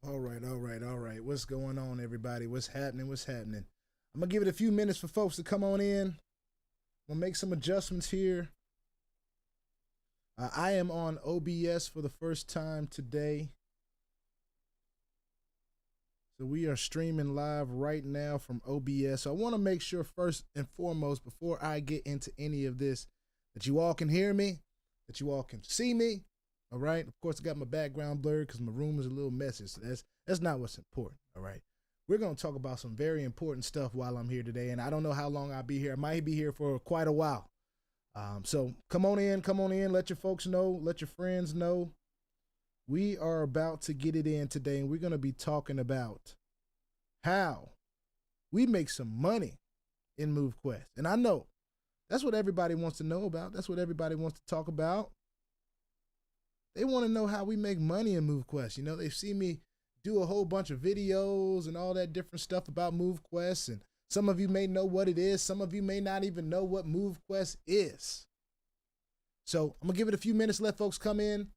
All right. What's going on, everybody? What's happening? I'm going to give it a few minutes for folks to come on in. We'll make some adjustments here. I am on OBS for the first time today. So we are streaming live right now from OBS. So I want to make sure first and foremost, before I get into any of this, that you all can hear me, that you all can see me. All right. Of course, I got my background blurred because my room is a little messy. So that's not what's important. All right. We're going to talk about some very important stuff while I'm here today. And I don't know how long I'll be here. I might be here for quite a while. So come on in. Let your folks know. Let your friends know. We are about to get it in today. And we're going to be talking about how we make some money in Movequest. And I know that's what everybody wants to know about. That's what everybody wants to talk about. They want to know how we make money in Movequest. You know, they've seen me do a whole bunch of videos and all that different stuff about Movequest. And some of you may know what it is. Some of you may not even know what Movequest is. So I'm going to give it a few minutes, let folks come in.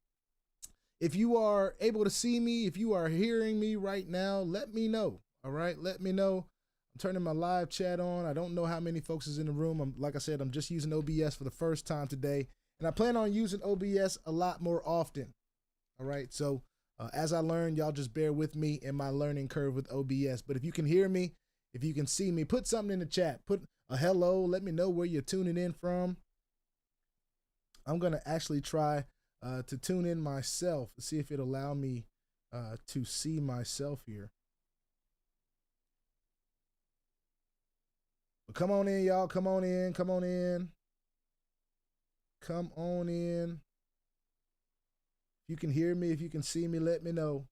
If you are able to see me, if you are hearing me right now, let me know. All right, let me know. I'm turning my live chat on. I don't know how many folks is in the room. Like I said, I'm just using OBS for the first time today. And I plan on using OBS a lot more often. All right. So as I learn, y'all just bear with me in my learning curve with OBS. But if you can hear me, if you can see me, put something in the chat. Put a hello. Let me know where you're tuning in from. I'm going to actually try to tune in myself to see if it'll allow me to see myself here. But come on in, y'all. Come on in. Come on in. Come on in. If you can hear me, if you can see me, let me know.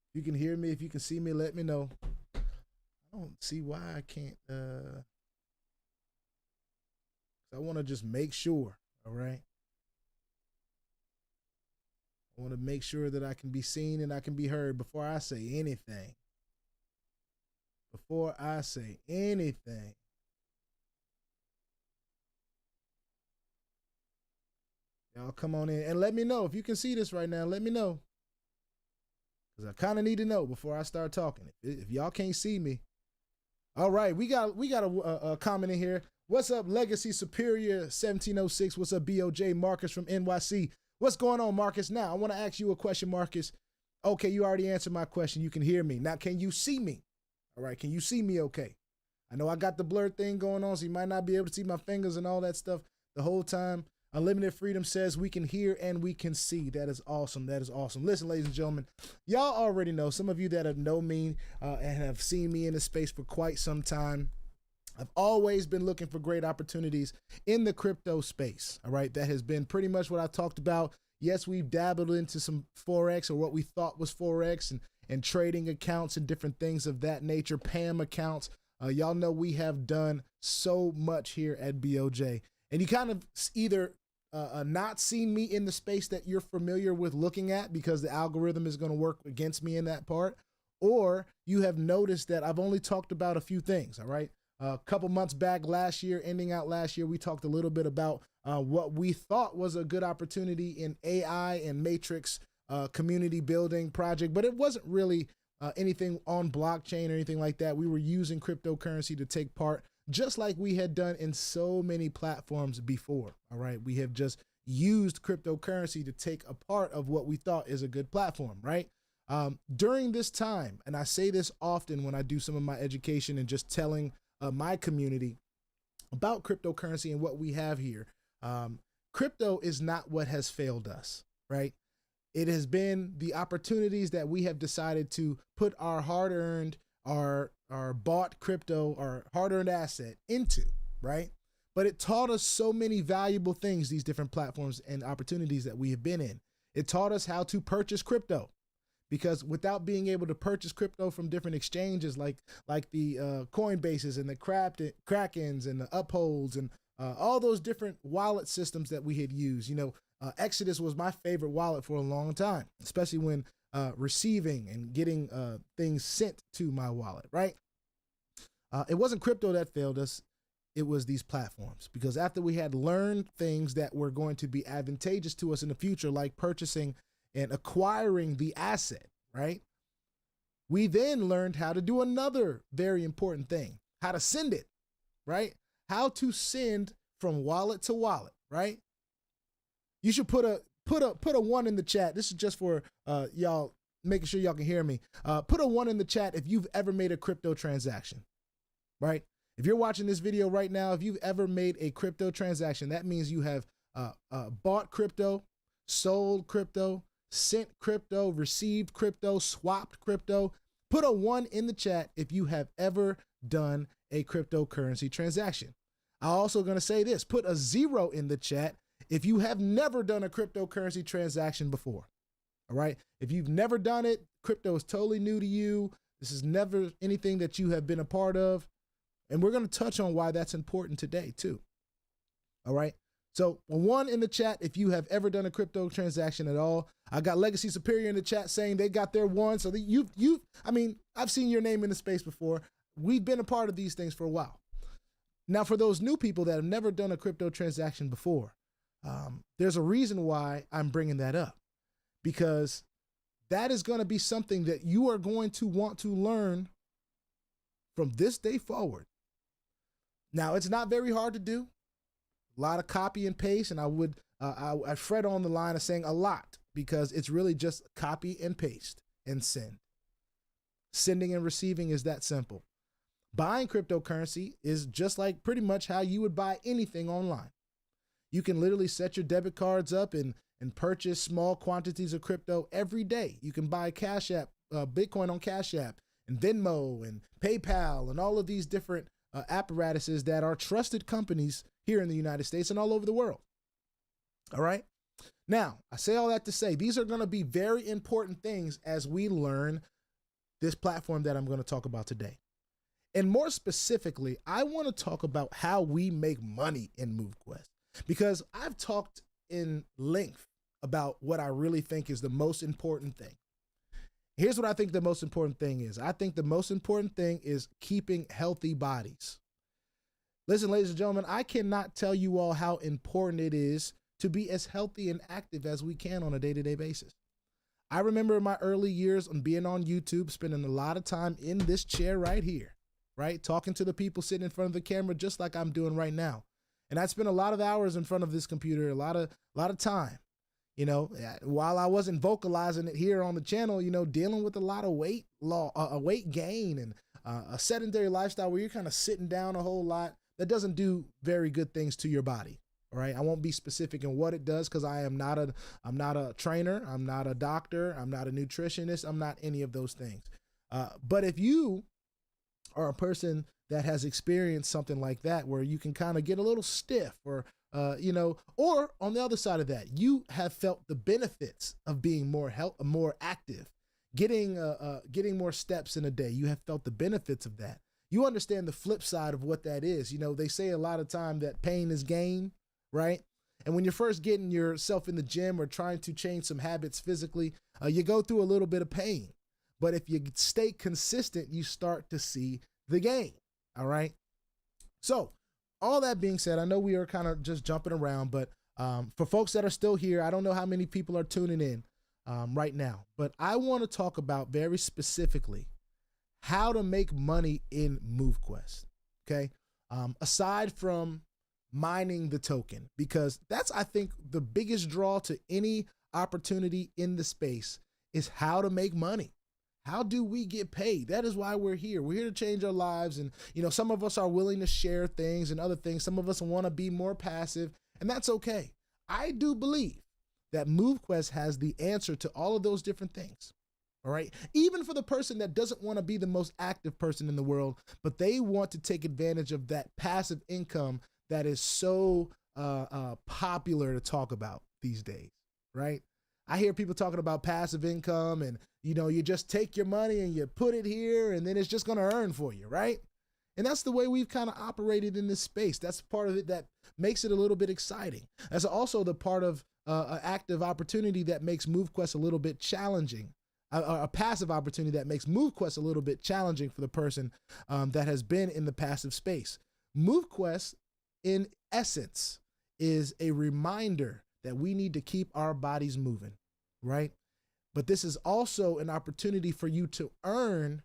If you can hear me, if you can see me, let me know. I don't see why I can't. I want to just make sure, all right? I want to make sure that I can be seen and I can be heard before I say anything. Before I say anything. Y'all come on in and let me know if you can see this right now. Let me know, because I kind of need to know before I start talking. If y'all can't see me, all right. We got a comment in here. What's up, Legacy Superior 1706? What's up, BOJ Marcus from NYC? What's going on, Marcus? Now I want to ask you a question, Marcus. Okay, you already answered my question. You can hear me now. Can you see me? All right, can you see me? Okay. I know I got the blur thing going on, so you might not be able to see my fingers and all that stuff the whole time. Unlimited Freedom says we can hear and we can see. That is awesome. That is awesome. Listen, ladies and gentlemen, y'all already know, some of you that have known me and have seen me in this space for quite some time, I've always been looking for great opportunities in the crypto space. All right. That has been pretty much what I talked about. Yes, we've dabbled into some Forex, or what we thought was Forex, and trading accounts and different things of that nature, PAM accounts. Y'all know we have done so much here at BOJ. And you kind of either not seen me in the space that you're familiar with looking at, because the algorithm is going to work against me in that part, or you have noticed that I've only talked about a few things. All right. A couple months back last year, ending out last year, we talked a little bit about what we thought was a good opportunity in AI and Matrix community building project, but it wasn't really anything on blockchain or anything like that. We were using cryptocurrency to take part, just like we had done in so many platforms before. All right. We have just used cryptocurrency to take a part of what we thought is a good platform, right? During this time, and I say this often when I do some of my education and just telling my community about cryptocurrency and what we have here, crypto is not what has failed us, right? It has been the opportunities that we have decided to put our hard-earned, our bought crypto, our hard-earned asset into, right? But it taught us so many valuable things, these different platforms and opportunities that we have been in. It taught us how to purchase crypto, because without being able to purchase crypto from different exchanges like the Coinbases and the Krakens and the Upholds and all those different wallet systems that we had used, Exodus was my favorite wallet for a long time, especially when receiving and getting things sent to my wallet, right? It wasn't crypto that failed us. It was these platforms, because after we had learned things that were going to be advantageous to us in the future, like purchasing and acquiring the asset, right? We then learned how to do another very important thing, how to send it, right? How to send from wallet to wallet, right? You should put a 1 in the chat. This is just for y'all, making sure y'all can hear me. Put a 1 in the chat if you've ever made a crypto transaction, right? If you're watching this video right now, if you've ever made a crypto transaction, that means you have bought crypto, sold crypto, sent crypto, received crypto, swapped crypto. Put a 1 in the chat if you have ever done a cryptocurrency transaction. I'm also going to say this, put a 0 in the chat if you have never done a cryptocurrency transaction before. All right. If you've never done it, crypto is totally new to you. This is never anything that you have been a part of. And we're going to touch on why that's important today too. All right. So a 1 in the chat if you have ever done a crypto transaction at all. I got Legacy Superior in the chat saying they got their 1. So I mean, I've seen your name in the space before. We've been a part of these things for a while. Now, for those new people that have never done a crypto transaction before, there's a reason why I'm bringing that up, because that is going to be something that you are going to want to learn from this day forward. Now, it's not very hard to do. A lot of copy and paste, and I Fred on the line of saying a lot, because it's really just copy and paste and send. Sending and receiving is that simple. Buying cryptocurrency is just like pretty much how you would buy anything online. You can literally set your debit cards up and purchase small quantities of crypto every day. You can buy Cash App, Bitcoin on Cash App, and Venmo and PayPal and all of these different apparatuses that are trusted companies here in the United States and all over the world. All right. Now, I say all that to say these are going to be very important things as we learn this platform that I'm going to talk about today. And more specifically, I want to talk about how we make money in Movequest, because I've talked in length about what I really think is the most important thing. Here's what I think the most important thing is. I think the most important thing is keeping healthy bodies. Listen, ladies and gentlemen, I cannot tell you all how important it is to be as healthy and active as we can on a day-to-day basis. I remember in my early years on being on YouTube, spending a lot of time in this chair right here, right? Talking to the people sitting in front of the camera, just like I'm doing right now. And I spent a lot of hours in front of this computer, a lot of time, while I wasn't vocalizing it here on the channel, dealing with a lot of weight gain and a sedentary lifestyle where you're kind of sitting down a whole lot. That doesn't do very good things to your body. All right. I won't be specific in what it does, because I'm not a trainer. I'm not a doctor. I'm not a nutritionist. I'm not any of those things. But if you are a person that has experienced something like that, where you can kind of get a little stiff or on the other side of that, you have felt the benefits of being more active, getting more steps in a day. You have felt the benefits of that. You understand the flip side of what that is. They say a lot of time that pain is gain, right? And when you're first getting yourself in the gym or trying to change some habits physically, you go through a little bit of pain. But if you stay consistent, you start to see the gain. All right. So all that being said, I know we are kind of just jumping around, but for folks that are still here, I don't know how many people are tuning in right now, but I want to talk about very specifically how to make money in Movequest. Okay. Aside from mining the token, because that's, I think, the biggest draw to any opportunity in the space is how to make money. How do we get paid? That is why we're here. We're here to change our lives. And, some of us are willing to share things and other things. Some of us want to be more passive, and that's okay. I do believe that Movequest has the answer to all of those different things. All right. Even for the person that doesn't want to be the most active person in the world, but they want to take advantage of that passive income that is so popular to talk about these days, right? I hear people talking about passive income and, you just take your money and you put it here and then it's just going to earn for you, right? And that's the way we've kind of operated in this space. That's part of it that makes it a little bit exciting. That's also the part of an active opportunity that makes Movequest a little bit challenging. A passive opportunity that makes Movequest a little bit challenging for the person that has been in the passive space. Movequest, in essence, is a reminder that we need to keep our bodies moving, right? But this is also an opportunity for you to earn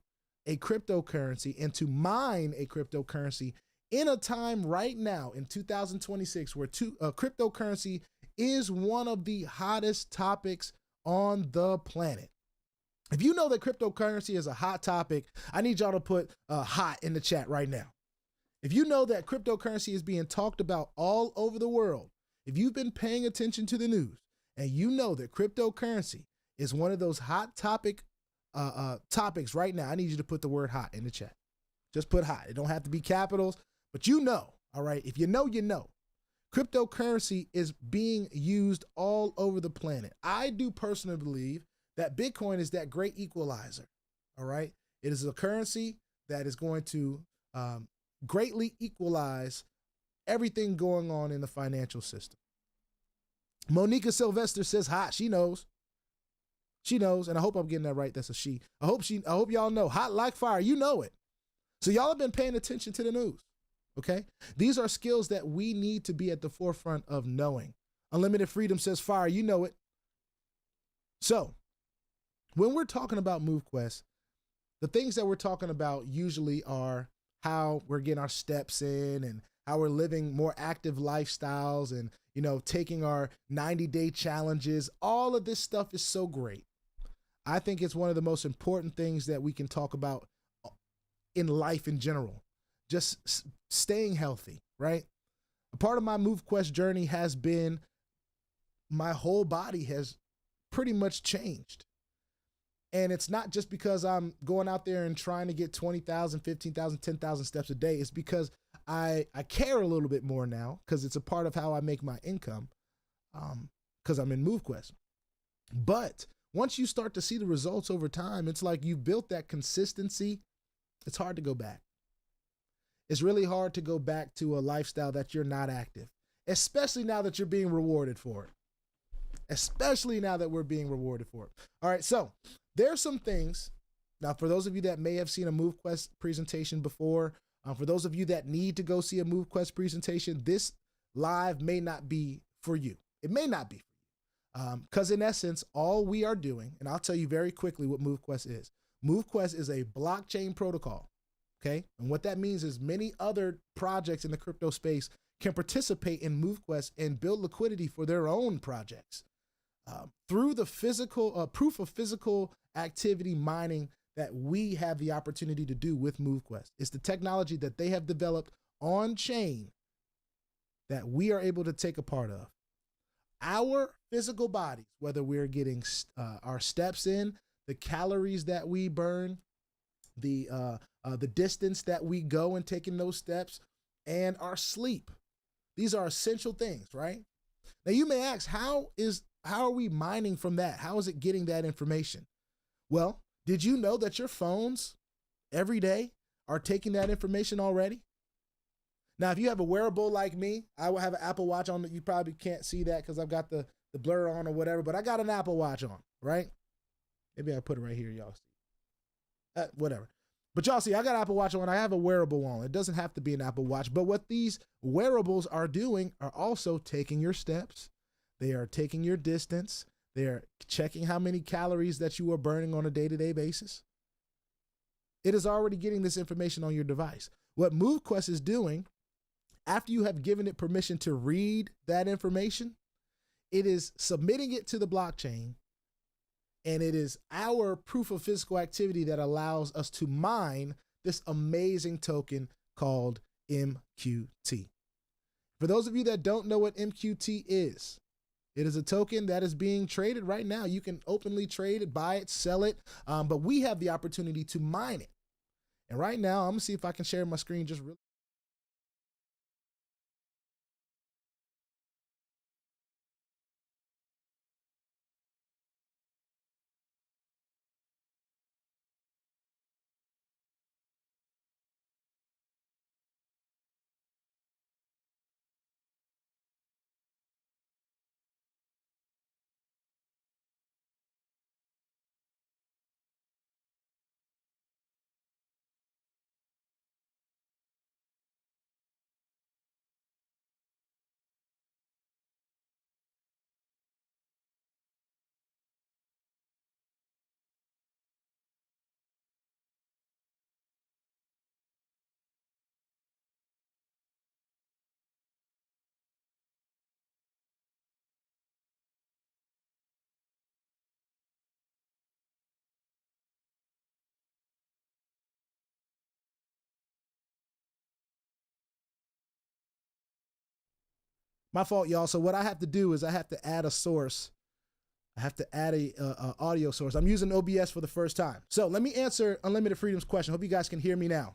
a cryptocurrency and to mine a cryptocurrency in a time right now in 2026 where cryptocurrency is one of the hottest topics on the planet. If you know that cryptocurrency is a hot topic, I need y'all to put hot in the chat right now. If you know that cryptocurrency is being talked about all over the world, if you've been paying attention to the news and you know that cryptocurrency is one of those hot topics right now, I need you to put the word hot in the chat. Just put hot. It don't have to be capitals, but you know, all right? If you know, you know. Cryptocurrency is being used all over the planet. I do personally believe that Bitcoin is that great equalizer, all right? It is a currency that is going to greatly equalize everything going on in the financial system. Monica Sylvester says hot. She knows. She knows, and I hope I'm getting that right. That's a she. I hope y'all know. Hot like fire. You know it. So y'all have been paying attention to the news. Okay? These are skills that we need to be at the forefront of knowing. Unlimited Freedom says fire. You know it. So, when we're talking about Movequest, the things that we're talking about usually are how we're getting our steps in and how we're living more active lifestyles and, taking our 90-day challenges. All of this stuff is so great. I think it's one of the most important things that we can talk about in life in general. Just staying healthy, right? A part of my Movequest journey has been my whole body has pretty much changed. And it's not just because I'm going out there and trying to get 20,000, 15,000, 10,000 steps a day. It's because I care a little bit more now because it's a part of how I make my income because I'm in Movequest. But once you start to see the results over time, it's like you've built that consistency. It's hard to go back. It's really hard to go back to a lifestyle that you're not active, especially now that you're being rewarded for it. Especially now that we're being rewarded for it. All right, so there's some things. Now, for those of you that may have seen a Movequest presentation before, for those of you that need to go see a Movequest presentation, this live may not be for you. It may not be for you. Because in essence, all we are doing, and I'll tell you very quickly what Movequest is. Movequest is a blockchain protocol, okay? And what that means is many other projects in the crypto space can participate in Movequest and build liquidity for their own projects. Through the physical proof of physical activity mining that we have the opportunity to do with Movequest. It's the technology that they have developed on chain that we are able to take a part of. Our physical bodies, whether we're getting our steps in, the calories that we burn, the distance that we go in taking those steps, and our sleep. These are essential things, right? Now you may ask, how are we mining from that? How is it getting that information? Well, did you know that your phones every day are taking that information already? Now, if you have a wearable like me, I will have an Apple Watch on. You probably can't see that because I've got the blur on or whatever, but I got an Apple Watch on, right? Maybe I'll put it right here, y'all see. Whatever. But y'all see, I got Apple Watch on. I have a wearable on. It doesn't have to be an Apple Watch. But what these wearables are doing are also taking your steps. They are taking your distance. They are checking how many calories that you are burning on a day-to-day basis. It is already getting this information on your device. What Movequest is doing, after you have given it permission to read that information, it is submitting it to the blockchain, and it is our proof of physical activity that allows us to mine this amazing token called MQT. For those of you that don't know what MQT is, it is a token that is being traded right now. You can openly trade it, buy it, sell it, but we have the opportunity to mine it. And right now, I'm gonna see if I can share my screen just really My fault, y'all. So what I have to do is I have to add a source. I have to add a audio source. I'm using OBS for the first time. So let me answer Unlimited Freedom's question. Hope you guys can hear me now.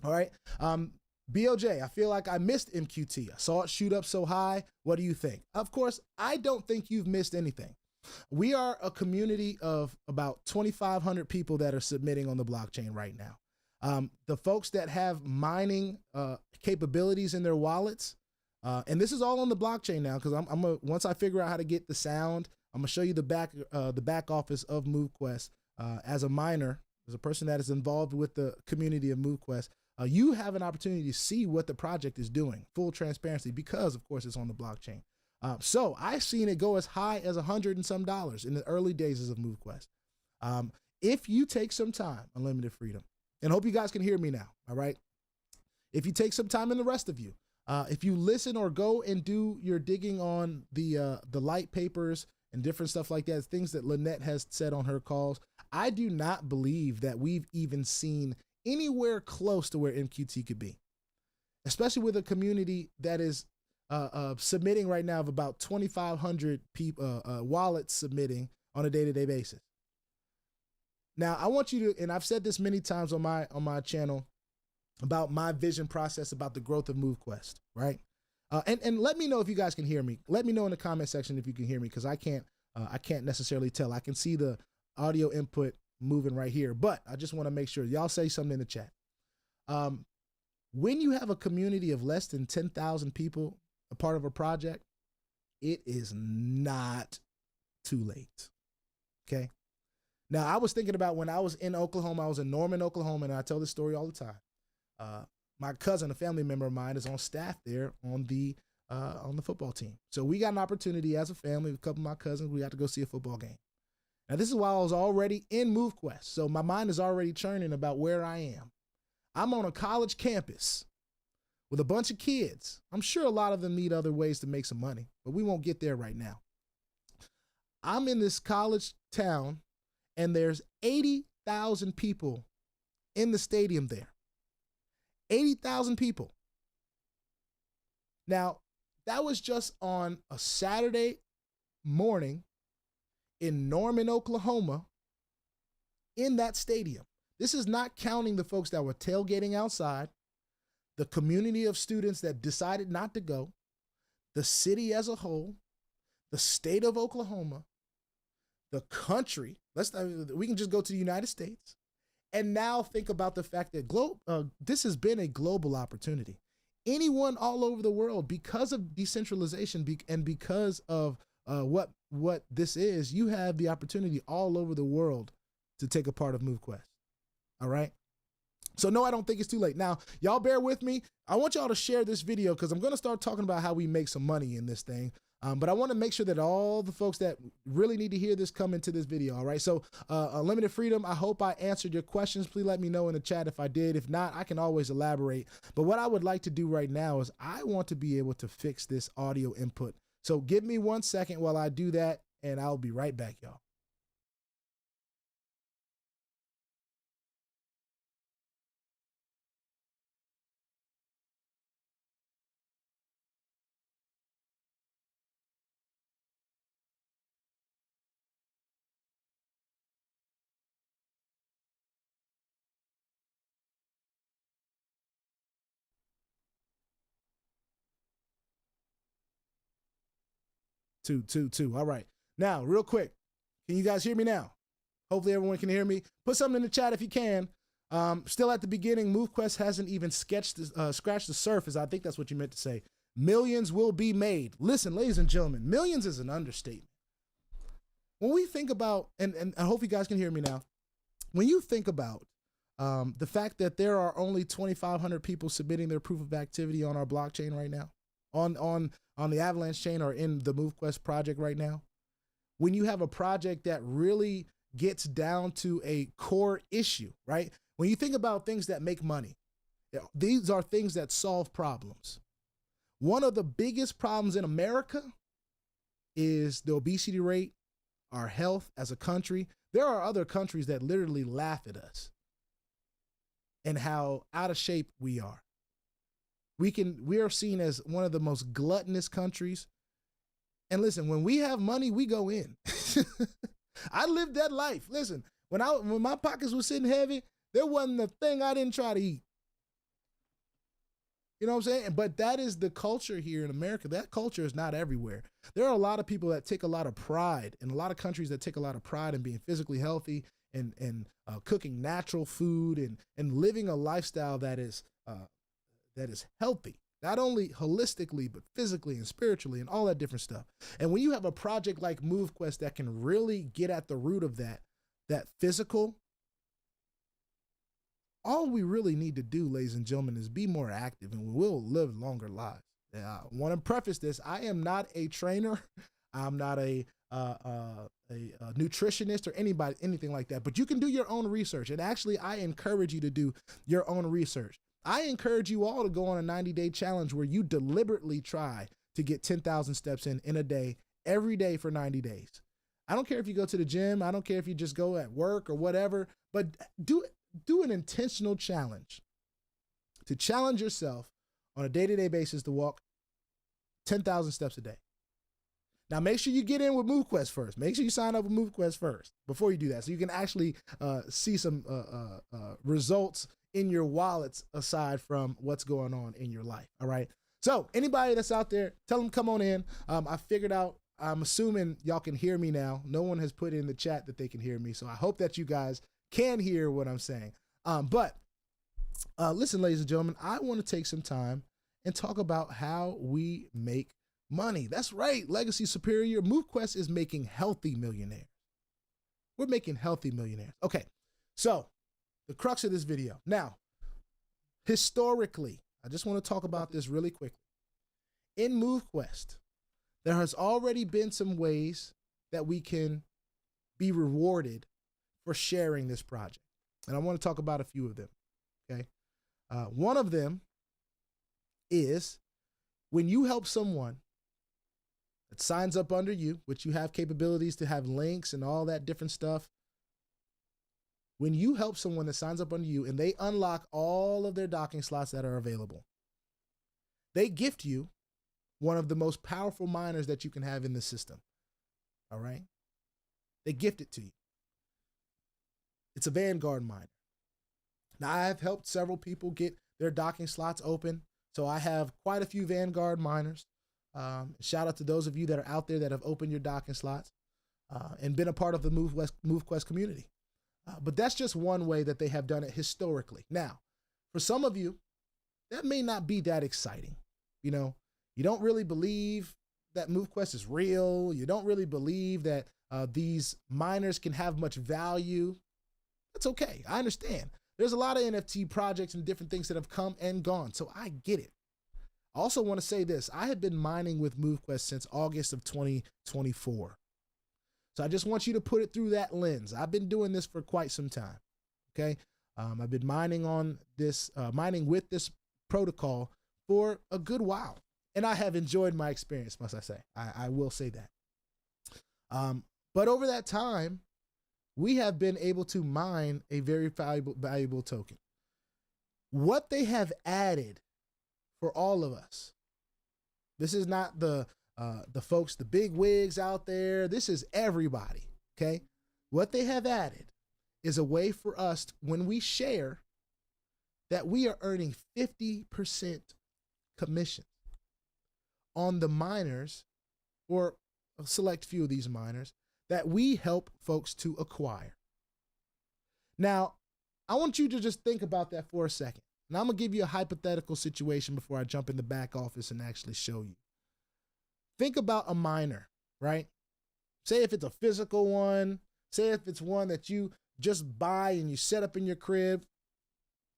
All right. BOJ, I feel like I missed MQT. I saw it shoot up so high. What do you think? Of course, I don't think you've missed anything. We are a community of about 2,500 people that are submitting on the blockchain right now. The folks that have mining capabilities in their wallets, and this is all on the blockchain now, because once I figure out how to get the sound, I'm gonna show you the back office of Movequest. As a miner, as a person that is involved with the community of Movequest, you have an opportunity to see what the project is doing, full transparency, because of course it's on the blockchain. So I've seen it go as high as $100 and some in the early days of Movequest. If you take some time, Unlimited Freedom, and hope you guys can hear me now, all right? If you take some time, and the rest of you, if you listen or go and do your digging on the light papers and different stuff like that, things that Lynette has said on her calls, I do not believe that we've even seen anywhere close to where MQT could be, especially with a community that is submitting right now of about 2,500 people, wallets submitting on a day-to-day basis. Now, I want you to, and I've said this many times on my channel about my vision process about the growth of Movequest, right? And let me know if you guys can hear me. Let me know in the comment section if you can hear me, because I can't necessarily tell. I can see the audio input moving right here, but I just want to make sure y'all say something in the chat. When you have a community of less than 10,000 people a part of a project, it is not too late. Okay. Now, I was thinking about when I was in Oklahoma, I was in Norman, Oklahoma, and I tell this story all the time. My cousin, a family member of mine, is on staff there on the football team. So we got an opportunity as a family, a couple of my cousins, we got to go see a football game. Now, this is while I was already in Movequest, so my mind is already churning about where I am. I'm on a college campus with a bunch of kids. I'm sure a lot of them need other ways to make some money, but we won't get there right now. I'm in this college town, and there's 80,000 people in the stadium there. 80,000 people. Now, that was just on a Saturday morning in Norman, Oklahoma, in that stadium. This is not counting the folks that were tailgating outside, the community of students that decided not to go, the city as a whole, the state of Oklahoma, the country. We can just go to the United States. And now think about the fact that this has been a global opportunity. Anyone all over the world, because of decentralization and because of what this is, you have the opportunity all over the world to take a part of Movequest. All right. So no, I don't think it's too late. Now, y'all bear with me. I want y'all to share this video because I'm going to start talking about how we make some money in this thing. But I want to make sure that all the folks that really need to hear this come into this video. All right. So Unlimited Freedom, I hope I answered your questions. Please let me know in the chat if I did. If not, I can always elaborate. But what I would like to do right now is I want to be able to fix this audio input. So give me 1 second while I do that, and I'll be right back, y'all. Two. All right. Now, real quick, can you guys hear me now? Hopefully everyone can hear me. Put something in the chat if you can. Still at the beginning, Movequest hasn't even scratched the surface. I think that's what you meant to say. Millions will be made. Listen, ladies and gentlemen, millions is an understatement. When we think about, and I hope you guys can hear me now. When you think about the fact that there are only 2,500 people submitting their proof of activity on our blockchain right now, on the Avalanche chain or in the Movequest project right now, when you have a project that really gets down to a core issue, right? When you think about things that make money, these are things that solve problems. One of the biggest problems in America is the obesity rate, our health as a country. There are other countries that literally laugh at us and how out of shape we are. We are seen as one of the most gluttonous countries. And listen, when we have money, we go in. I lived that life. Listen, when my pockets were sitting heavy, there wasn't a thing I didn't try to eat. You know what I'm saying? But that is the culture here in America. That culture is not everywhere. There are a lot of people that take a lot of pride, in a lot of countries that take a lot of pride in being physically healthy and cooking natural food and living a lifestyle that is healthy, not only holistically, but physically and spiritually and all that different stuff. And when you have a project like Movequest that can really get at the root of that physical, all we really need to do, ladies and gentlemen, is be more active and we'll live longer lives. I want to preface this. I am not a trainer. I'm not a nutritionist or anything like that, but you can do your own research. And actually, I encourage you to do your own research. I encourage you all to go on a 90-day challenge where you deliberately try to get 10,000 steps in a day, every day for 90 days. I don't care if you go to the gym. I don't care if you just go at work or whatever, but do an intentional challenge to challenge yourself on a day-to-day basis to walk 10,000 steps a day. Now, make sure you get in with Movequest first. Make sure you sign up with Movequest first before you do that, so you can actually see some results in your wallets aside from what's going on in your life. All right. So anybody that's out there, tell them come on in. I figured out. I'm assuming y'all can hear me now. No one has put in the chat that they can hear me, so I hope that you guys can hear what I'm saying. But listen, ladies and gentlemen, I want to take some time and talk about how we make money. That's right, Legacy Superior. Movequest is making healthy millionaires. We're making healthy millionaires. Okay, so the crux of this video. Now, historically, I just want to talk about this really quickly. In Movequest, there has already been some ways that we can be rewarded for sharing this project. And I want to talk about a few of them, okay? One of them is when you help someone that signs up under you, which you have capabilities to have links and all that different stuff. When you help someone that signs up under you and they unlock all of their docking slots that are available, they gift you one of the most powerful miners that you can have in the system, all right? They gift it to you. It's a Vanguard miner. Now, I have helped several people get their docking slots open, so I have quite a few Vanguard miners. Shout out to those of you that are out there that have opened your docking slots and been a part of the Movequest community. But that's just one way that they have done it historically. Now, for some of you, that may not be that exciting. You know, you don't really believe that Movequest is real. You don't really believe that these miners can have much value. That's okay. I understand. There's a lot of NFT projects and different things that have come and gone, so I get it. I also want to say this. I have been mining with Movequest since August of 2024. So I just want you to put it through that lens. I've been doing this for quite some time, okay? I've been mining with this protocol for a good while, and I have enjoyed my experience, must I say. I will say that. But over that time, we have been able to mine a very valuable token. What they have added for all of us, this is not the folks, the big wigs out there. This is everybody, okay? What they have added is a way for us, when we share, that we are earning 50% commission on the miners, or a select few of these miners, that we help folks to acquire. Now, I want you to just think about that for a second. And I'm going to give you a hypothetical situation before I jump in the back office and actually show you. Think about a miner, right? Say if it's a physical one, say if it's one that you just buy and you set up in your crib,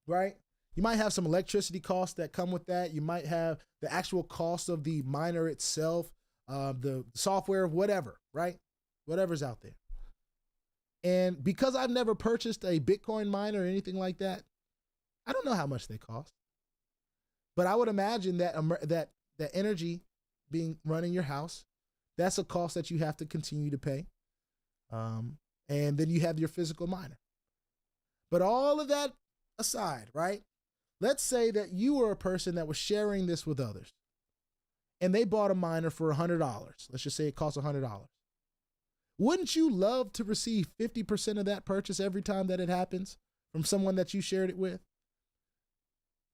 right? You might have some electricity costs that come with that. You might have the actual cost of the miner itself, the software, whatever, right? Whatever's out there. And because I've never purchased a Bitcoin miner or anything like that, I don't know how much they cost. But I would imagine that that energy being run in your house, that's a cost that you have to continue to pay. And then you have your physical miner. But all of that aside, right? Let's say that you were a person that was sharing this with others and they bought a miner for $100. Let's just say it costs $100. Wouldn't you love to receive 50% of that purchase every time that it happens from someone that you shared it with?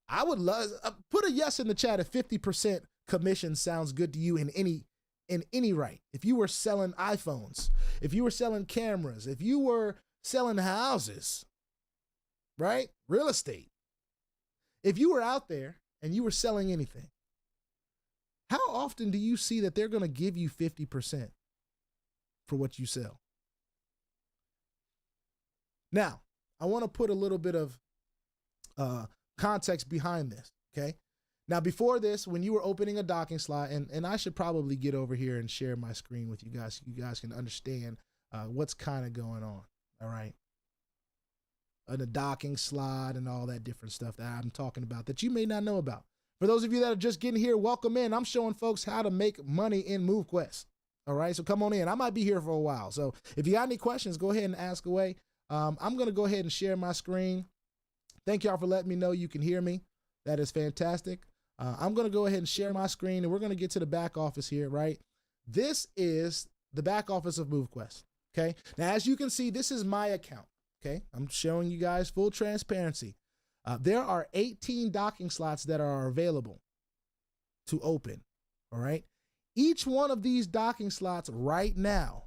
I would love, put a yes in the chat if 50% commission sounds good to you in any right. If you were selling iPhones, if you were selling cameras, if you were selling houses, right? Real estate. If you were out there and you were selling anything, how often do you see that they're going to give you 50% for what you sell? Now, I want to put a little bit of context behind this, okay? Now, before this, when you were opening a docking slot, and I should probably get over here and share my screen with you guys so you guys can understand what's kind of going on, all right? The docking slot and all that different stuff that I'm talking about that you may not know about. For those of you that are just getting here, welcome in. I'm showing folks how to make money in Movequest, all right? So come on in. I might be here for a while. So if you got any questions, go ahead and ask away. I'm going to go ahead and share my screen. Thank y'all for letting me know you can hear me. That is fantastic. I'm going to go ahead and share my screen, and we're going to get to the back office here, right? This is the back office of Movequest, okay? Now, as you can see, this is my account, okay? I'm showing you guys full transparency. There are 18 docking slots that are available to open, all right? Each one of these docking slots right now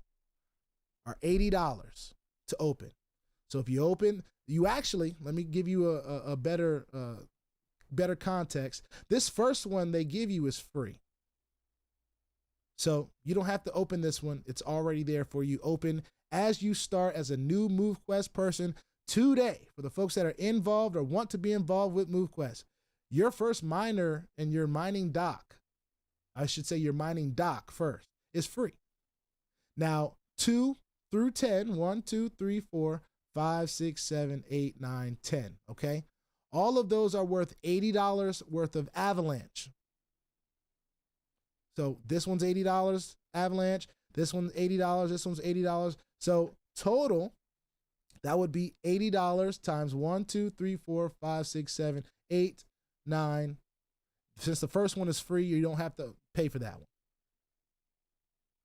are $80 to open. So if you open, you actually, let me give you a better context. This first one they give you is free. So you don't have to open this one. It's already there for you. Open as you start as a new Movequest person today. For the folks that are involved or want to be involved with Movequest, your first miner and your mining dock, I should say your mining dock first, is free. Now, 2 through 10, 1, 2, 3, 4, 5, 6, 7, 8, 9, 10, okay? All of those are worth $80 worth of Avalanche. So this one's $80 Avalanche, this one's $80, this one's $80. So total, that would be $80 times 1, 2, 3, 4, 5, 6, 7, 8, 9. Since the first one is free, you don't have to pay for that one.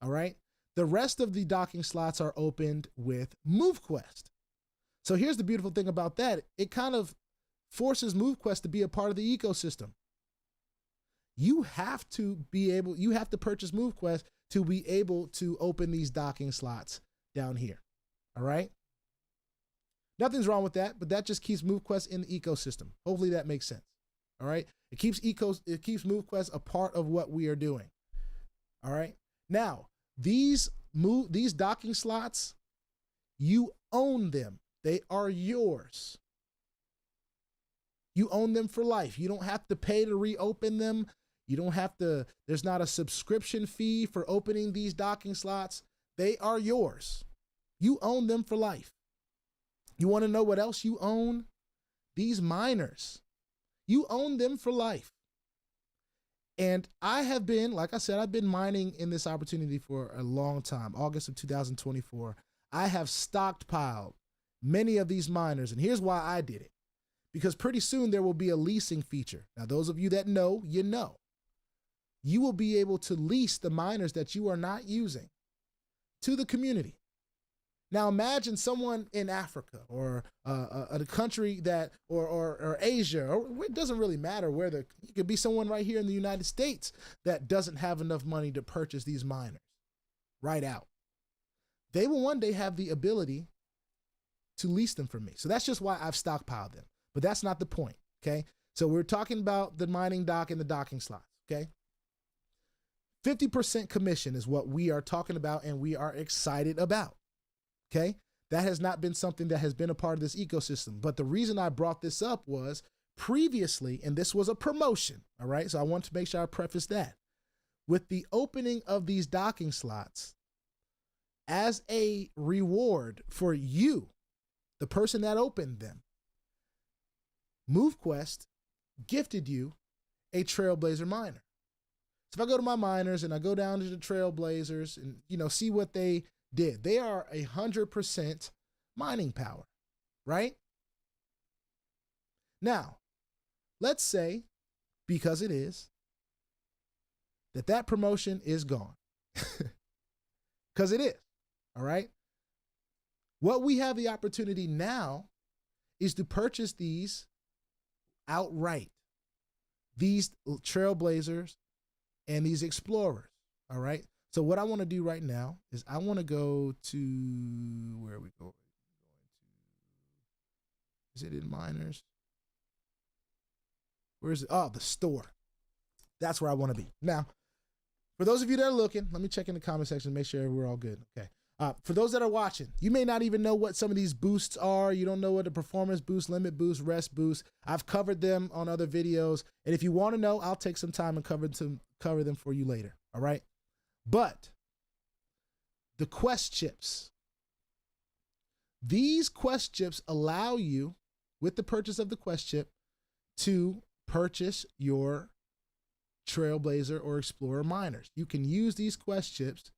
All right? The rest of the docking slots are opened with Movequest. So here's the beautiful thing about that. It kind of forces Movequest to be a part of the ecosystem. You have to purchase Movequest to be able to open these docking slots down here. All right? Nothing's wrong with that, but that just keeps Movequest in the ecosystem. Hopefully that makes sense. All right? It keeps Movequest a part of what we are doing. All right? Now, these docking slots, you own them. They are yours. You own them for life. You don't have to pay to reopen them. You don't have to, there's not a subscription fee for opening these docking slots. They are yours. You own them for life. You want to know what else you own? These miners. You own them for life. And I have been, like I said, I've been mining in this opportunity for a long time. August of 2024. I have stockpiled many of these miners. And here's why I did it. Because pretty soon there will be a leasing feature. Now, those of you that know, you know. You will be able to lease the miners that you are not using to the community. Now imagine someone in Africa or a country that, or Asia, or it doesn't really matter where it could be someone right here in the United States that doesn't have enough money to purchase these miners right out. They will one day have the ability to lease them from me. So that's just why I've stockpiled them. But that's not the point, okay? So we're talking about the mining dock and the docking slots, okay? 50% commission is what we are talking about and we are excited about. Okay, that has not been something that has been a part of this ecosystem. But the reason I brought this up was previously, and this was a promotion, all right? So I want to make sure I preface that. With the opening of these docking slots, as a reward for you, the person that opened them, Movequest gifted you a Trailblazer miner. So if I go to my miners and I go down to the Trailblazers and, see what they did. They are 100% mining power, right? Now, let's say, because it is, that promotion is gone. Because it is, all right? What we have the opportunity now is to purchase these outright, these trailblazers and these explorers, all right? So what I want to do right now is I want to go to, where are we going? Is it in miners? Where is it? Oh, the store. That's where I want to be. Now, for those of you that are looking, let me check in the comment section, make sure we're all good. Okay. For those that are watching, you may not even know what some of these boosts are. You don't know what a performance boost, limit boost, rest boost. I've covered them on other videos. And if you want to know, I'll take some time and cover them for you later. All right. But the Quest chips, these Quest chips allow you, with the purchase of the Quest chip, to purchase your Trailblazer or Explorer miners. You can use these Quest chips.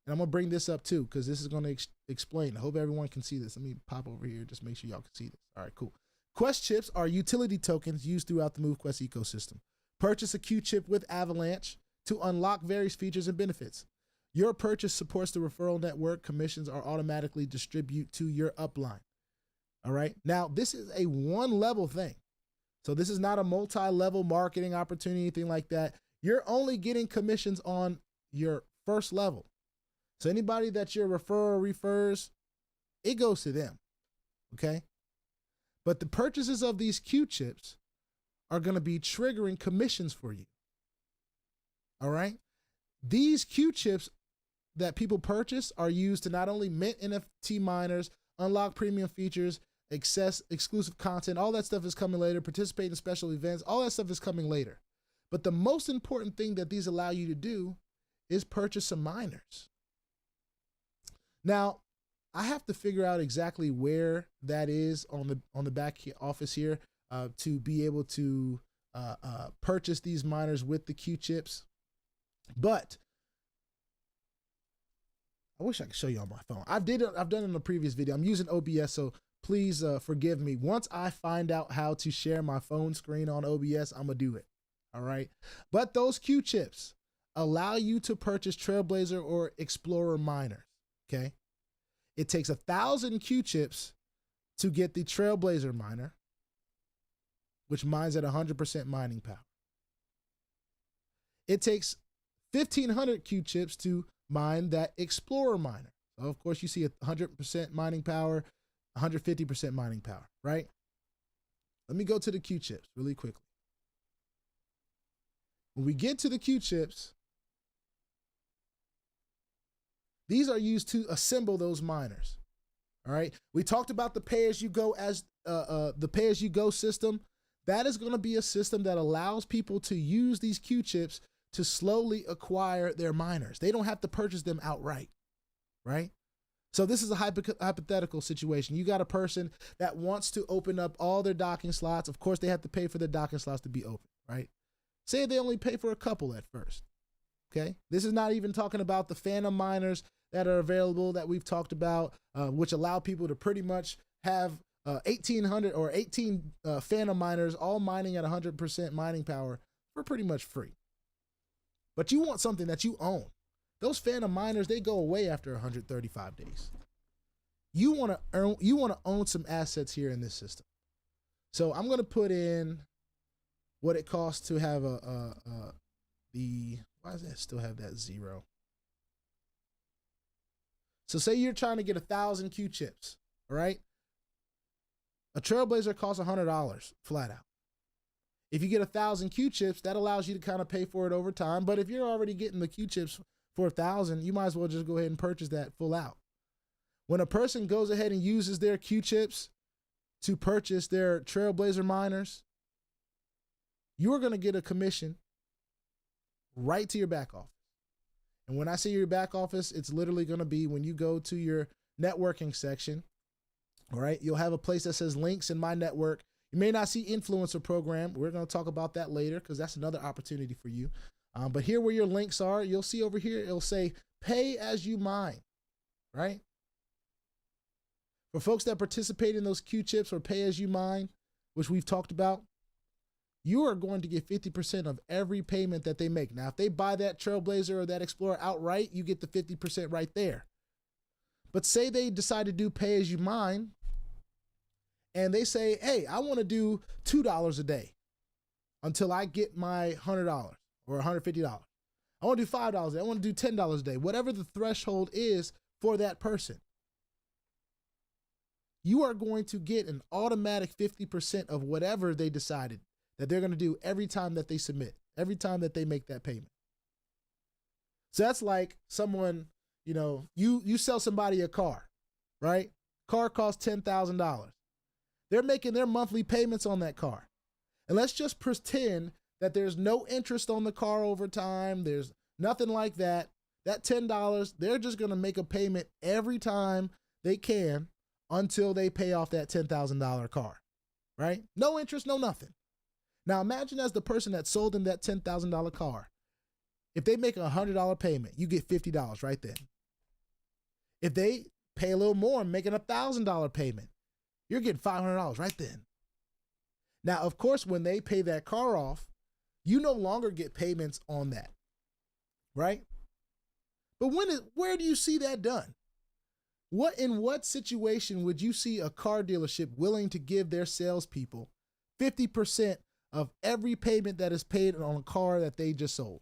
And I'm going to bring this up too, because this is going to explain. I hope everyone can see this. Let me pop over here, just make sure y'all can see this. All right, cool. Quest chips are utility tokens used throughout the Movequest ecosystem. Purchase a Q chip with Avalanche to unlock various features and benefits. Your purchase supports the referral network. Commissions are automatically distributed to your upline. All right. Now, this is a one-level thing. So this is not a multi-level marketing opportunity, anything like that. You're only getting commissions on your first level. So anybody that your referrer refers, it goes to them, okay? But the purchases of these Q chips are going to be triggering commissions for you, all right? These Q chips that people purchase are used to not only mint NFT miners, unlock premium features, access exclusive content, all that stuff is coming later, participate in special events, all that stuff is coming later. But the most important thing that these allow you to do is purchase some miners. Now, I have to figure out exactly where that is on the back office here to be able to purchase these miners with the Q chips. But I wish I could show you on my phone. I've done it in a previous video. I'm using OBS, so please forgive me. Once I find out how to share my phone screen on OBS, I'm gonna do it. All right. But those Q chips allow you to purchase Trailblazer or Explorer miners. Okay. It takes 1,000 Q chips to get the Trailblazer miner, which mines at 100% mining power. It takes 1,500 Q chips to mine that Explorer miner. So of course you see 100% mining power, 150% mining power, right? Let me go to the Q chips really quickly. When we get to the Q chips, these are used to assemble those miners. All right. We talked about the pay-as-you-go the pay-as-you-go system. That is going to be a system that allows people to use these Q chips to slowly acquire their miners. They don't have to purchase them outright, right? So this is a hypothetical situation. You got a person that wants to open up all their docking slots. Of course, they have to pay for their docking slots to be open, right? Say they only pay for a couple at first. Okay. This is not even talking about the phantom miners that are available that we've talked about, which allow people to pretty much have 1,800 or 18 phantom miners all mining at 100% mining power for pretty much free. But you want something that you own. Those phantom miners, they go away after 135 days. You want to own some assets here in this system. So I'm going to put in what it costs to have why does it still have that 0? So say you're trying to get 1,000 Q chips, all right? A Trailblazer costs $100 flat out. If you get 1,000 Q chips, that allows you to kind of pay for it over time. But if you're already getting the Q chips for 1,000, you might as well just go ahead and purchase that full out. When a person goes ahead and uses their Q chips to purchase their Trailblazer miners, you're going to get a commission right to your back office. And when I say your back office, it's literally going to be when you go to your networking section, all right, you'll have a place that says links in my network. You may not see influencer program. We're going to talk about that later because that's another opportunity for you. But here where your links are, you'll see over here, it'll say pay as you mine, right? For folks that participate in those Q chips or pay as you mine, which we've talked about, you are going to get 50% of every payment that they make. Now, if they buy that Trailblazer or that Explorer outright, you get the 50% right there. But say they decide to do pay as you mine, and they say, hey, I want to do $2 a day until I get my $100 or $150. I want to do $5 a day. I want to do $10 a day. Whatever the threshold is for that person, you are going to get an automatic 50% of whatever they decided that they're going to do every time that they submit, every time that they make that payment. So that's like someone, you sell somebody a car, right? Car costs $10,000. They're making their monthly payments on that car. And let's just pretend that there's no interest on the car over time. There's nothing like that. That $10, they're just going to make a payment every time they can until they pay off that $10,000 car, right? No interest, no nothing. Now imagine as the person that sold them that $10,000 car, if they make a $100 payment, you get $50 right then. If they pay a little more and making a $1,000 payment, you're getting $500 right then. Now, of course, when they pay that car off, you no longer get payments on that, right? But where do you see that done? In what situation would you see a car dealership willing to give their salespeople 50% of every payment that is paid on a car that they just sold?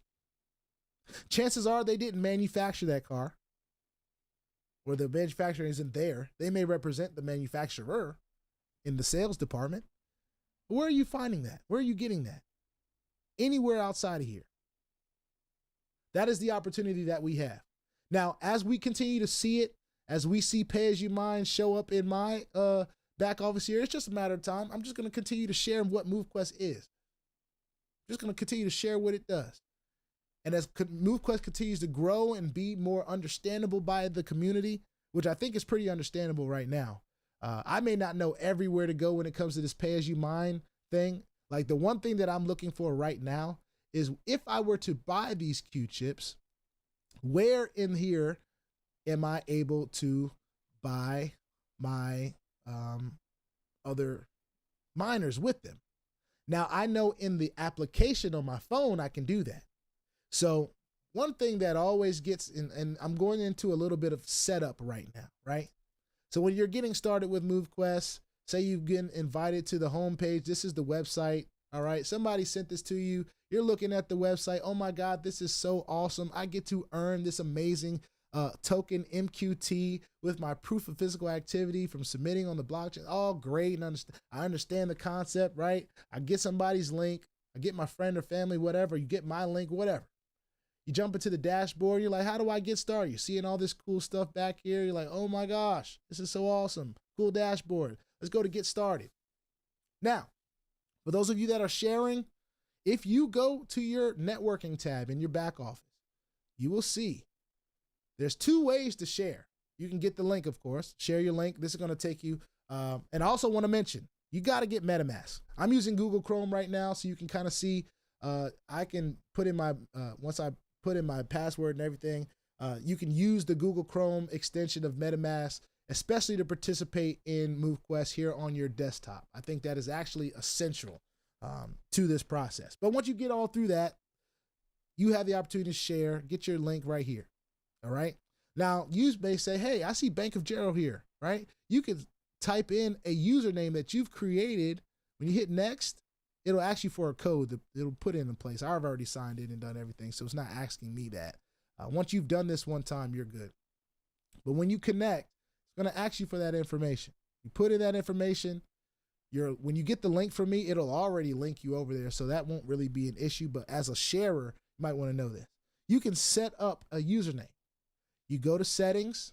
Chances are they didn't manufacture that car, or the manufacturer isn't there. They may represent the manufacturer in the sales department. Where are you finding that? Where are you getting that? Anywhere outside of here. That is the opportunity that we have. Now, as we continue to see it, as we see pay as you mine show up in my back office here, it's just a matter of time. I'm just going to continue to share what Movequest is. I'm just going to continue to share what it does. And as Movequest continues to grow and be more understandable by the community, which I think is pretty understandable right now, I may not know everywhere to go when it comes to this pay-as-you-mine thing. Like the one thing that I'm looking for right now is if I were to buy these Q-chips, where in here am I able to buy my other miners with them? Now, I know in the application on my phone, I can do that. So one thing that always gets in, and I'm going into a little bit of setup right now, right? So when you're getting started with Movequest, say you've been invited to the homepage, this is the website, all right? Somebody sent this to you. You're looking at the website. Oh my God, this is so awesome. I get to earn this amazing token MQT with my proof of physical activity from submitting on the blockchain. All great. And I understand the concept, right? I get somebody's link. I get my friend or family, whatever. You get my link, whatever. You jump into the dashboard. You're like, how do I get started? You're seeing all this cool stuff back here. You're like, oh my gosh, this is so awesome. Cool dashboard. Let's go to get started. Now, for those of you that are sharing, if you go to your networking tab in your back office, you will see there's two ways to share. You can get the link, of course. Share your link. This is going to take you. And I also want to mention, you got to get MetaMask. I'm using Google Chrome right now, so you can kind of see. I can put in my, once I put in my password and everything, you can use the Google Chrome extension of MetaMask, especially to participate in Movequest here on your desktop. I think that is actually essential to this process. But once you get all through that, you have the opportunity to share, get your link right here. All right. Now, you may say, hey, I see Bank of Gerald here, right? You can type in a username that you've created. When you hit next, it'll ask you for a code that it'll put in place. I've already signed in and done everything, so it's not asking me that. Once you've done this one time, you're good. But when you connect, it's going to ask you for that information. You put in that information. When you get the link from me, it'll already link you over there, so that won't really be an issue. But as a sharer, you might want to know this. You can set up a username. You go to settings.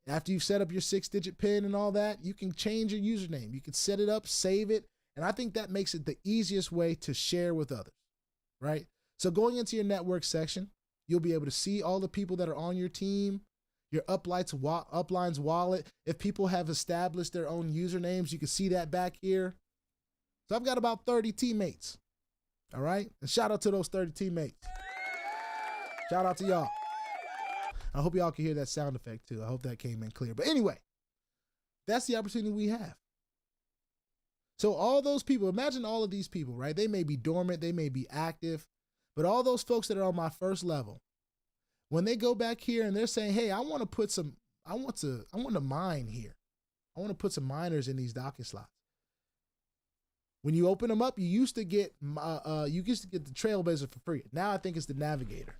After you've set up your 6-digit PIN and all that, you can change your username. You can set it up, save it. And I think that makes it the easiest way to share with others, right? So going into your network section, you'll be able to see all the people that are on your team, your upline's wallet. If people have established their own usernames, you can see that back here. So I've got about 30 teammates, all right? And shout out to those 30 teammates. Shout out to y'all. I hope y'all can hear that sound effect too. I hope that came in clear. But anyway, that's the opportunity we have. So all those people, imagine all of these people, right? They may be dormant, they may be active, but all those folks that are on my first level, when they go back here and they're saying, hey, I want to mine here. I want to put some miners in these docking slots. When you open them up, you used to get the Trailblazer for free. Now I think it's the Navigator.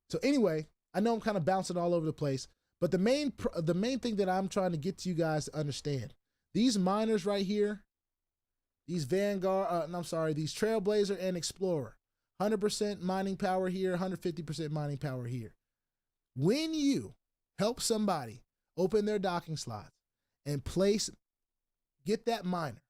So anyway, I know I'm kind of bouncing all over the place, but the main thing that I'm trying to get to you guys to understand, these miners right here, these these Trailblazer and Explorer, 100% mining power here, 150% mining power here. When you help somebody open their docking slots and get that miner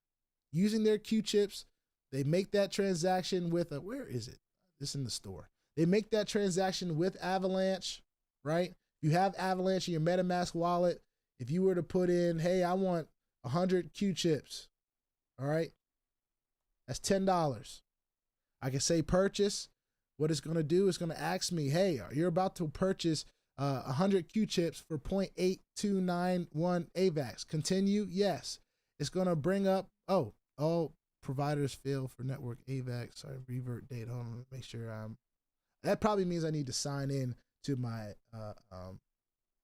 using their Q chips, they make that transaction with where is it? It's in the store. They make that transaction with Avalanche, right? You have Avalanche in your MetaMask wallet. If you were to put in, hey, I want 100 Q chips, all right? That's $10. I can say purchase. What it's going to do is going to ask me, hey, you're about to purchase 100 Q chips for 0.8291 AVAX. Continue? Yes. It's going to bring up, all providers fail for network AVAX. Sorry, revert date. Hold on, make sure that probably means I need to sign in to my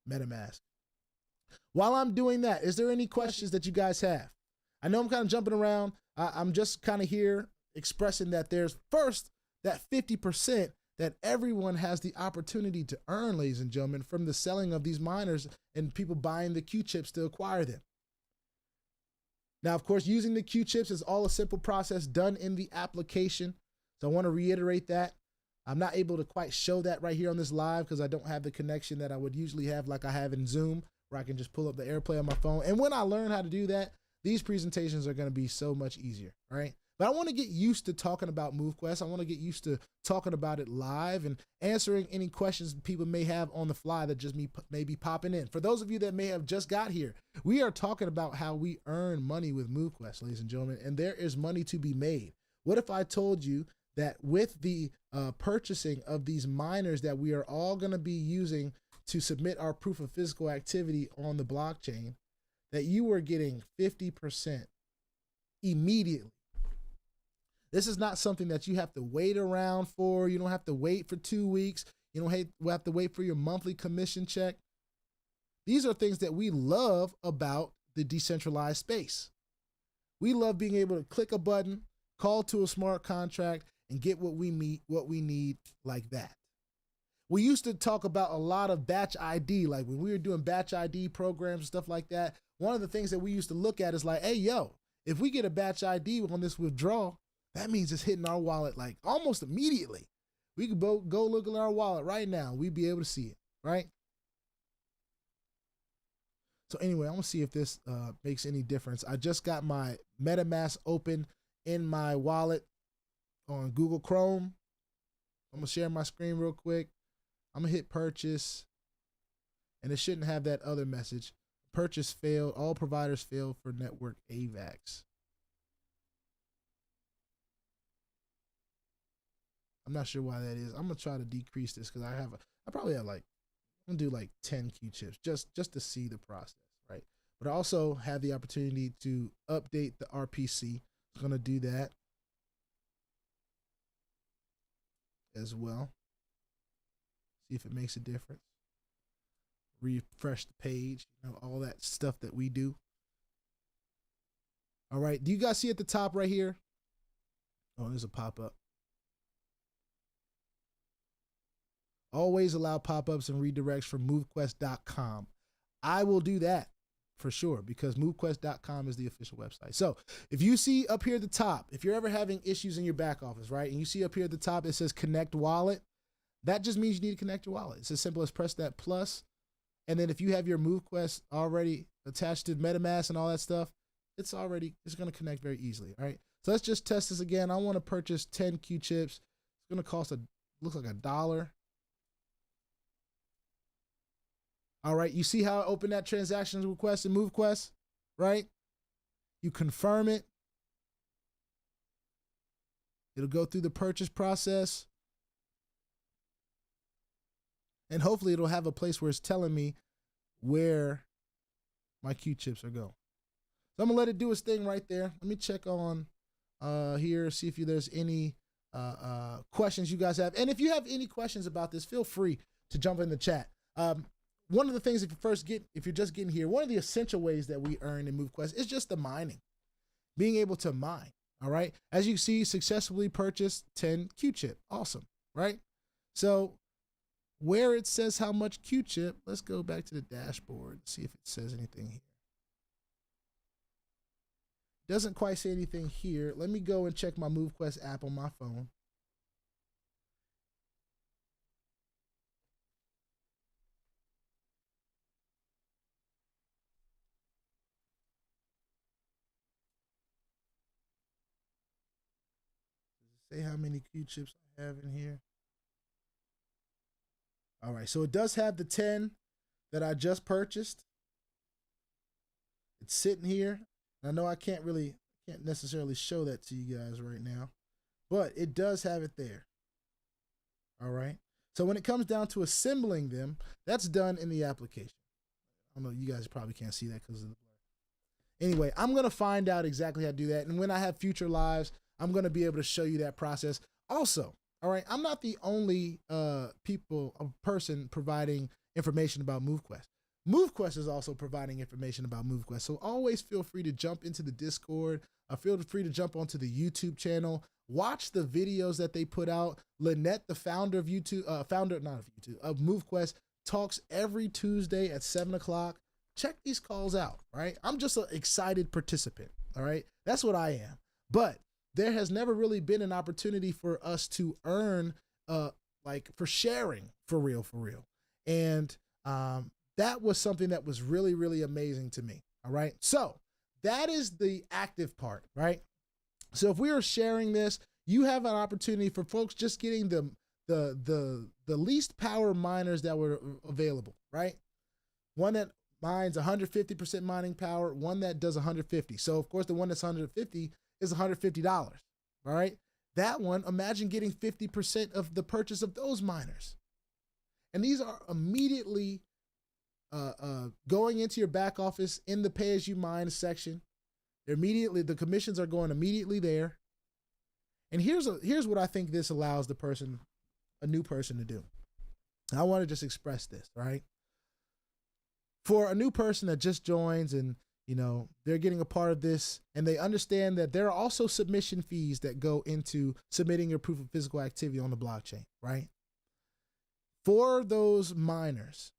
MetaMask. While I'm doing that, is there any questions that you guys have? I know I'm kind of jumping around. I'm just kind of here expressing that there's first that 50% that everyone has the opportunity to earn, ladies and gentlemen, from the selling of these miners and people buying the Q chips to acquire them. Now, of course, using the Q chips is all a simple process done in the application. So I want to reiterate that. I'm not able to quite show that right here on this live because I don't have the connection that I would usually have like I have in Zoom, where I can just pull up the AirPlay on my phone. And when I learn how to do that, these presentations are going to be so much easier, all right? But I want to get used to talking about Movequest. I want to get used to talking about it live and answering any questions people may have on the fly that just may be popping in. For those of you that may have just got here, we are talking about how we earn money with Movequest, ladies and gentlemen, and there is money to be made. What if I told you that with the purchasing of these miners that we are all going to be using to submit our proof of physical activity on the blockchain, that you were getting 50% immediately? This is not something that you have to wait around for. You don't have to wait for 2 weeks. You don't have to wait for your monthly commission check. These are things that we love about the decentralized space. We love being able to click a button, call to a smart contract, and get what we need like that. We used to talk about a lot of batch ID, like when we were doing batch ID programs and stuff like that. One of the things that we used to look at is like, hey, yo, if we get a batch ID on this withdrawal, that means it's hitting our wallet like almost immediately. We could go look at our wallet right now. We'd be able to see it, right? So anyway, I'm gonna see if this makes any difference. I just got my MetaMask open in my wallet on Google Chrome. I'm gonna share my screen real quick. I'm gonna hit purchase, and it shouldn't have that other message. Purchase failed. All providers failed for network AVAX. I'm not sure why that is. I'm gonna try to decrease this because I probably have like, I'm gonna do like 10 Q chips just to see the process, right? But I also have the opportunity to update the RPC. I'm gonna do that as well. See if it makes a difference. Refresh the page, all that stuff that we do. All right, do you guys see at the top right here? Oh, there's a pop-up. Always allow pop-ups and redirects from movequest.com. I will do that for sure because movequest.com is the official website. So if you see up here at the top, if you're ever having issues in your back office, right, and you see up here at the top, it says connect wallet, that just means you need to connect your wallet. It's as simple as press that plus. And then if you have your Movequest already attached to MetaMask and all that stuff, it's going to connect very easily. All right. So let's just test this again. I want to purchase 10 Q chips. It's going to cost looks like $1. All right, you see how I open that transaction request in Movequest, right? You confirm it. It'll go through the purchase process. And hopefully it'll have a place where it's telling me where my Q chips are going. So I'm gonna let it do its thing right there. Let me check on here, see if there's any questions you guys have. And if you have any questions about this, feel free to jump in the chat. One of the things, if you're just getting here, one of the essential ways that we earn in Movequest is just the mining, being able to mine. All right. As you see, successfully purchased 10 Q chip. Awesome. Right. So where it says how much Q chip, let's go back to the dashboard, see if it says anything here. Doesn't quite say anything here. Let me go and check my Movequest app on my phone. Does it say how many Q chips I have in here? All right, so it does have the 10 that I just purchased. It's sitting here. I know I can't necessarily show that to you guys right now, but it does have it there. All right. So when it comes down to assembling them, that's done in the application. I don't know, you guys probably can't see that because of the blur. Anyway, I'm going to find out exactly how to do that. And when I have future lives, I'm going to be able to show you that process. Also, all right, I'm not the only person providing information about Movequest. Movequest is also providing information about Movequest. So always feel free to jump into the Discord. Feel free to jump onto the YouTube channel. Watch the videos that they put out. Lynette, the founder of of Movequest, talks every Tuesday at 7 o'clock. Check these calls out, right? I'm just an excited participant, all right? That's what I am. But there has never really been an opportunity for us to earn, for sharing for real. And that was something that was really, really amazing to me, all right? So that is the active part, right? So if we are sharing this, you have an opportunity for folks just getting the least power miners that were available, right? One that mines 150% mining power, one that does 150. So of course the one that's 150 is $150, all right? That one, imagine getting 50% of the purchase of those miners. And these are immediately going into your back office in the pay as you mine section. The commissions are going immediately there. And here's what I think this allows a new person to do. I want to just express this, right? For a new person that just joins and, they're getting a part of this and they understand that there are also submission fees that go into submitting your proof of physical activity on the blockchain, right? For those miners,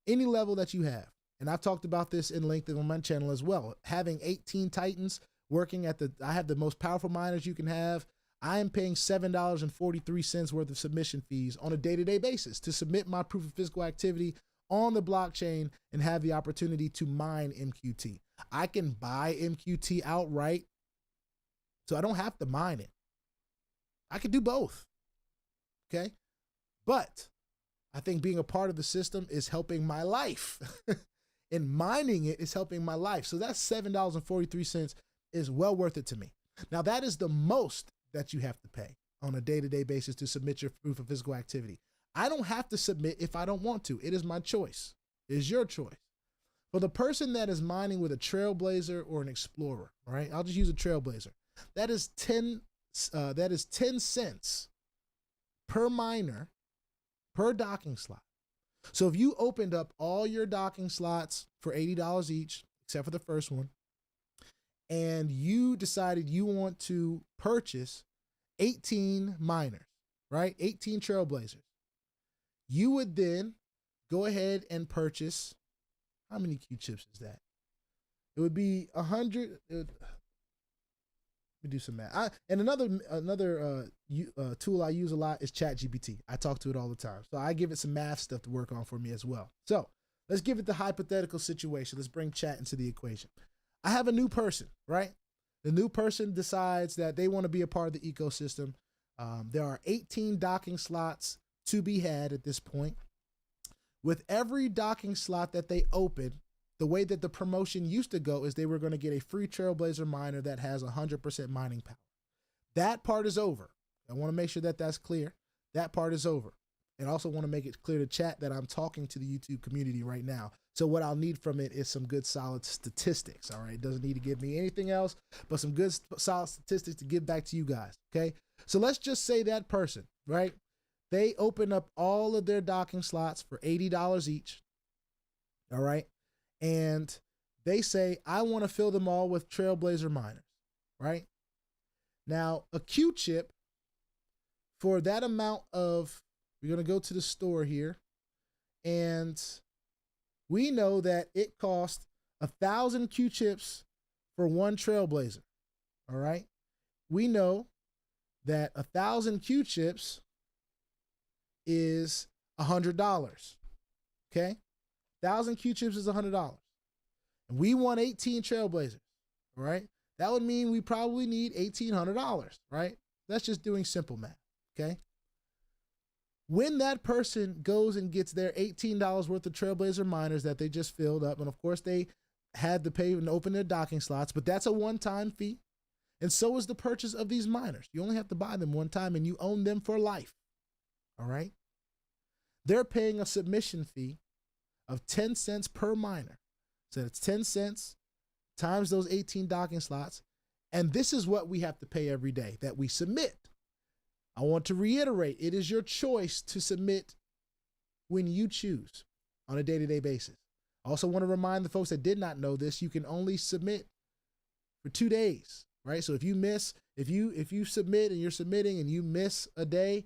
any level that you have, and I've talked about this in length on my channel as well, having 18 Titans working I have the most powerful miners you can have. I am paying $7.43 worth of submission fees on a day-to-day basis to submit my proof of physical activity on the blockchain and have the opportunity to mine MQT. I can buy MQT outright, so I don't have to mine it. I could do both, okay? But I think being a part of the system is helping my life. And mining it is helping my life. So that $7.43 is well worth it to me. Now that is the most that you have to pay on a day-to-day basis to submit your proof of physical activity. I don't have to submit if I don't want to. It is my choice. It is your choice. For the person that is mining with a Trailblazer or an Explorer, all right, I'll just use a Trailblazer. That is 10 cents per miner per docking slot. So if you opened up all your docking slots for $80 each, except for the first one, and you decided you want to purchase 18 miners, right? 18 Trailblazers. You would then go ahead and purchase, how many Q chips is that? It would be 100. Let me do some math. And another tool I use a lot is ChatGPT. I talk to it all the time. So I give it some math stuff to work on for me as well. So let's give it the hypothetical situation. Let's bring chat into the equation. I have a new person, right? The new person decides that they want to be a part of the ecosystem. There are 18 docking slots to be had at this point. With every docking slot that they open, the way that the promotion used to go is they were going to get a free Trailblazer miner that has 100% mining power. That part is over. I want to make sure that that's clear. That part is over. And also want to make it clear to chat that I'm talking to the YouTube community right now. So what I'll need from it is some good solid statistics. All right. It doesn't need to give me anything else, but some good solid statistics to give back to you guys. Okay. So let's just say that person, right? They open up all of their docking slots for $80 each. All right. And they say, I want to fill them all with Trailblazer miners, right? Now, a Q chip for that amount of, we're going to go to the store here, and we know that it costs 1,000 Q chips for one Trailblazer, all right? We know that 1,000 Q chips is $100, okay? 1,000 Q chips is $100. And we want 18 Trailblazers, all right? That would mean we probably need $1,800, right? That's just doing simple math, okay? When that person goes and gets their $18 worth of Trailblazer miners that they just filled up, and of course they had to pay and open their docking slots, but that's a one-time fee. And so is the purchase of these miners. You only have to buy them one time and you own them for life, all right? They're paying a submission fee of 10 cents per miner. So it's 10 cents times those 18 docking slots. And this is what we have to pay every day that we submit. I want to reiterate, it is your choice to submit when you choose on a day-to-day basis. I also want to remind the folks that did not know this, you can only submit for 2 days, right? So if you miss, if you submit and you're submitting and you miss a day,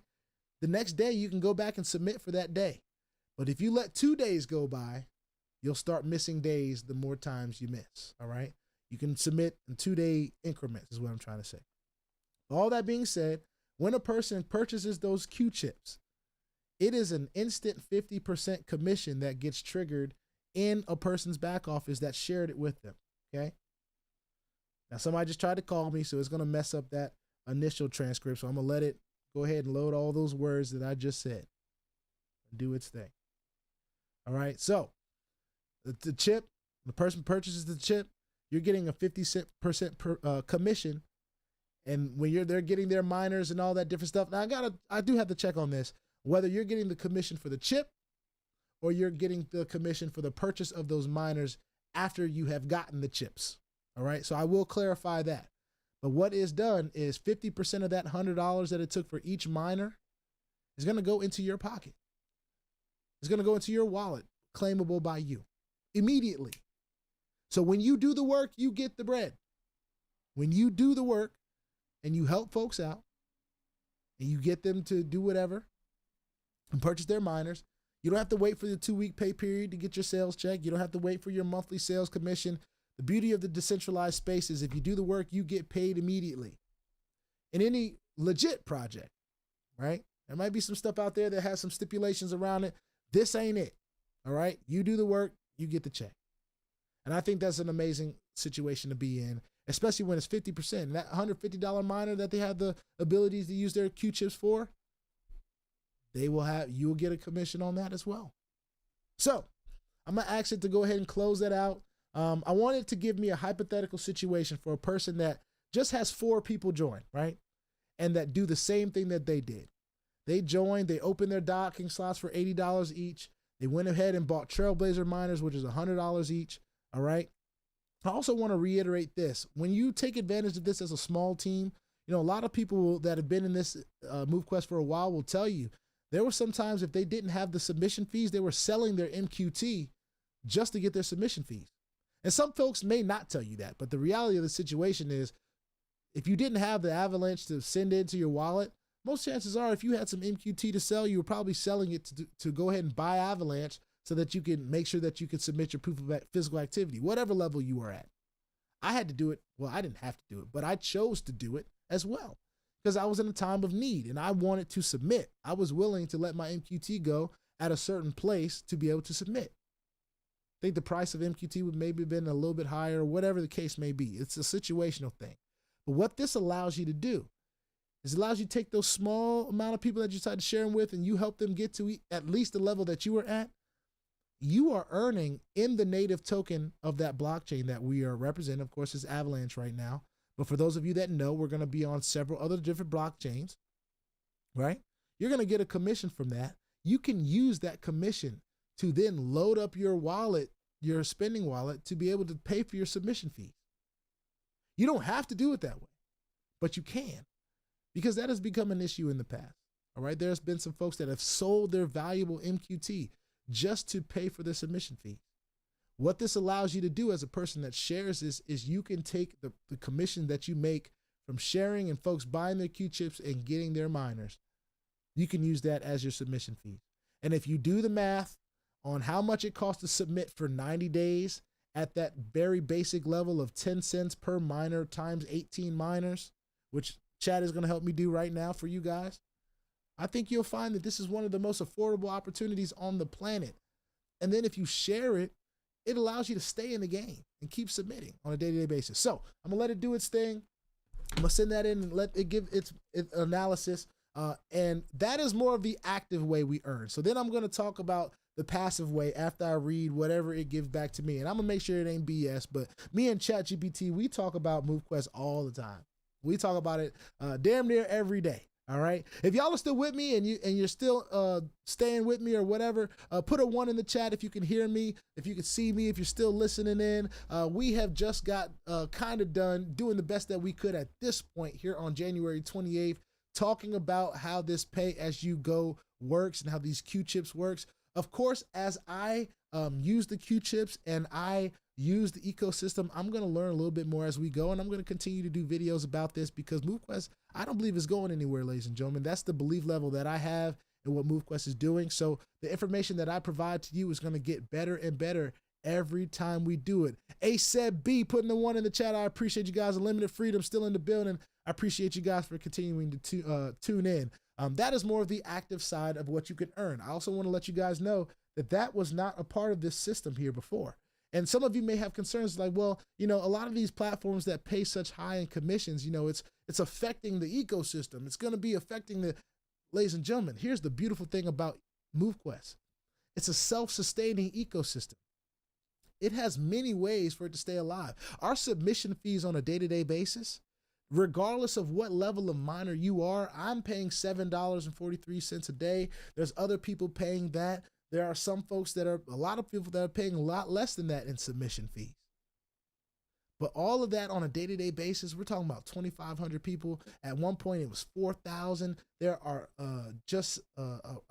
the next day you can go back and submit for that day. But if you let 2 days go by, you'll start missing days the more times you miss, all right? You can submit in 2-day increments is what I'm trying to say. All that being said, when a person purchases those Q chips, it is an instant 50% commission that gets triggered in a person's back office that shared it with them, okay? Now, somebody just tried to call me, so it's going to mess up that initial transcript, so I'm going to let it go ahead and load all those words that I just said and do its thing. All right, so the chip, the person purchases the chip, you're getting a 50% commission. And when they're getting their miners and all that different stuff. Now I do have to check on this, whether you're getting the commission for the chip or you're getting the commission for the purchase of those miners after you have gotten the chips. All right. So I will clarify that. But what is done is 50% of that $100 that it took for each miner is going to go into your pocket. It's going to go into your wallet, claimable by you immediately. So when you do the work, you get the bread. When you do the work, and you help folks out, and you get them to do whatever and purchase their miners, you don't have to wait for the 2-week pay period to get your sales check. You don't have to wait for your monthly sales commission. The beauty of the decentralized space is if you do the work, you get paid immediately. In any legit project, right? There might be some stuff out there that has some stipulations around it. This ain't it, all right? You do the work, you get the check. And I think that's an amazing situation to be in, especially when it's 50%. And that $150 miner that they have the abilities to use their Q chips for, you'll get a commission on that as well. So I'm gonna ask it to go ahead and close that out. I want it to give me a hypothetical situation for a person that just has 4 people join, right? And that do the same thing that they did. They joined, they opened their docking slots for $80 each. They went ahead and bought Trailblazer miners, which is $100 each. All right. I also want to reiterate this. When you take advantage of this as a small team, a lot of people that have been in this Movequest for a while will tell you there were some times if they didn't have the submission fees, they were selling their MQT just to get their submission fees. And some folks may not tell you that, but the reality of the situation is if you didn't have the Avalanche to send into your wallet, most chances are if you had some MQT to sell, you were probably selling it to go ahead and buy Avalanche so that you can make sure that you can submit your proof of physical activity, whatever level you are at. I had to do it. Well, I didn't have to do it, but I chose to do it as well because I was in a time of need and I wanted to submit. I was willing to let my MQT go at a certain place to be able to submit. I think the price of MQT would maybe have been a little bit higher, whatever the case may be. It's a situational thing. But what this allows you to do is it allows you to take those small amount of people that you decide to share them with and you help them get to at least the level that you were at. You are earning in the native token of that blockchain that we are representing. Of course, it's Avalanche right now. But for those of you that know, we're going to be on several other different blockchains, right? You're going to get a commission from that. you can use that commission to then load up your wallet, your spending wallet, to be able to pay for your submission fees. You don't have to do it that way, but you can, because that has become an issue in the past. All right. There's been some folks that have sold their valuable MQT just to pay for their submission fee. What this allows you to do as a person that shares this is you can take the commission that you make from sharing and folks buying their Q chips and getting their miners. You can use that as your submission fee. And if you do the math on how much it costs to submit for 90 days at that very basic level of 10 cents per miner times 18 miners, which Chad is going to help me do right now for you guys, I think you'll find that this is one of the most affordable opportunities on the planet. And then if you share it, it allows you to stay in the game and keep submitting on a day-to-day basis. So I'm gonna let it do its thing. I'm gonna send that in and let it give its analysis. And that is more of the active way we earn. So then I'm gonna talk about the passive way after I read whatever it gives back to me. And I'm gonna make sure it ain't BS, but me and ChatGPT, we talk about Movequest all the time. We talk about it damn near every day. All right. If y'all are still with me and you're still staying with me or whatever, put a 1 in the chat if you can hear me, if you can see me, if you're still listening in. We have just got kind of done doing the best that we could at this point here on January 28th, talking about how this pay as you go works and how these Q chips works. Of course, as I use the Q chips and I use the ecosystem, I'm going to learn a little bit more as we go, and I'm going to continue to do videos about this because Movequest, I don't believe is going anywhere, ladies and gentlemen. That's the belief level that I have in what Movequest is doing. So the information that I provide to you is going to get better and better every time we do it. A-Seb B putting the 1 in the chat. I appreciate you guys. Unlimited Freedom still in the building. I appreciate you guys for continuing to tune in. That is more of the active side of what you can earn. I also want to let you guys know that that was not a part of this system here before. And some of you may have concerns like, well, you know, a lot of these platforms that pay such high in commissions, you know, it's affecting the ecosystem. It's going to be affecting the, ladies and gentlemen, here's the beautiful thing about Movequest. It's a self-sustaining ecosystem. It has many ways for it to stay alive. Our submission fees on a day-to-day basis, regardless of what level of miner you are, I'm paying $7.43 a day. There's other people paying that. There are some folks that are, a lot of people that are paying a lot less than that in submission fees. But all of that on a day-to-day basis, we're talking about 2,500 people. At one point, it was 4,000. There are just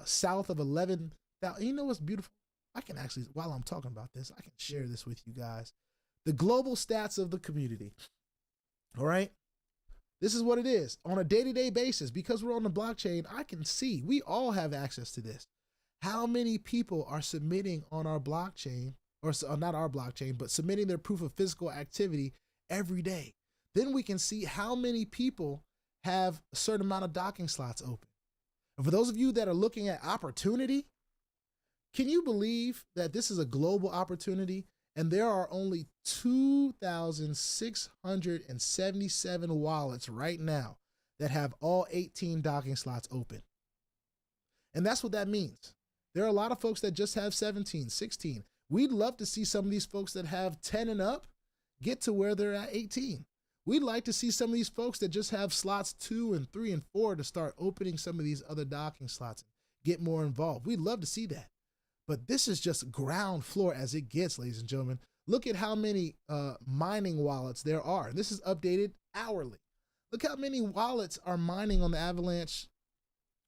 south of 11,000. You know what's beautiful? I can actually, while I'm talking about this, I can share this with you guys. The global stats of the community. All right? This is what it is. On a day-to-day basis, because we're on the blockchain, I can see, we all have access to this. How many people are submitting on our blockchain, or not our blockchain, but submitting their proof of physical activity every day. Then we can see how many people have a certain amount of docking slots open. And for those of you that are looking at opportunity, can you believe that this is a global opportunity and there are only 2,677 wallets right now that have all 18 docking slots open? And that's what that means. There are a lot of folks that just have 17, 16. We'd love to see some of these folks that have 10 and up get to where they're at 18. We'd like to see some of these folks that just have slots 2 and 3 and 4 to start opening some of these other docking slots and get more involved. We'd love to see that. But this is just ground floor as it gets, ladies and gentlemen. Look at how many mining wallets there are. This is updated hourly. Look how many wallets are mining on the Avalanche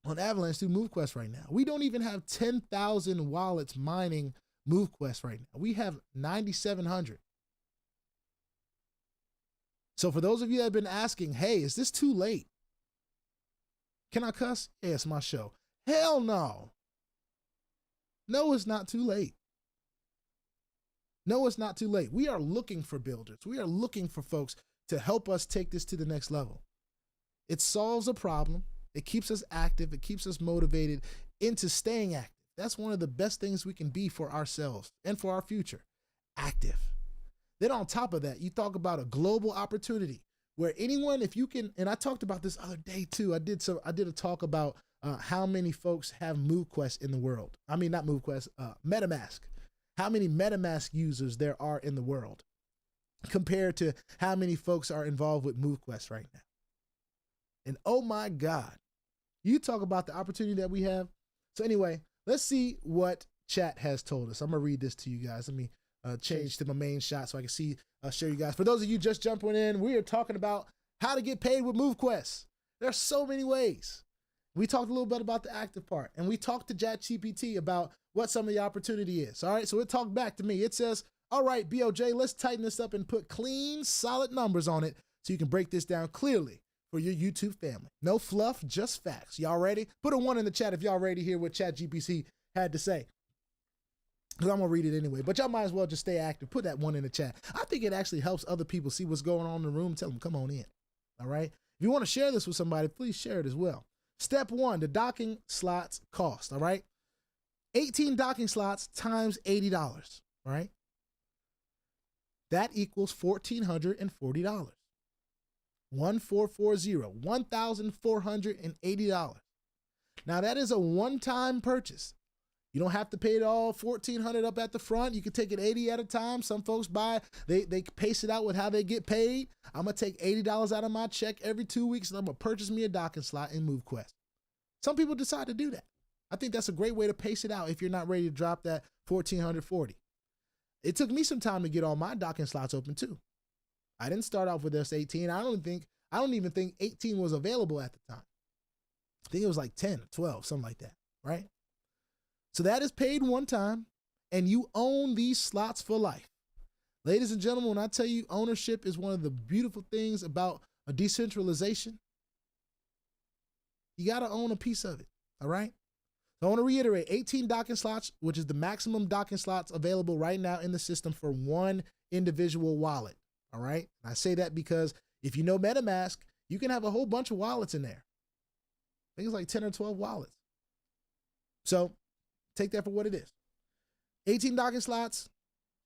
through Movequest right now. We don't even have 10,000 wallets mining Movequest right now. We have 9,700. So for those of you that have been asking, hey, is this too late? Can I cuss? Yeah, it's my show. Hell no. No, it's not too late. No, it's not too late. We are looking for builders. We are looking for folks to help us take this to the next level. It solves a problem. It keeps us active. It keeps us motivated into staying active. That's one of the best things we can be for ourselves and for our future. Active. Then on top of that, you talk about a global opportunity where anyone, if you can, and I talked about this other day too. I did a talk about how many folks have Movequest in the world. I mean, not Movequest, MetaMask. How many MetaMask users there are in the world compared to how many folks are involved with Movequest right now. And oh my God, you talk about the opportunity that we have. So anyway, let's see what chat has told us. I'm going to read this to you guys. Let me change to my main shot so I can see, show you guys. For those of you just jumping in, we are talking about how to get paid with Movequest. There's so many ways. We talked a little bit about the active part, and we talked to ChatGPT about what some of the opportunity is. All right, so it talked back to me. It says, all right, BOJ, let's tighten this up and put clean, solid numbers on it so you can break this down clearly for your YouTube family. No fluff, just facts. Y'all ready? Put a 1 in the chat if y'all ready to hear what ChatGPT had to say, because I'm going to read it anyway. But y'all might as well just stay active. Put that 1 in the chat. I think it actually helps other people see what's going on in the room. Tell them, come on in. All right? If you want to share this with somebody, please share it as well. Step 1, the docking slots cost. All right? 18 docking slots times $80. All right? That equals $1,440. 1440, $1,480. Now that is a one-time purchase. You don't have to pay it all $1,400 up at the front. You can take it 80 at a time. Some folks buy, they pace it out with how they get paid. I'm gonna take $80 out of my check every 2 weeks and I'm gonna purchase me a docking slot in Movequest. Some people decide to do that. I think that's a great way to pace it out if you're not ready to drop that $1,440. It took me some time to get all my docking slots open too. I didn't start off with just 18. I don't even think 18 was available at the time. I think it was like 10 or 12, something like that, right? So that is paid one time, and you own these slots for life. Ladies and gentlemen, when I tell you ownership is one of the beautiful things about a decentralization, you got to own a piece of it, all right? So I want to reiterate, 18 docking slots, which is the maximum docking slots available right now in the system for one individual wallet, all right? And I say that because if you know MetaMask, you can have a whole bunch of wallets in there. I think it's like 10 or 12 wallets. So take that for what it is. 18 docking slots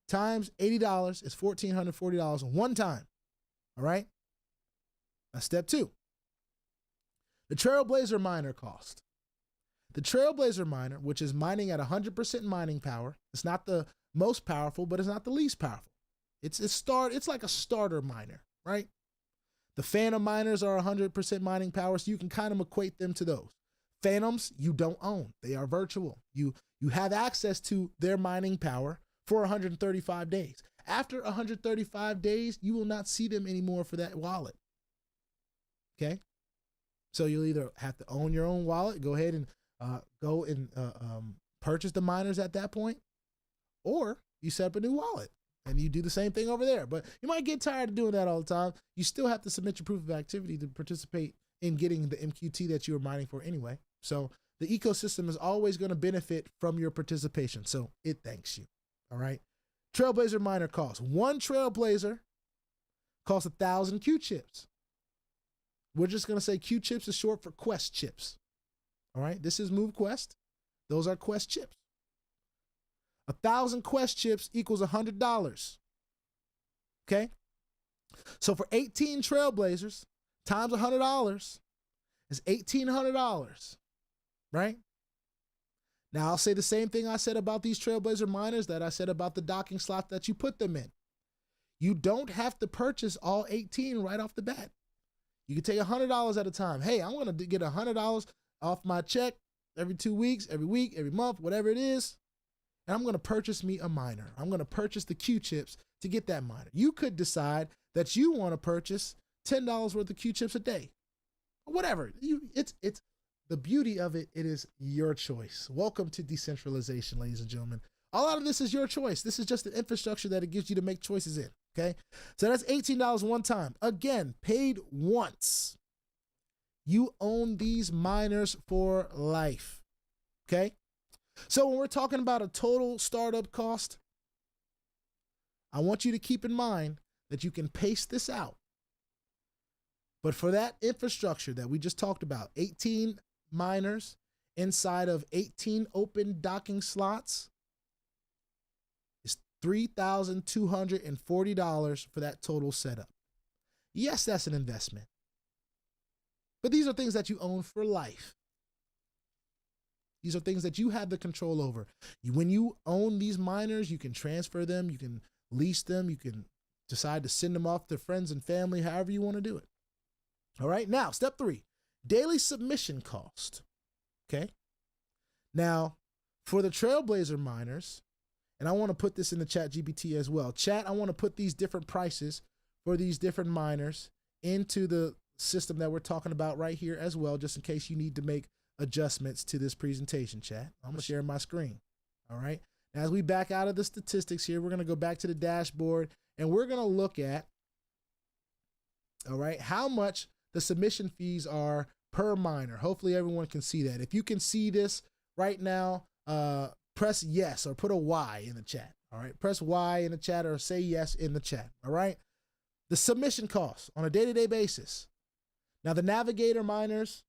times $80 is $1,440 one time, all right? Now step 2, the Trailblazer miner cost. The Trailblazer miner, which is mining at 100% mining power, it's not the most powerful, but it's not the least powerful. It's like a starter miner, right? The Phantom miners are 100% mining power, so you can kind of equate them to those. Phantoms, you don't own. They are virtual. You have access to their mining power for 135 days. After 135 days, you will not see them anymore for that wallet. Okay? So you'll either have to own your own wallet, go ahead and go and purchase the miners at that point, or you set up a new wallet and you do the same thing over there. But you might get tired of doing that all the time. You still have to submit your proof of activity to participate in getting the MQT that you were mining for anyway. So the ecosystem is always going to benefit from your participation. So it thanks you. All right. Trailblazer miner costs. One Trailblazer costs 1,000 Q chips. We're just going to say Q chips is short for Quest chips. All right. This is Movequest. Those are Quest chips. 1,000 Quest chips equals $100. Okay. So for 18 Trailblazers times $100 is $1,800. Right? Now I'll say the same thing I said about these Trailblazer miners that I said about the docking slot that you put them in. You don't have to purchase all 18 right off the bat. You can take $100 at a time. Hey, I'm going to get $100 off my check every 2 weeks, every week, every month, whatever it is. And I'm going to purchase me a miner. I'm going to purchase the Q chips to get that miner. You could decide that you want to purchase $10 worth of Q chips a day. Whatever. It's the beauty of it. It is your choice. Welcome to decentralization, ladies and gentlemen. A lot of this is your choice. This is just the infrastructure that it gives you to make choices in. Okay. So that's $18 one time. Again, paid once. You own these miners for life. Okay. So when we're talking about a total startup cost, I want you to keep in mind that you can pace this out. But for that infrastructure that we just talked about, 18 miners inside of 18 open docking slots is $3,240 for that total setup. Yes, that's an investment. But these are things that you own for life. These are things that you have the control over. When you own these miners, you can transfer them, you can lease them, you can decide to send them off to friends and family, however you want to do it. All right, now step 3, daily submission cost. Okay. Now, For the Trailblazer miners, and I want to put this in the chat GPT as well. Chat, I want to put these different prices for these different miners into the system that we're talking about right here as well, just in case you need to make adjustments to this presentation, chat. I'm gonna share my screen. All right. Now, as we back out of the statistics here, we're gonna go back to the dashboard and we're gonna look at, all right, how much the submission fees are per miner. Hopefully everyone can see that. If you can see this right now, press yes or put a Y in the chat. All right. Press Y in the chat or say yes in the chat. All right. The submission costs on a day-to-day basis. Now, the Navigator miners,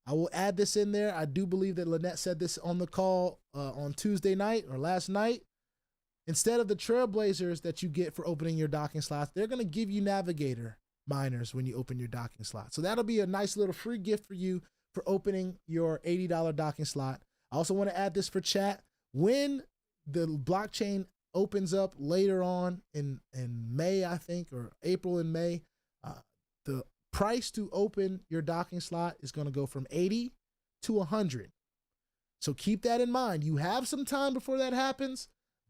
I will add this in there. I do believe that Lynette said this on the call on Tuesday night or last night. Instead of the Trailblazers that you get for opening your docking slots, they're going to give you Navigator miners when you open your docking slot. So that'll be a nice little free gift for you for opening your $80 docking slot. I also want to add this for chat. When the blockchain opens up later on in May, I think, or April and May, the price to open your docking slot is going to go from 80 to 100. So keep that in mind. You have some time before that happens,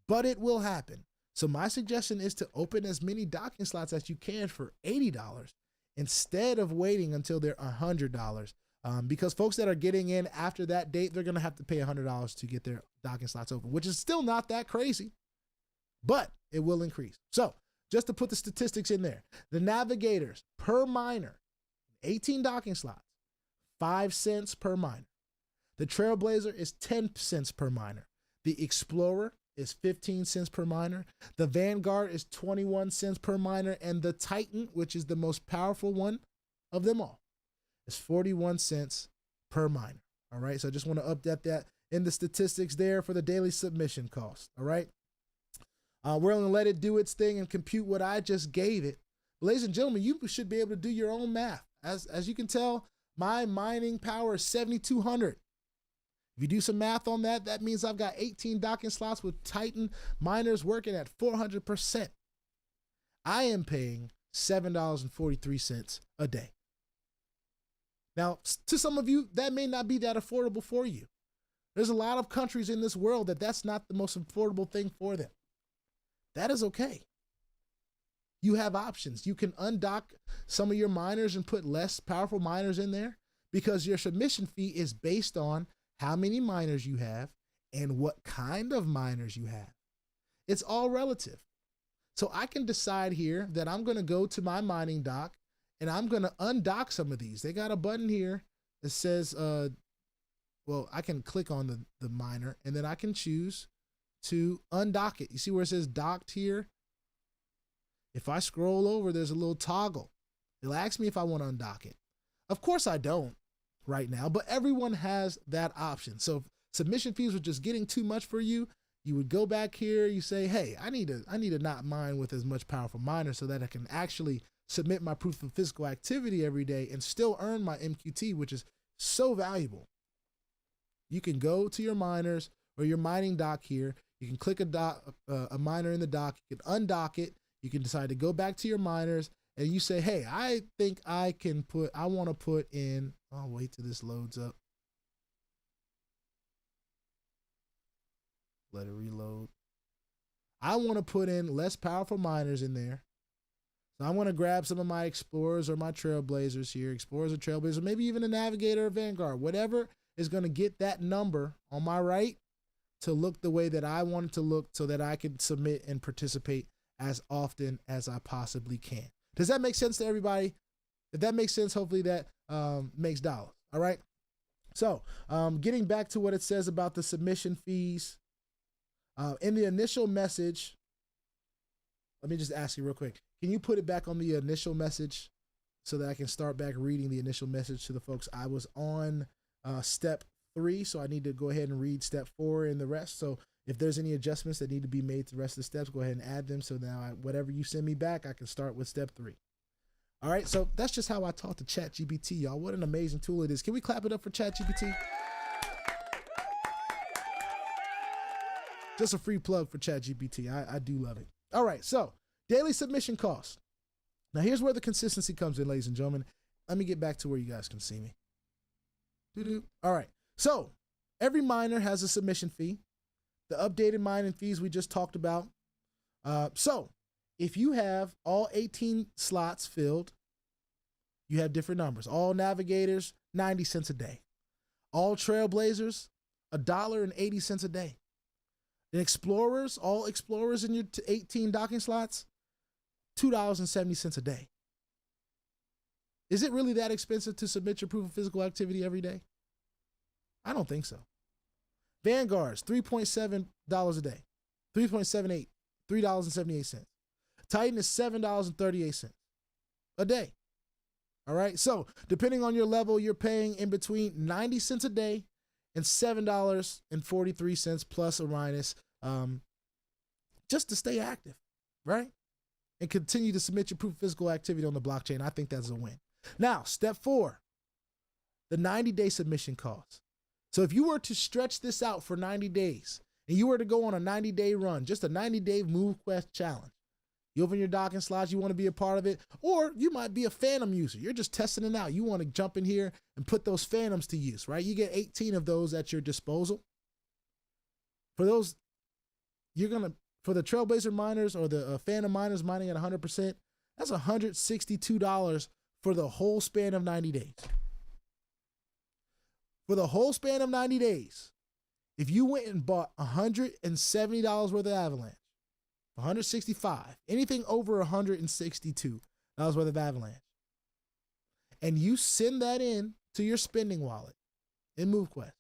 but it will happen. So my suggestion is to open as many docking slots as you can for $80 instead of waiting until they're $100. Because folks that are getting in after that date, they're going to have to pay $100 to get their docking slots open, which is still not that crazy, but it will increase. So just to put the statistics in there, the Navigators per miner, 18 docking slots, 5 cents per miner. The Trailblazer is 10 cents per miner. The Explorer is 15 cents per miner. The Vanguard is 21 cents per miner. And the Titan, which is the most powerful one of them all, is 41 cents per miner. All right, so I just want to update that in the statistics there for the daily submission cost. All right. We're going to let it do its thing and compute what I just gave it. Ladies and gentlemen, you should be able to do your own math. As you can tell, my mining power is 7,200. If you do some math on that, that means I've got 18 docking slots with Titan miners working at 400%. I am paying $7.43 a day. Now, to some of you, that may not be that affordable for you. There's a lot of countries in this world that's not the most affordable thing for them. That is okay. You have options. You can undock some of your miners and put less powerful miners in there because your submission fee is based on how many miners you have and what kind of miners you have. It's all relative. So I can decide here that I'm going to go to my mining dock and I'm going to undock some of these. They got a button here that says, well, I can click on the miner and then I can choose to undock it. You see where it says docked here? If I scroll over, there's a little toggle. It'll ask me if I want to undock it. Of course I don't right now, but everyone has that option. So if submission fees were just getting too much for you, you would go back here, you say, hey, I need to not mine with as much powerful miners so that I can actually submit my proof of physical activity every day and still earn my MQT, which is so valuable. You can go to your miners or your mining dock here. You can click a miner in the dock. You can undock it. You can decide to go back to your miners and you say, hey, I think I want to put in, I'll wait till this loads up. Let it reload. I want to put in less powerful miners in there. So I'm going to grab some of my Explorers or my Trailblazers here, Explorers or Trailblazers, maybe even a Navigator or Vanguard, whatever is going to get that number on my right to look the way that I want it to look so that I can submit and participate as often as I possibly can. Does that make sense to everybody? If that makes sense, hopefully that makes dollars. All right. So getting back to what it says about the submission fees, in the initial message, let me just ask you real quick. Can you put it back on the initial message so that I can start back reading the initial message to the folks? I was on step 3, so I need to go ahead and read step 4 and the rest. So if there's any adjustments that need to be made to the rest of the steps, go ahead and add them. So now whatever you send me back, I can start with step 3. All right, so that's just how I talk to ChatGPT, y'all. What an amazing tool it is. Can we clap it up for ChatGPT? Just a free plug for ChatGPT. I do love it. All right, so daily submission costs. Now here's where the consistency comes in, ladies and gentlemen. Let me get back to where you guys can see me. All right, so every miner has a submission fee. The updated mining fees we just talked about. So if you have all 18 slots filled, you have different numbers. All navigators, 90 cents a day. All trailblazers, $1.80 a day. And explorers, all explorers in your 18 docking slots, $2.70 a day. Is it really that expensive to submit your proof of physical activity every day? I don't think so. Vanguards, $3.7 a day. 3.78, $3.78. Titan is $7.38 a day. All right. So depending on your level, you're paying in between 90 cents a day and $7.43 plus or minus, just to stay active, right? And continue to submit your proof of physical activity on the blockchain. I think that's a win. Now, step 4, the 90-day submission cost. So if you were to stretch this out for 90 days and you were to go on a 90-day run, just a 90-day Movequest challenge, you open your docking slots, you want to be a part of it, or you might be a Phantom user. You're just testing it out. You want to jump in here and put those Phantoms to use, right? You get 18 of those at your disposal. For those, for the Trailblazer miners or the Phantom miners mining at 100%, that's $162 for the whole span of 90 days. For the whole span of 90 days, if you went and bought $170 worth of Avalanche, 165, anything over $162 worth of Avalanche, and you send that in to your spending wallet in Movequest,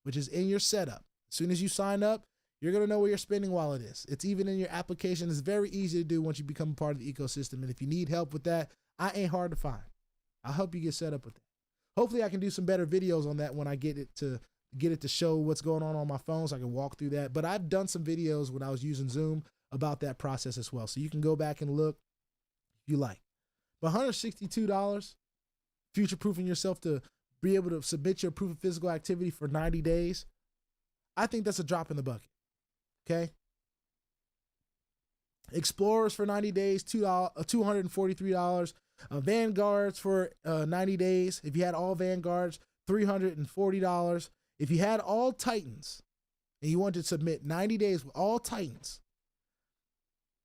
which is in your setup. As soon as you sign up, you're going to know where your spending wallet is. It's even in your application. It's very easy to do once you become a part of the ecosystem. And if you need help with that, I ain't hard to find. I'll help you get set up with that. Hopefully I can do some better videos on that when I get it to show what's going on my phone so I can walk through that. But I've done some videos when I was using Zoom about that process as well. So you can go back and look if you like. But $162, future-proofing yourself to be able to submit your proof of physical activity for 90 days, I think that's a drop in the bucket, okay? Explorers for 90 days, $243. Vanguards for 90 days. If you had all Vanguards, $340. If you had all Titans and you wanted to submit 90 days with all Titans,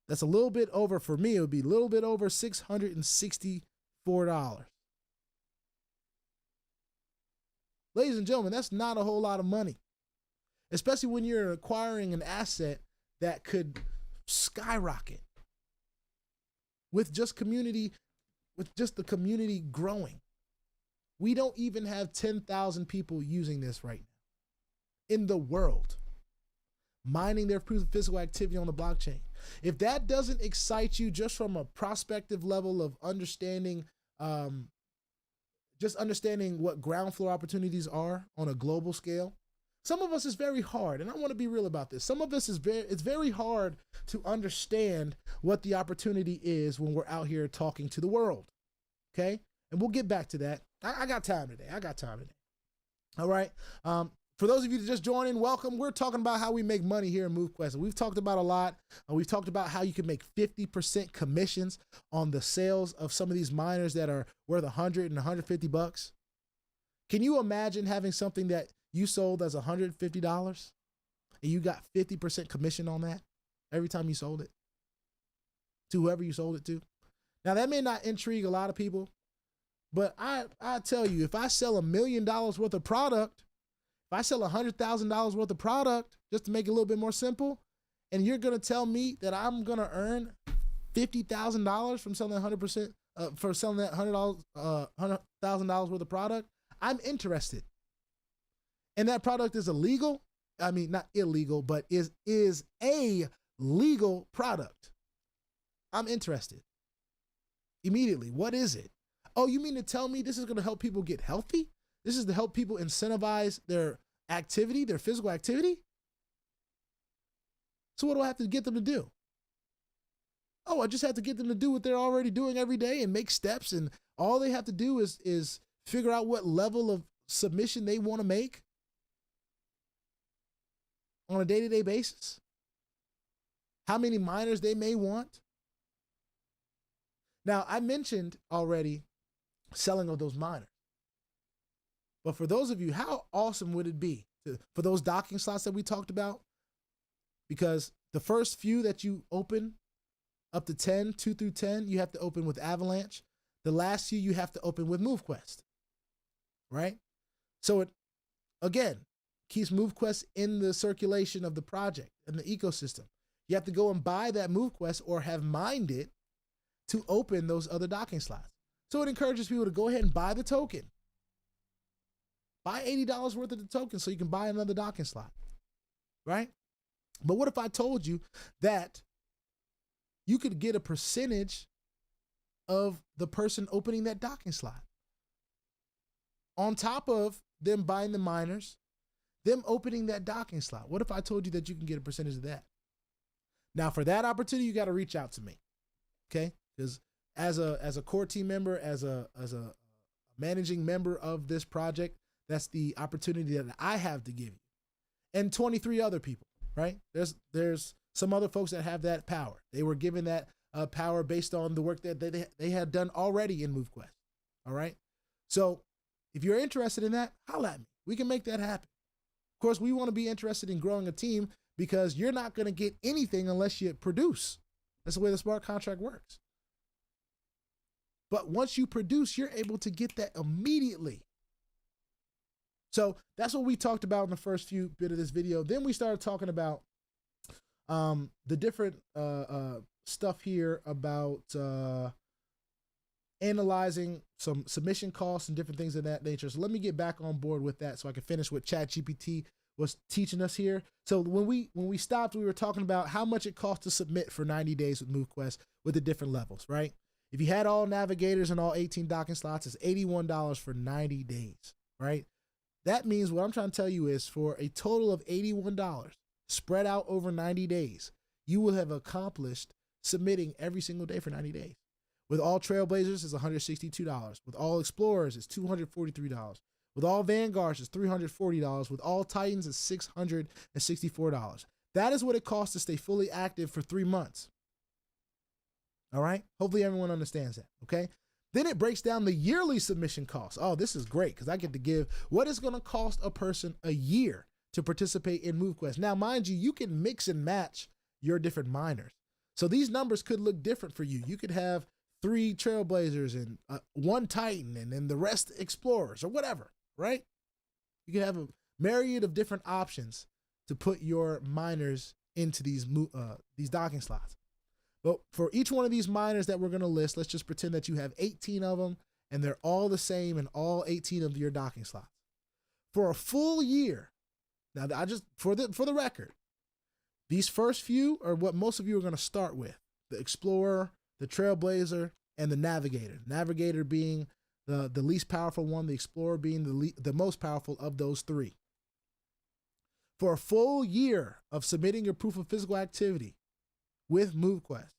that's a little bit over, for me, it would be a little bit over $664. Ladies and gentlemen, that's not a whole lot of money, especially when you're acquiring an asset that could skyrocket with just the community growing. We don't even have 10,000 people using this right now in the world, mining their proof of physical activity on the blockchain. If that doesn't excite you just from a prospective level of understanding, just understanding what ground floor opportunities are on a global scale, some of us is very hard, and I want to be real about this. Some of us it's very hard to understand what the opportunity is when we're out here talking to the world, okay? And we'll get back to that. I got time today. All right. For those of you that just joined in, welcome. We're talking about how we make money here in Movequest. And we've talked about a lot. We've talked about how you can make 50% commissions on the sales of some of these miners that are worth $100 and $150. Can you imagine having something that you sold as $150 and you got 50% commission on that every time you sold it to whoever you sold it to? Now, that may not intrigue a lot of people, but I tell you, if I sell $1 million worth of product, if I sell $100,000 worth of product, just to make it a little bit more simple, and you're going to tell me that I'm going to earn $50,000 from selling 100%, for selling that $100,000 worth of product, I'm interested. And that product is illegal. I mean, not illegal, but is a legal product. I'm interested. Immediately. What is it? Oh, you mean to tell me this is going to help people get healthy? This is to help people incentivize their activity, their physical activity? So what do I have to get them to do? Oh, I just have to get them to do what they're already doing every day and make steps, and all they have to do is figure out what level of submission they want to make on a day-to-day basis, how many miners they may want. Now, I mentioned already selling of those miners, But for those of you, how awesome would it be for those docking slots that we talked about? Because the first few that you open, up to 10, 2 through 10, you have to open with Avalanche. The last few you have to open with Movequest, right? So it, again, keeps Movequest in the circulation of the project and the ecosystem. You have to go and buy that Movequest or have mined it to open those other docking slots. So it encourages people to go ahead and buy the token. Buy $80 worth of the token so you can buy another docking slot, right? But what if I told you that you could get a percentage of the person opening that docking slot on top of them buying the miners, them opening that docking slot? What if I told you that you can get a percentage of that? Now, for that opportunity, you got to reach out to me, okay? Because as a core team member, as a managing member of this project, that's the opportunity that I have to give you, and 23 other people, right? There's some other folks that have that power. They were given that power based on the work that they had done already in Movequest. All right. So if you're interested in that, holla at me. We can make that happen. Of course, we want to be interested in growing a team because you're not going to get anything unless you produce. That's the way the smart contract works. But once you produce, you're able to get that immediately. So that's what we talked about in the first few bit of this video. Then we started talking about the different stuff here about analyzing some submission costs and different things of that nature. So let me get back on board with that so I can finish what ChatGPT was teaching us here. So when we stopped, we were talking about how much it costs to submit for 90 days with Movequest with the different levels, right? If you had all navigators and all 18 docking slots, it's $81 for 90 days, right? That means what I'm trying to tell you is for a total of $81 spread out over 90 days, you will have accomplished submitting every single day for 90 days. With all Trailblazers, it's $162. With all Explorers, it's $243. With all Vanguards, it's $340. With all Titans, it's $664. That is what it costs to stay fully active for 3 months. All right? Hopefully everyone understands that, okay? Then it breaks down the yearly submission costs. Oh, this is great because I get to give what is going to cost a person a year to participate in Movequest. Now, mind you, you can mix and match your different miners. So these numbers could look different for you. You could have 3 Trailblazers and 1 Titan and then the rest Explorers or whatever, right? You can have a myriad of different options to put your miners into these docking slots. But for each one of these miners that we're going to list, let's just pretend that you have 18 of them and they're all the same in all 18 of your docking slots. For a full year, now I just, for the record, these first few are what most of you are going to start with. The Explorer, the Trailblazer, and the Navigator. Navigator being the least powerful one, the Explorer being the most powerful of those 3. For a full year of submitting your proof of physical activity with Movequest,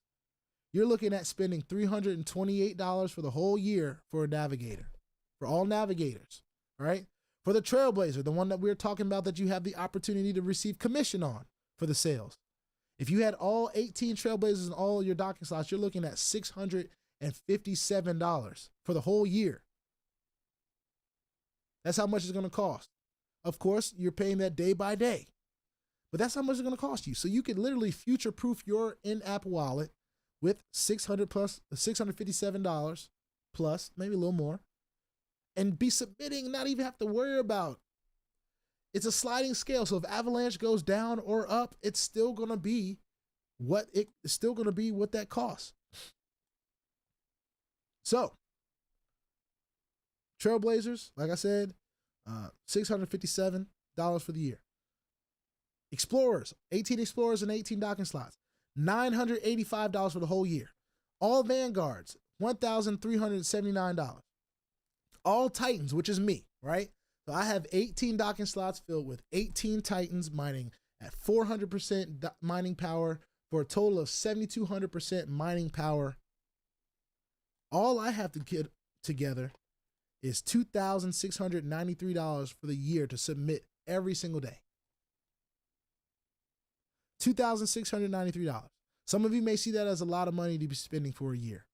you're looking at spending $328 for the whole year for a Navigator, for all Navigators, right? For the Trailblazer, the one that we're talking about that you have the opportunity to receive commission on for the sales. If you had all 18 Trailblazers and all your docking slots, you're looking at $657 for the whole year. That's how much it's going to cost. Of course, you're paying that day by day, but that's how much it's going to cost you. So you can literally future-proof your in-app wallet with $657 plus, maybe a little more, and be submitting, not even have to worry about. It's a sliding scale. So if Avalanche goes down or up, it's still going to be what that costs. So Trailblazers, like I said, $657 for the year. Explorers, 18 Explorers and 18 docking slots, $985 for the whole year. All Vanguards, $1,379. All Titans, which is me, right? So I have 18 docking slots filled with 18 Titans mining at 400% mining power for a total of 7,200% mining power. All I have to get together is $2,693 for the year to submit every single day. $2,693. Some of you may see that as a lot of money to be spending for a year.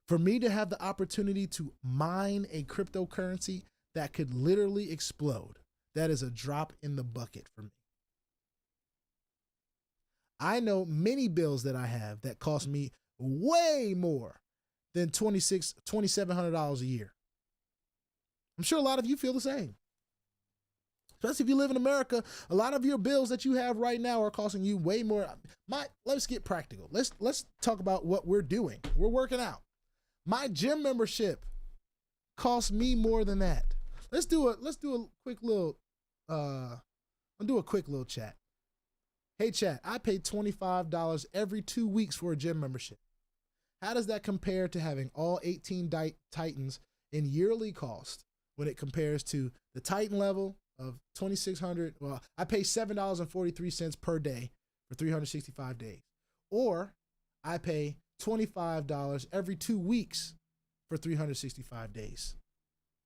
For me to have the opportunity to mine a cryptocurrency that could literally explode. That is a drop in the bucket for me. I know many bills that I have that cost me way more than $2,700 a year. I'm sure a lot of you feel the same. Especially if you live in America, a lot of your bills that you have right now are costing you way more. Let's get practical. Let's talk about what we're doing. We're working out. My gym membership costs me more than that. Let's do a quick little chat. Hey chat, I pay $25 every 2 weeks for a gym membership. How does that compare to having all 18 Titans in yearly cost when it compares to the Titan level of $2,600? Well, I pay $7.43 per day for 365 days. Or I pay $25 every 2 weeks for 365 days,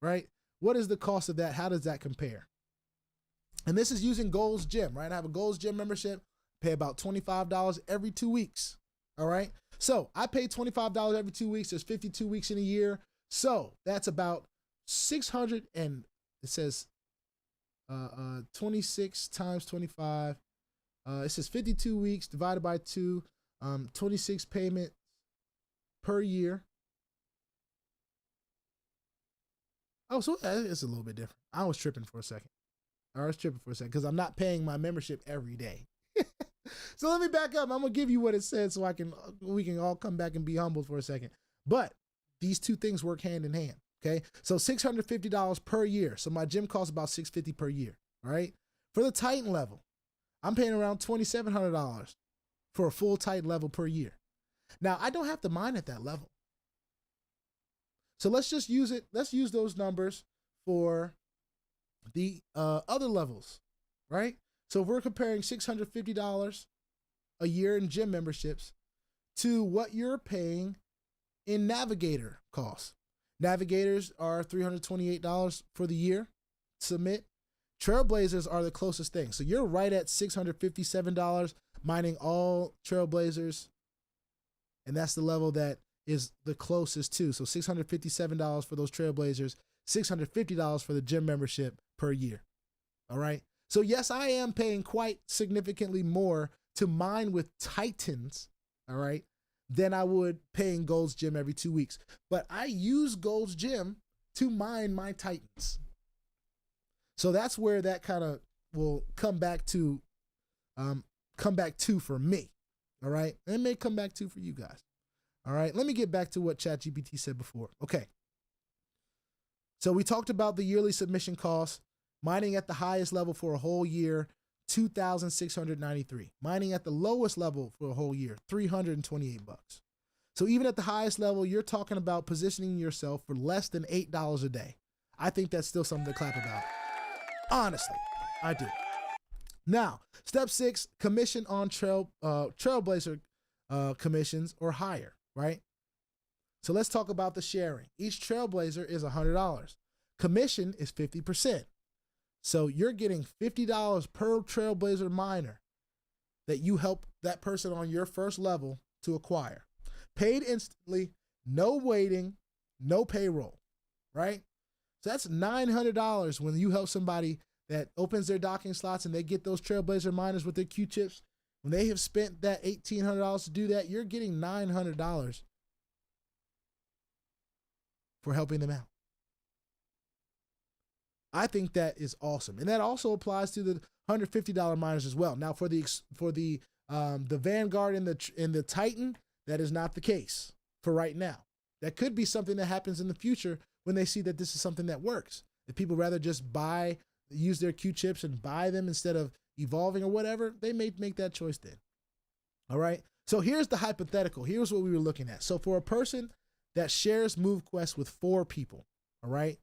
right? What is the cost of that? How does that compare? And this is using Gold's Gym, right? I have a Gold's Gym membership, pay about $25 every 2 weeks, all right? So I pay $25 every 2 weeks. There's 52 weeks in a year. So that's about 600 and it says 26 times 25. It says 52 weeks divided by 2, 26 payments per year. Oh, so it's a little bit different. I was tripping for a second because I'm not paying my membership every day. So let me back up. I'm gonna give you what it said so we can all come back and be humble for a second. But these two things work hand in hand. Okay, so $650 per year. So my gym costs about $650 per year. All right. For the Titan level, I'm paying around $2,700 for a full Titan level per year. Now I don't have to mine at that level. So let's just use it. Let's use those numbers for the other levels, right? So if we're comparing $650 a year in gym memberships to what you're paying in Navigator costs. Navigators are $328 for the year. Submit. Trailblazers are the closest thing. So you're right at $657 mining all Trailblazers. And that's the level that is the closest to. So $657 for those Trailblazers, $650 for the gym membership per year. All right. So yes, I am paying quite significantly more to mine with Titans, all right, than I would paying Gold's Gym every 2 weeks. But I use Gold's Gym to mine my Titans. So that's where that kind of will come back to for me. All right. And it may come back to for you guys. All right. Let me get back to what ChatGPT said before. Okay. So we talked about the yearly submission costs. Mining at the highest level for a whole year, $2,693. Mining at the lowest level for a whole year, $328. So even at the highest level, you're talking about positioning yourself for less than $8 a day. I think that's still something to clap about. Honestly, I do. Now, step 6, commission on Trailblazer commissions or higher, right? So let's talk about the sharing. Each Trailblazer is $100. Commission is 50%. So you're getting $50 per Trailblazer miner that you help that person on your first level to acquire. Paid instantly, no waiting, no payroll, right? So that's $900 when you help somebody that opens their docking slots and they get those Trailblazer miners with their Q-chips. When they have spent that $1,800 to do that, you're getting $900 for helping them out. I think that is awesome, and that also applies to the $150 miners as well. Now, for the Vanguard and the Titan, that is not the case for right now. That could be something that happens in the future when they see that this is something that works. If people rather just use their Q-chips and buy them instead of evolving or whatever, they may make that choice then. All right. So here's the hypothetical. Here's what we were looking at. So for a person that shares Movequest with 4 people, all right,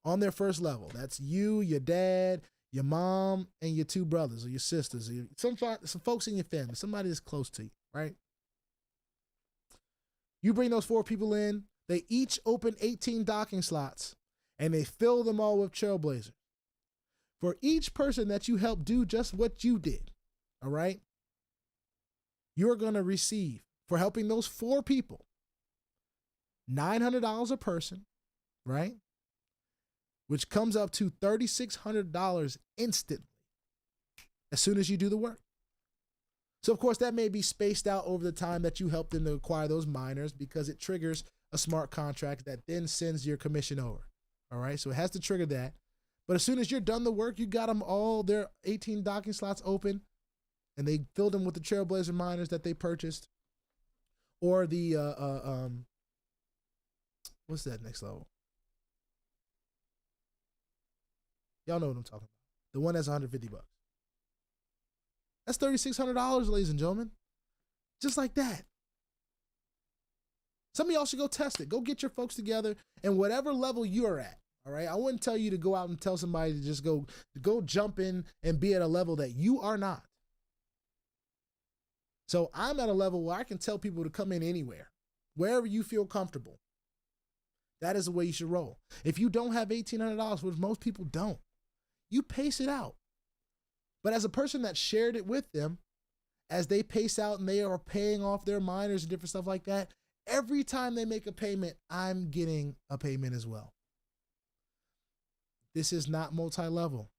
on their first level, that's you, your dad, your mom, and your 2 brothers or your sisters, or some folks in your family, somebody that's close to you, right? You bring those 4 people in, they each open 18 docking slots, and they fill them all with Trailblazers. For each person that you help do just what you did, all right, you're going to receive, for helping those 4 people, $900 a person, right? which comes up to $3,600 instantly as soon as you do the work. So, of course, that may be spaced out over the time that you help them to acquire those miners, because it triggers a smart contract that then sends your commission over. All right, so it has to trigger that. But as soon as you're done the work, you got them all their 18 docking slots open, and they filled them with the Trailblazer miners that they purchased, or the what's that next level? Y'all know what I'm talking about. The one that's $150. That's $3,600, ladies and gentlemen. Just like that. Some of y'all should go test it. Go get your folks together, and whatever level you're at. All right. I wouldn't tell you to go out and tell somebody to just go jump in and be at a level that you are not. So I'm at a level where I can tell people to come in anywhere, wherever you feel comfortable. That is the way you should roll. If you don't have $1,800, which most people don't, you pace it out. But as a person that shared it with them, as they pace out and they are paying off their miners and different stuff like that, every time they make a payment, I'm getting a payment as well. This is not multi-level.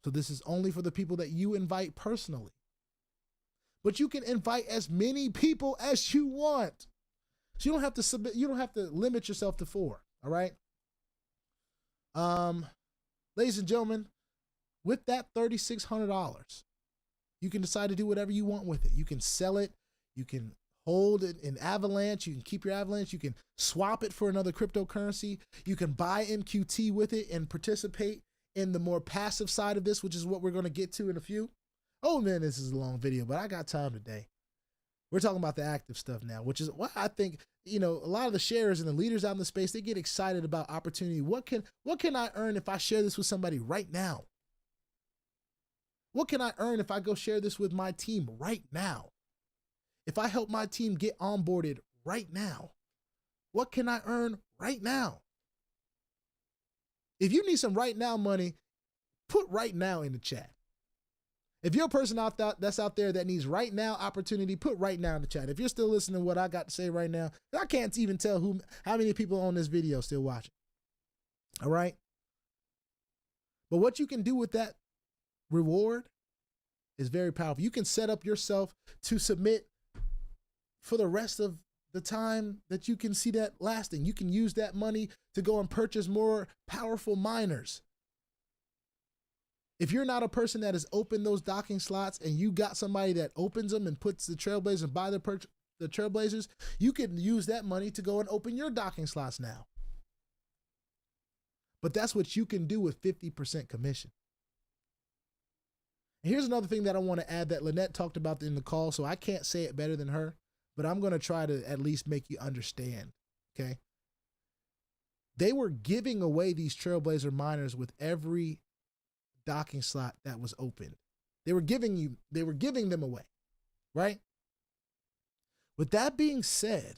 So this is only for the people that you invite personally. But you can invite as many people as you want. So you don't have to submit, you don't have to limit yourself to 4. All right. Ladies and gentlemen, with that $3,600, you can decide to do whatever you want with it. You can sell it, you can hold it in Avalanche, you can keep your Avalanche, you can swap it for another cryptocurrency, you can buy MQT with it and participate in the more passive side of this, which is what we're going to get to in a few. Oh man, this is a long video, but I got time today. We're talking about the active stuff now, which is what I think, a lot of the sharers and the leaders out in the space, they get excited about opportunity. What can I earn if I share this with somebody right now? What can I earn if I go share this with my team right now? If I help my team get onboarded right now, what can I earn right now? If you need some right now money, put right now in the chat. If you're a person that's out there that needs right now opportunity, put right now in the chat. If you're still listening to what I got to say right now, I can't even tell how many people on this video still watching. All right. But what you can do with that reward is very powerful. You can set up yourself to submit for the rest of the time that you can see that lasting. You can use that money to go and purchase more powerful miners. If you're not a person that has opened those docking slots and you got somebody that opens them and puts the Trailblazers and buy the Trailblazers, you can use that money to go and open your docking slots now. But that's what you can do with 50% commission. And here's another thing that I want to add that Lynette talked about in the call, so I can't say it better than her, but I'm going to try to at least make you understand, okay? They were giving away these Trailblazer miners with every docking slot that was open. They were giving them away, right? With that being said,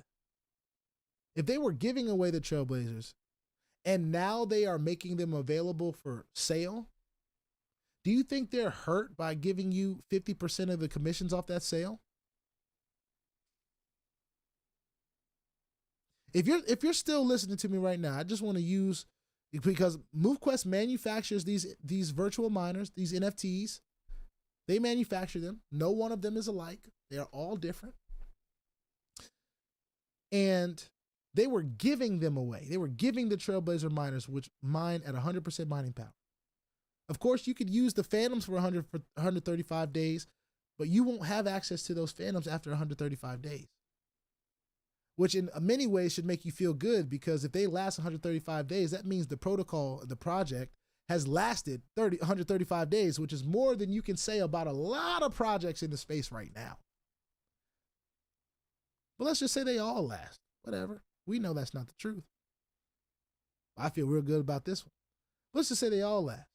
if they were giving away the Trailblazers and now they are making them available for sale, do you think they're hurt by giving you 50% of the commissions off that sale? If you're still listening to me right now, I just want to use, because Movequest manufactures these virtual miners, these NFTs. They manufacture them. No one of them is alike. They are all different. And they were giving them away. They were giving the Trailblazer miners, which mine at 100% mining power. Of course, you could use the Phantoms for 135 days, but you won't have access to those Phantoms after 135 days. Which in many ways should make you feel good, because if they last 135 days, that means the protocol, the project, has lasted 135 days, which is more than you can say about a lot of projects in the space right now. But let's just say they all last. Whatever. We know that's not the truth. I feel real good about this one. Let's just say they all last.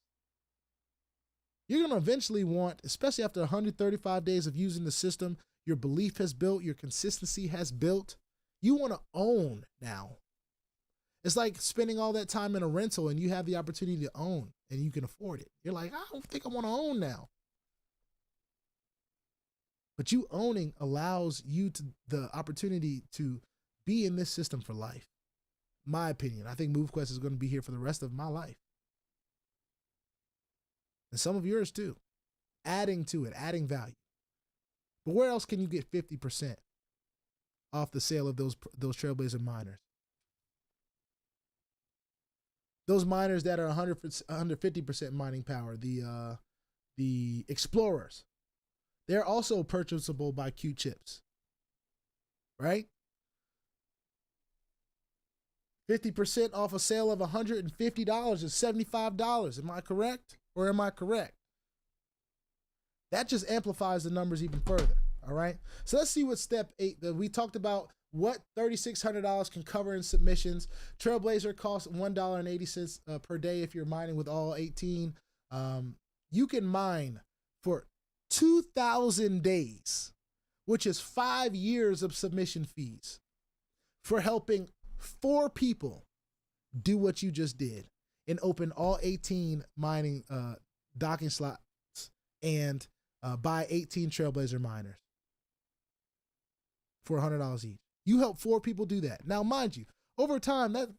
You're going to eventually want, especially after 135 days of using the system, your belief has built, your consistency has built. You want to own now. It's like spending all that time in a rental and you have the opportunity to own and you can afford it. You're like, I don't think I want to own now. But you owning allows you the opportunity to be in this system for life. my opinion. I think Movequest is going to be here for the rest of my life. And some of yours too. Adding to it, adding value. But where else can you get 50% off the sale of those Trailblazer miners? Those miners that are 150% mining power, the Explorers, they're also purchasable by Q chips, right? 50% off a sale of $150 is $75. Am I correct? Or am I correct? That just amplifies the numbers even further, all right? So let's see what step 8, we talked about what $3,600 can cover in submissions. Trailblazer costs $1.80 per day if you're mining with all 18. You can mine for 2,000 days, which is 5 years of submission fees for helping 4 people do what you just did and open all 18 mining docking slots and buy 18 Trailblazer miners for $100 each. You help 4 people do that. Now, mind you, over time, that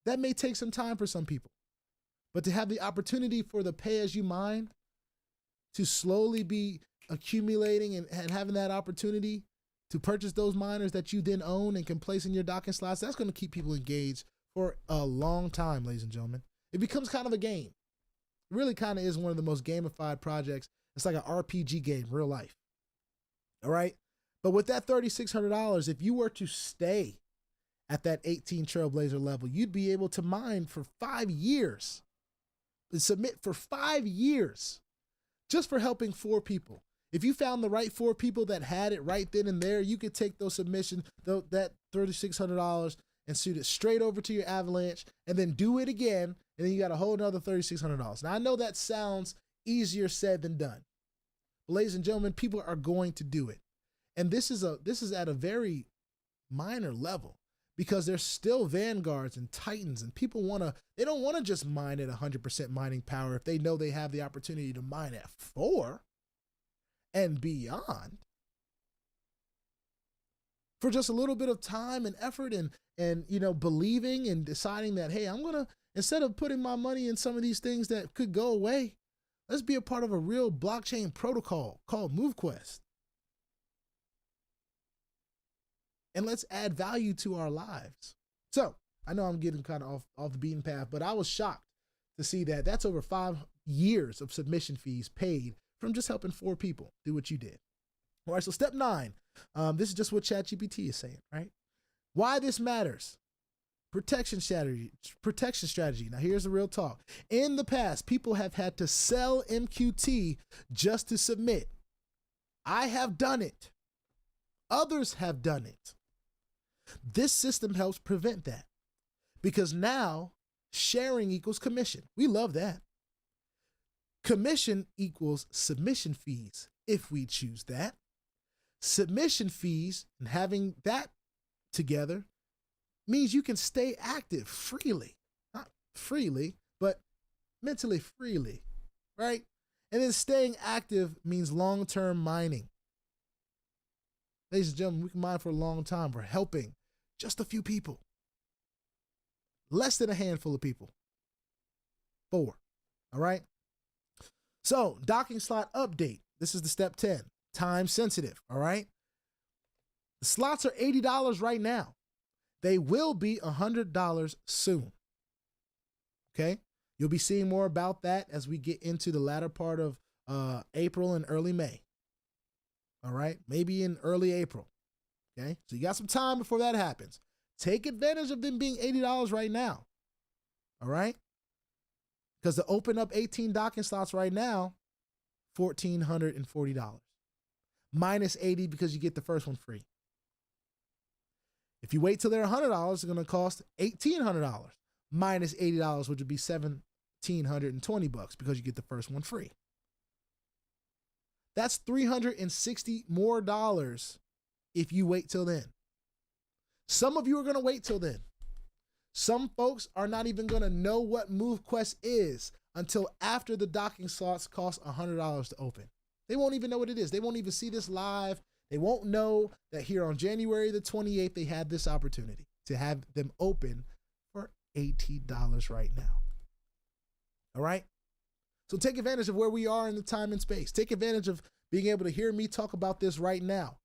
may take some time for some people. But to have the opportunity for the pay as you mine to slowly be accumulating and having that opportunity to purchase those miners that you then own and can place in your docking slots, that's going to keep people engaged for a long time, ladies and gentlemen. It becomes kind of a game. It really kind of is one of the most gamified projects. It's like an RPG game, real life. All right? But with that $3,600, if you were to stay at that 18 Trailblazer level, you'd be able to mine for 5 years and submit for 5 years just for helping 4 people. If you found the right 4 people that had it right then and there, you could take those submissions, that $3,600, and shoot it straight over to your Avalanche and then do it again. And then you got a whole nother $3,600. Now, I know that sounds easier said than done. But ladies and gentlemen, people are going to do it. And this is at a very minor level because there's still Vanguards and Titans, and people they don't want to just mine at 100% mining power if they know they have the opportunity to mine at 4 and beyond for just a little bit of time and effort and believing and deciding that, hey, I'm gonna, instead of putting my money in some of these things that could go away, let's be a part of a real blockchain protocol called Movequest. And let's add value to our lives. So I know I'm getting kind of off the beaten path, but I was shocked to see that that's over 5 years of submission fees paid from just helping 4 people do what you did. All right, so step 9. This is just what ChatGPT is saying, right? Why this matters. Protection strategy. Now here's the real talk. In the past, people have had to sell MQT just to submit. I have done it. Others have done it. This system helps prevent that because now sharing equals commission. We love that. Commission equals submission fees if we choose that. Submission fees and having that together means you can stay active freely. Not freely, but mentally freely, right? And then staying active means long-term mining. Ladies and gentlemen, we can mine for a long time. We're helping just a few people. Less than a handful of people. 4, all right? So, docking slot update. This is the step 10. Time sensitive, all right? The slots are $80 right now. They will be $100 soon. Okay? You'll be seeing more about that as we get into the latter part of April and early May. All right? Maybe in early April. Okay? So you got some time before that happens. Take advantage of them being $80 right now. All right? Because to open up 18 docking slots right now, $1,440. Minus $80 because you get the first one free. If you wait till they're $100, it's going to cost $1,800. Minus $80, which would be $1,720 because you get the first one free. That's $360 more if you wait till then. Some of you are going to wait till then. Some folks are not even going to know what Movequest is until after the docking slots cost $100 to open. They won't even know what it is. They won't even see this live. They won't know that here on January the 28th, they had this opportunity to have them open for $80 right now. All right? So take advantage of where we are in the time and space. Take advantage of being able to hear me talk about this right now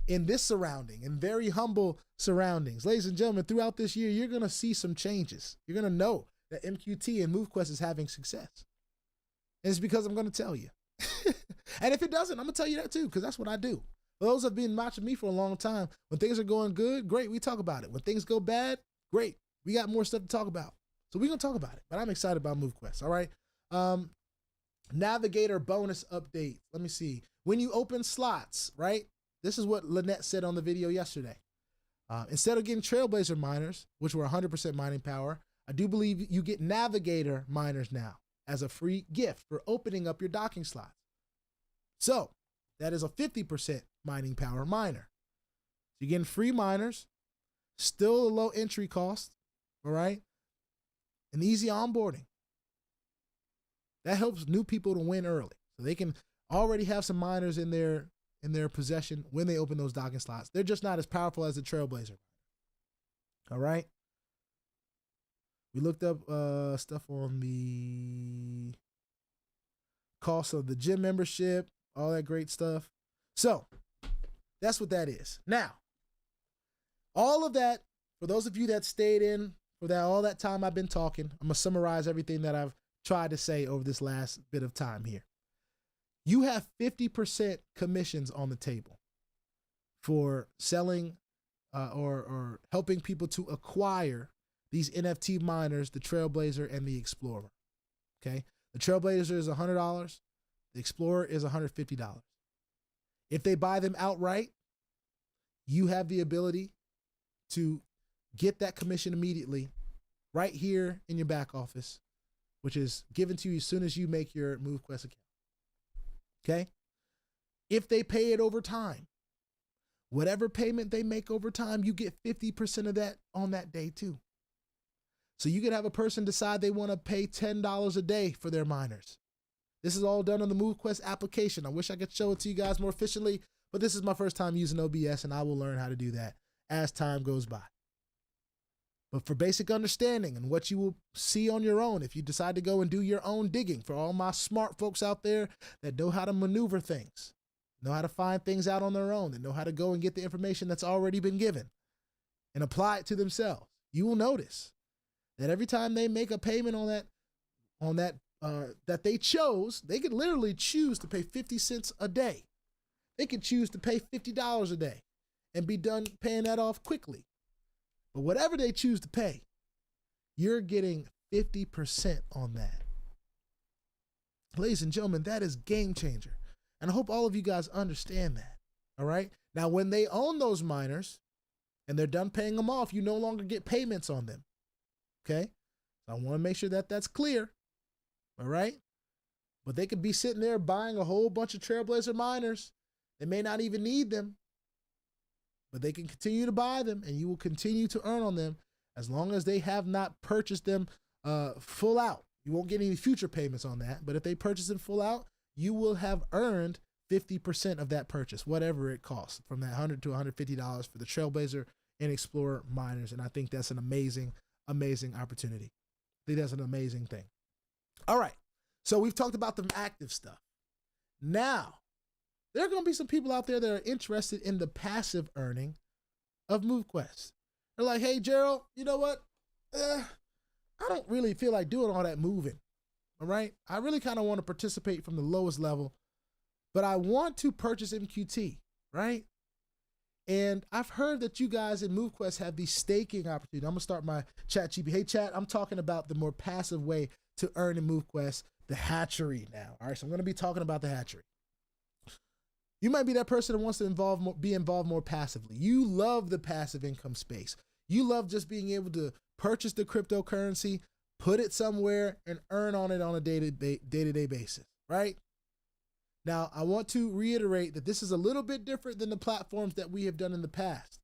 in this surrounding, in very humble surroundings. Ladies and gentlemen, throughout this year, you're going to see some changes. You're going to know that MQT and Movequest is having success. And it's because I'm going to tell you. And if it doesn't, I'm going to tell you that too, because that's what I do. For those who have been watching me for a long time, when things are going good, great, we talk about it. When things go bad, great, we got more stuff to talk about. So we're going to talk about it, but I'm excited about Movequest, all right? Navigator bonus update. Let me see. When you open slots, right? This is what Lynette said on the video yesterday. Instead of getting Trailblazer miners, which were 100% mining power, I do believe you get Navigator miners now as a free gift for opening up your docking slots. So that is a 50% mining power miner. So you're getting free miners, still a low entry cost, all right? And easy onboarding. That helps new people to win early. So they can already have some miners in their possession when they open those docking slots. They're just not as powerful as the Trailblazer. All right? We looked up stuff on the cost of the gym membership, all that great stuff. So that's what that is. Now, all of that, for those of you that stayed in for that all that time I've been talking, I'm going to summarize everything that I've tried to say over this last bit of time here. You have 50% commissions on the table for selling or helping people to acquire these NFT miners, the Trailblazer and the Explorer. Okay? The Trailblazer is $100. The Explorer is $150. If they buy them outright, you have the ability to get that commission immediately right here in your back office, which is given to you as soon as you make your Movequest account. Okay? If they pay it over time, whatever payment they make over time, you get 50% of that on that day too. So you could have a person decide they want to pay $10 a day for their miners. This is all done on the Movequest application. I wish I could show it to you guys more efficiently, but this is my first time using OBS and I will learn how to do that as time goes by. But for basic understanding and what you will see on your own, if you decide to go and do your own digging, for all my smart folks out there that know how to maneuver things, know how to find things out on their own, and know how to go and get the information that's already been given and apply it to themselves, you will notice that every time they make a payment on that that they chose, they could literally choose to pay 50 cents a day. They could choose to pay $50 a day and be done paying that off quickly. But whatever they choose to pay, you're getting 50% on that. Ladies and gentlemen, that is game changer. And I hope all of you guys understand that. All right. Now, when they own those miners and they're done paying them off, you no longer get payments on them. Okay. So I want to make sure that that's clear. All right. But they could be sitting there buying a whole bunch of Trailblazer miners. They may not even need them, but they can continue to buy them and you will continue to earn on them as long as they have not purchased them full out. You won't get any future payments on that, but if they purchase them full out, you will have earned 50% of that purchase, whatever it costs, from that $100 to $150 for the Trailblazer and Explorer miners. And I think that's an amazing, amazing opportunity. I think that's an amazing thing. All right. So we've talked about the active stuff. Now, there are going to be some people out there that are interested in the passive earning of Movequest. They're like, hey, Gerald, you know what? I don't really feel like doing all that moving. All right. I really kind of want to participate from the lowest level, but I want to purchase MQT, right? And I've heard that you guys in Movequest have the staking opportunity. I'm going to start my chat GP. Hey, chat, I'm talking about the more passive way to earn in Movequest, the hatchery now. All right. So I'm going to be talking about the hatchery. You might be that person that wants to be involved more passively. You love the passive income space. You love just being able to purchase the cryptocurrency, put it somewhere, and earn on it on a day-to-day basis, right? Now, I want to reiterate that this is a little bit different than the platforms that we have done in the past.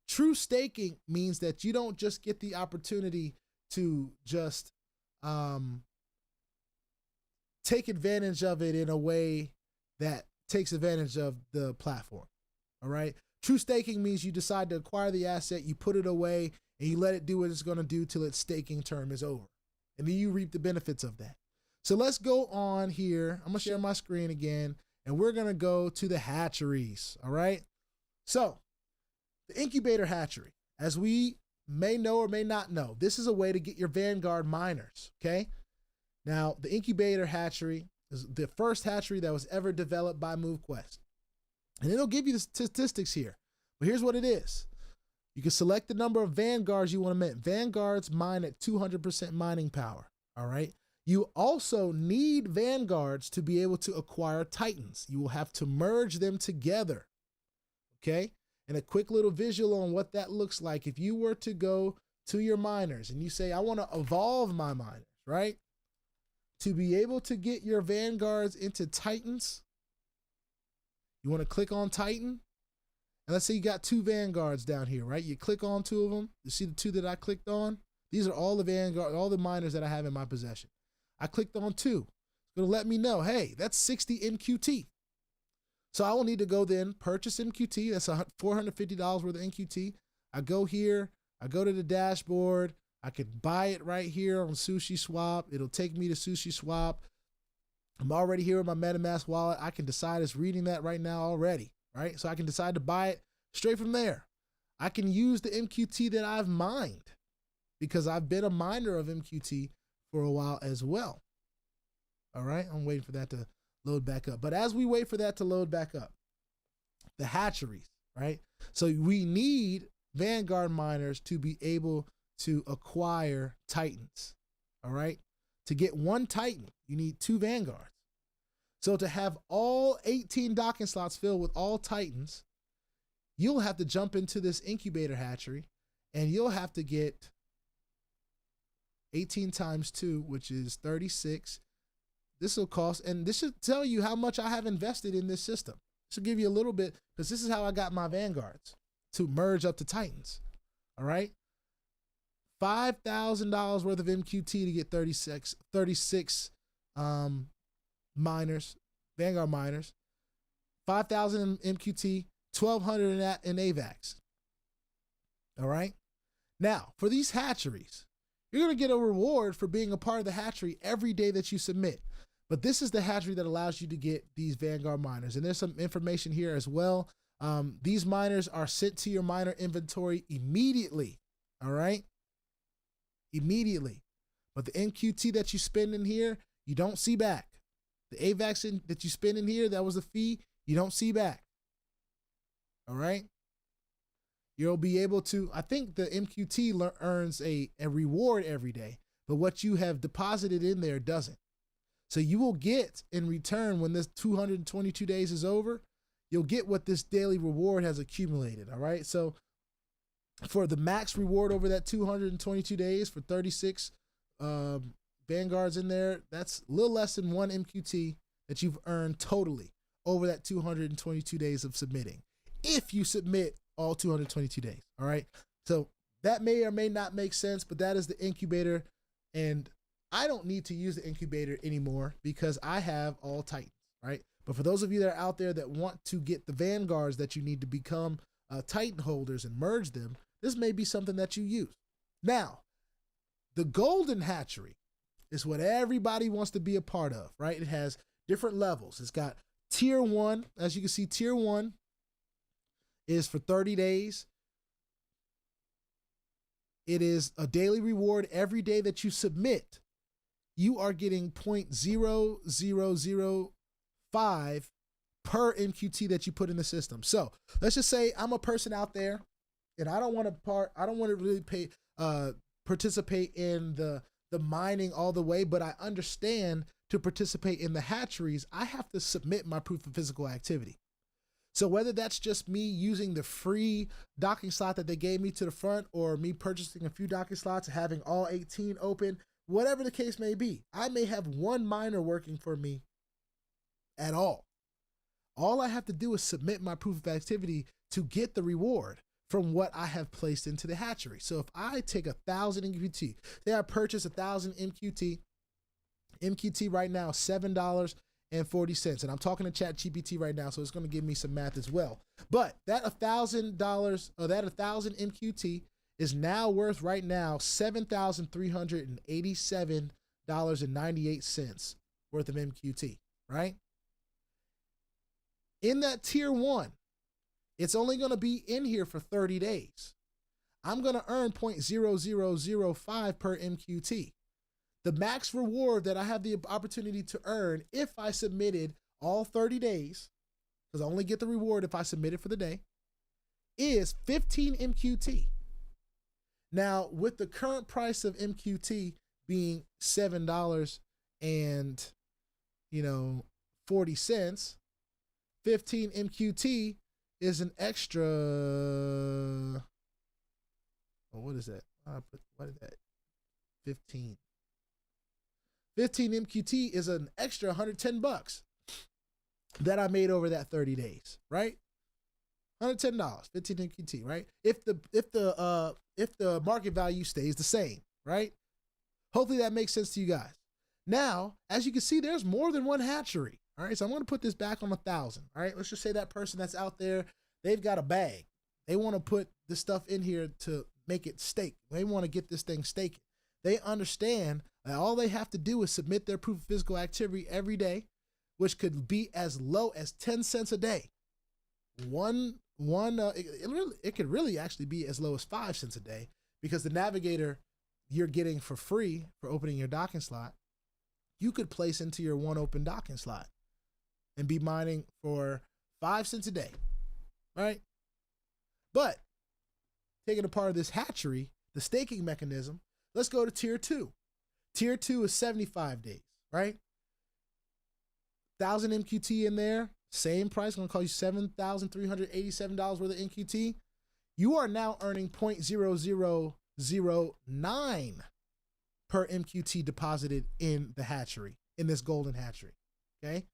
True staking means that you don't just get the opportunity to just take advantage of it in a way that takes advantage of the platform. All right. True staking means you decide to acquire the asset, you put it away, and you let it do what it's going to do till its staking term is over. And then you reap the benefits of that. So let's go on here. I'm going to share my screen again, and we're going to go to the hatcheries. All right. So the incubator hatchery, as we may know or may not know, this is a way to get your Vanguard miners. Okay. Now, the incubator hatchery is the first hatchery that was ever developed by Movequest. And it'll give you the statistics here. But here's what it is. You can select the number of Vanguards you want to mint. Vanguards mine at 200% mining power. All right. You also need Vanguards to be able to acquire Titans. You will have to merge them together. Okay. And a quick little visual on what that looks like. If you were to go to your miners and you say, I want to evolve my miners, right? To be able to get your Vanguards into Titans, you want to click on Titan. And let's say you got 2 Vanguards down here, right? You click on 2 of them. You see the 2 that I clicked on? These are all the Vanguard, all the miners that I have in my possession. I clicked on 2. It's going to let me know, hey, that's 60 MQT. So I will need to go then purchase MQT. That's $450 worth of MQT. I go here. I go to the dashboard. I could buy it right here on Sushi Swap. It'll take me to Sushi Swap. I'm already here with my MetaMask wallet. I can decide it's reading that right now already, right? So I can decide to buy it straight from there. I can use the MQT that I've mined because I've been a miner of MQT for a while as well. All right, I'm waiting for that to load back up. But as we wait for that to load back up, the hatcheries, right? So we need Vanguard miners to be able to acquire Titans, all right? To get 1 Titan, you need 2 Vanguards. So to have all 18 docking slots filled with all Titans, you'll have to jump into this incubator hatchery and you'll have to get 18 times 2, which is 36. This will cost, and this should tell you how much I have invested in this system. This will give you a little bit, because this is how I got my Vanguards to merge up to Titans. All right. $5,000 worth of MQT to get 36 miners, Vanguard miners. 5,000 MQT, 1,200 in AVAX. All right. Now, for these hatcheries, you're going to get a reward for being a part of the hatchery every day that you submit. But this is the hatchery that allows you to get these Vanguard miners. And there's some information here as well. These miners are sent to your miner inventory immediately. All right. Immediately. But the MQT that you spend in here, you don't see back. The AVAX that you spend in here, that was a fee, you don't see back. All right. You'll be able to, I think the MQT earns a reward every day, but what you have deposited in there doesn't. So you will get in return when this 222 days is over, you'll get what this daily reward has accumulated. All right. So for the max reward over that 222 days for 36 Vanguards in there, that's a little less than 1 MQT that you've earned totally over that 222 days of submitting. If you submit all 222 days. All right. So that may or may not make sense, but that is the incubator. And I don't need to use the incubator anymore because I have all Titans, right? But for those of you that are out there that want to get the Vanguards that you need to become Titan holders and merge them, this may be something that you use. Now, the golden hatchery is what everybody wants to be a part of, right? It has different levels. It's got tier 1. As you can see, tier 1 is for 30 days. It is a daily reward every day that you submit. You are getting 0.0005 per MQT that you put in the system. So let's just say I'm a person out there and I don't want to really participate in the mining all the way, but I understand to participate in the hatcheries, I have to submit my proof of physical activity. So whether that's just me using the free docking slot that they gave me to the front, or me purchasing a few docking slots and having all 18 open, whatever the case may be, I may have 1 miner working for me at all. All I have to do is submit my proof of activity to get the reward from what I have placed into the hatchery. So if I take 1,000 MQT, say I purchase 1,000 MQT right now, $7 And I'm talking to ChatGPT right now, so it's going to give me some math as well. But that $1,000 or that 1,000 MQT is now worth right now $7,387.98 worth of MQT, right? In that tier 1, it's only going to be in here for 30 days. I'm going to earn 0.0005 per MQT. The max reward that I have the opportunity to earn if I submitted all 30 days, because I only get the reward if I submit it for the day, is 15 MQT. Now, with the current price of MQT being $7 and 40 cents, 15 MQT is an extra. Oh, what is that? What is that? 15 MQT is an extra $110 that I made over that 30 days, right? $110, 15 MQT, right? If the market value stays the same, right? Hopefully that makes sense to you guys. Now, as you can see, there's more than one hatchery. All right, so I'm going to put this back on 1,000. All right, let's just say that person that's out there, they've got a bag. They want to put this stuff in here to make it stake. They want to get this thing staking. They understand that all they have to do is submit their proof of physical activity every day, which could be as low as 10 cents a day. It could really actually be as low as 5 cents a day, because the navigator you're getting for free for opening your docking slot, you could place into your one open docking slot and be mining for 5 cents a day, right? But taking a part of this hatchery, the staking mechanism, let's go to tier 2. Tier 2 is 75 days, right? 1,000 MQT in there, same price, gonna call you $7,387 worth of MQT. You are now earning 0.0009 per MQT deposited in the hatchery, in this golden hatchery, okay?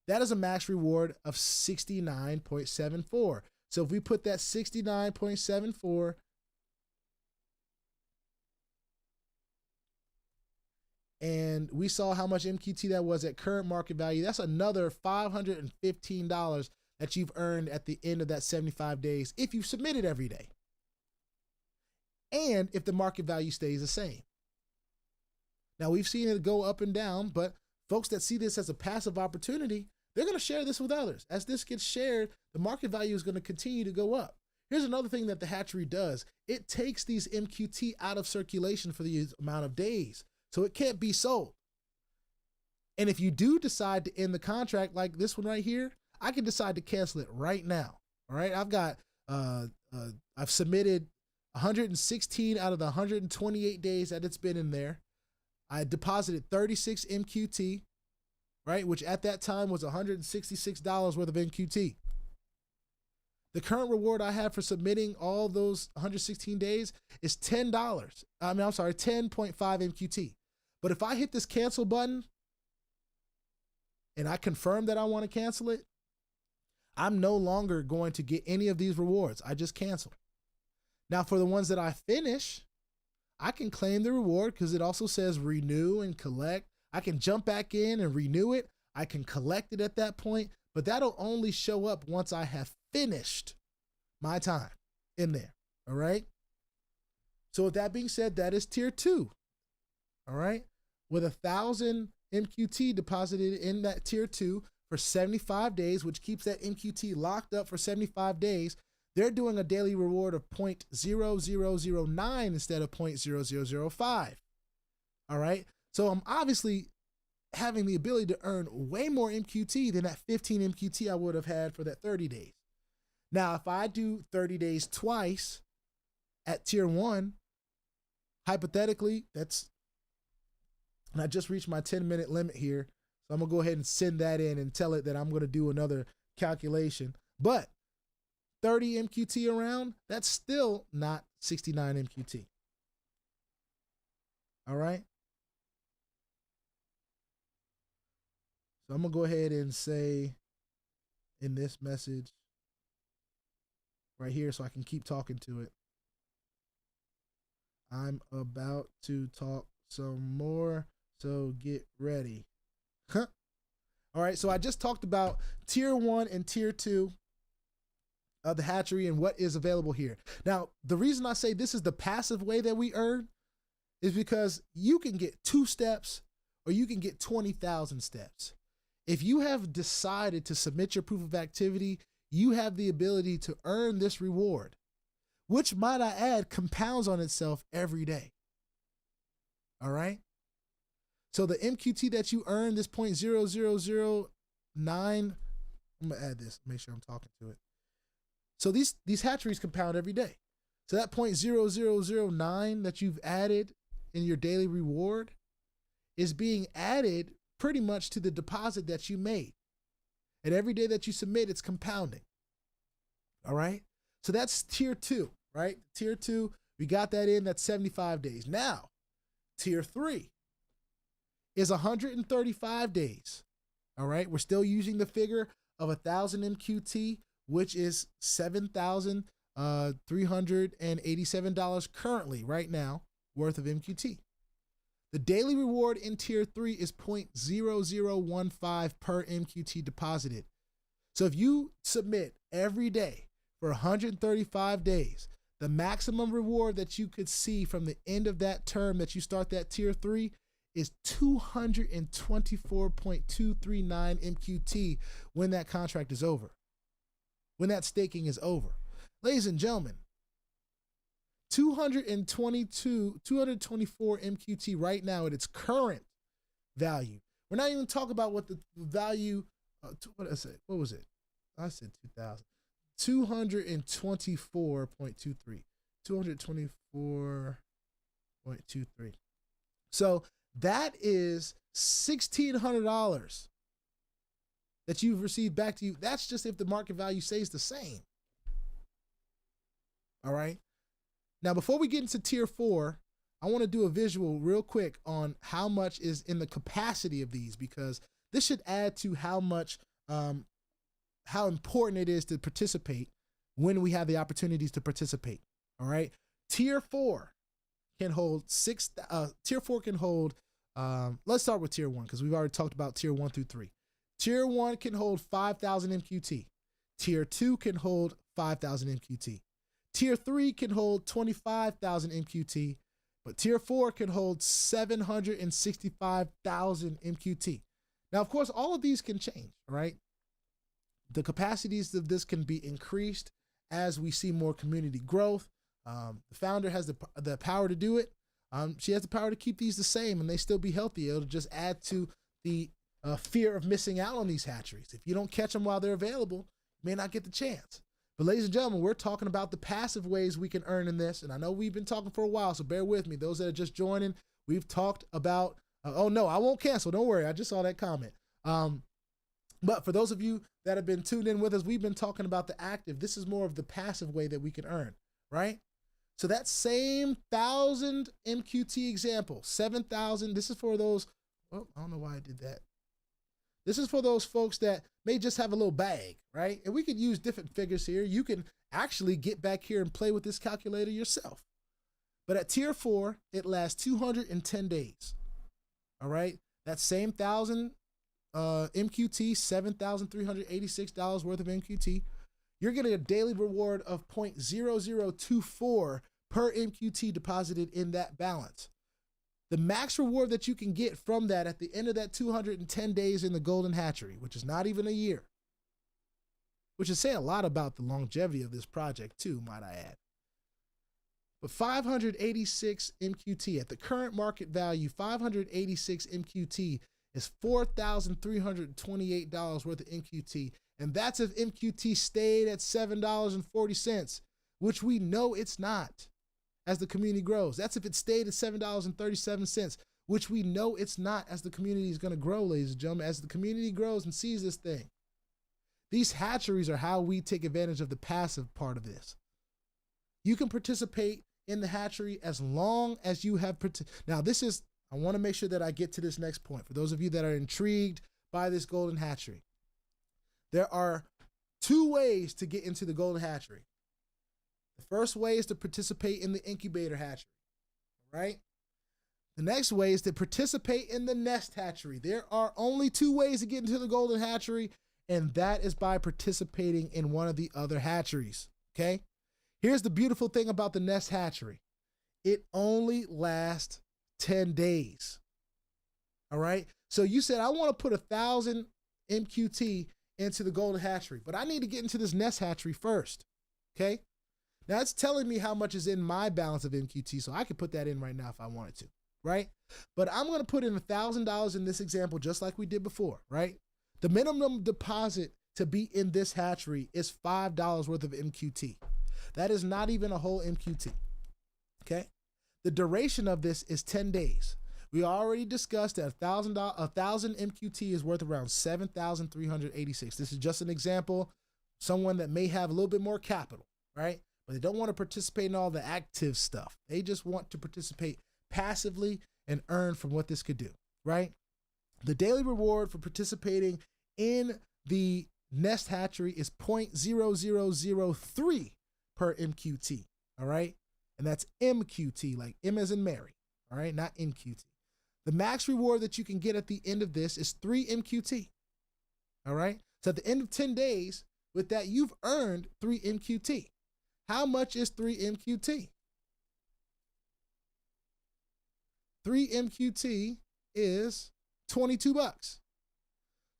That is a max reward of 69.74. So if we put that 69.74 and we saw how much MQT that was at current market value, that's another $515 that you've earned at the end of that 75 days if you submit it every day. And if the market value stays the same. Now, we've seen it go up and down, but folks that see this as a passive opportunity, they're going to share this with others. As this gets shared, the market value is going to continue to go up. Here's another thing that the hatchery does. It takes these MQT out of circulation for the amount of days, so it can't be sold. And if you do decide to end the contract like this one right here, I can decide to cancel it right now. All right, I've submitted 116 out of the 128 days that it's been in there. I deposited 36 MQT, right, which at that time was $166 worth of MQT. The current reward I have for submitting all those 116 days is $10. 10.5 MQT. But if I hit this cancel button and I confirm that I want to cancel it, I'm no longer going to get any of these rewards. I just cancel. Now, for the ones that I finish, I can claim the reward because it also says renew and collect. I can jump back in and renew it. I can collect it at that point, but that'll only show up once I have finished my time in there. All right. So with that being said, that is tier 2. All right. With 1,000 MQT deposited in that tier 2 for 75 days, which keeps that MQT locked up for 75 days, they're doing a daily reward of 0.0009 instead of 0.0005. All right. So I'm obviously having the ability to earn way more MQT than that 15 MQT I would have had for that 30 days. Now, if I do 30 days twice at tier 1, hypothetically, and I just reached my 10-minute limit here. So I'm going to go ahead and send that in and tell it that I'm going to do another calculation. But 30 MQT around, that's still not 69 MQT. All right. So I'm going to go ahead and say in this message right here so I can keep talking to it. I'm about to talk some more, so get ready. Huh? All right, so I just talked about tier 1 and tier 2 of the hatchery and what is available here. Now, the reason I say this is the passive way that we earn is because you can get 2 steps or you can get 20,000 steps. If you have decided to submit your proof of activity, you have the ability to earn this reward, which, might I add, compounds on itself every day. All right? So the MQT that you earn, this 0.0009, I'm gonna add this, make sure I'm talking to it. So these hatcheries compound every day. So that 0.0009 that you've added in your daily reward is being added pretty much to the deposit that you made. And every day that you submit, it's compounding. All right? So that's tier 2, right? Tier 2, we got that in, that's 75 days. Now, tier 3 is 135 days. All right? We're still using the figure of 1,000 MQT, which is $7,387 currently, right now, worth of MQT. The daily reward in tier 3 is 0.0015 per MQT deposited. So if you submit every day for 135 days, the maximum reward that you could see from the end of that term that you start that tier 3 is 224.239 MQT when that contract is over, when that staking is over. Ladies and gentlemen, 224 MQT right now at its current value. We're not even talking about what the value, what did I say? What was it? I said 2,000. 224.23. 224.23. So that is $1,600 that you've received back to you. That's just if the market value stays the same. All right. Now, before we get into tier 4, I want to do a visual real quick on how much is in the capacity of these, because this should add to how much, how important it is to participate when we have the opportunities to participate. All right. Tier 4 can hold let's start with tier 1, because we've already talked about tier 1 through 3. Tier 1 can hold 5,000 MQT. Tier 2 can hold 5,000 MQT. Tier 3 can hold 25,000 MQT, but tier 4 can hold 765,000 MQT. Now, of course, all of these can change, right? The capacities of this can be increased as we see more community growth. The founder has the power to do it. She has the power to keep these the same and they still be healthy. It'll just add to the fear of missing out on these hatcheries. If you don't catch them while they're available, you may not get the chance. But ladies and gentlemen, we're talking about the passive ways we can earn in this. And I know we've been talking for a while, so bear with me. Those that are just joining, we've talked about, oh no, I won't cancel. Don't worry. I just saw that comment. But for those of you that have been tuned in with us, we've been talking about the active. This is more of the passive way that we can earn, right? So that same 1,000 MQT example, 7,000, this is for those, oh, I don't know why I did that. This is for those folks that may just have a little bag, right? And we could use different figures here. You can actually get back here and play with this calculator yourself. But at tier 4, it lasts 210 days. All right? That same 1,000 MQT, $7,386 worth of MQT, you're getting a daily reward of 0.0024 per MQT deposited in that balance. The max reward that you can get from that at the end of that 210 days in the golden hatchery, which is not even a year, which is saying a lot about the longevity of this project too, might I add. But 586 MQT at the current market value, 586 MQT is $4,328 worth of MQT. And that's if MQT stayed at $7.40, which we know it's not as the community grows. That's if it stayed at $7.37, which we know it's not as the community is going to grow, ladies and gentlemen, as the community grows and sees this thing. These hatcheries are how we take advantage of the passive part of this. You can participate in the hatchery as long as you have, now this is, I want to make sure that I get to this next point. For those of you that are intrigued by this golden hatchery, there are 2 ways to get into the golden hatchery. The first way is to participate in the incubator hatchery, right? The next way is to participate in the nest hatchery. There are only 2 ways to get into the golden hatchery, and that is by participating in one of the other hatcheries, okay? Here's the beautiful thing about the nest hatchery. It only lasts 10 days, all right? So you said, I want to put 1,000 MQT into the golden hatchery, but I need to get into this nest hatchery first, okay? Now it's telling me how much is in my balance of MQT, so I could put that in right now if I wanted to, right? But I'm going to put in $1,000 in this example, just like we did before, right? The minimum deposit to be in this hatchery is $5 worth of MQT. That is not even a whole MQT, okay? The duration of this is 10 days. We already discussed that 1,000 MQT is worth around 7,386. This is just an example. Someone that may have a little bit more capital, right? But they don't want to participate in all the active stuff. They just want to participate passively and earn from what this could do, right? The daily reward for participating in the nest hatchery is 0.0003 per MQT, all right? And that's MQT, like M as in Mary, all right? Not MQT. The max reward that you can get at the end of this is 3 MQT, all right? So at the end of 10 days, with that, you've earned 3 MQT. How much is 3 MQT? 3 MQT is $22.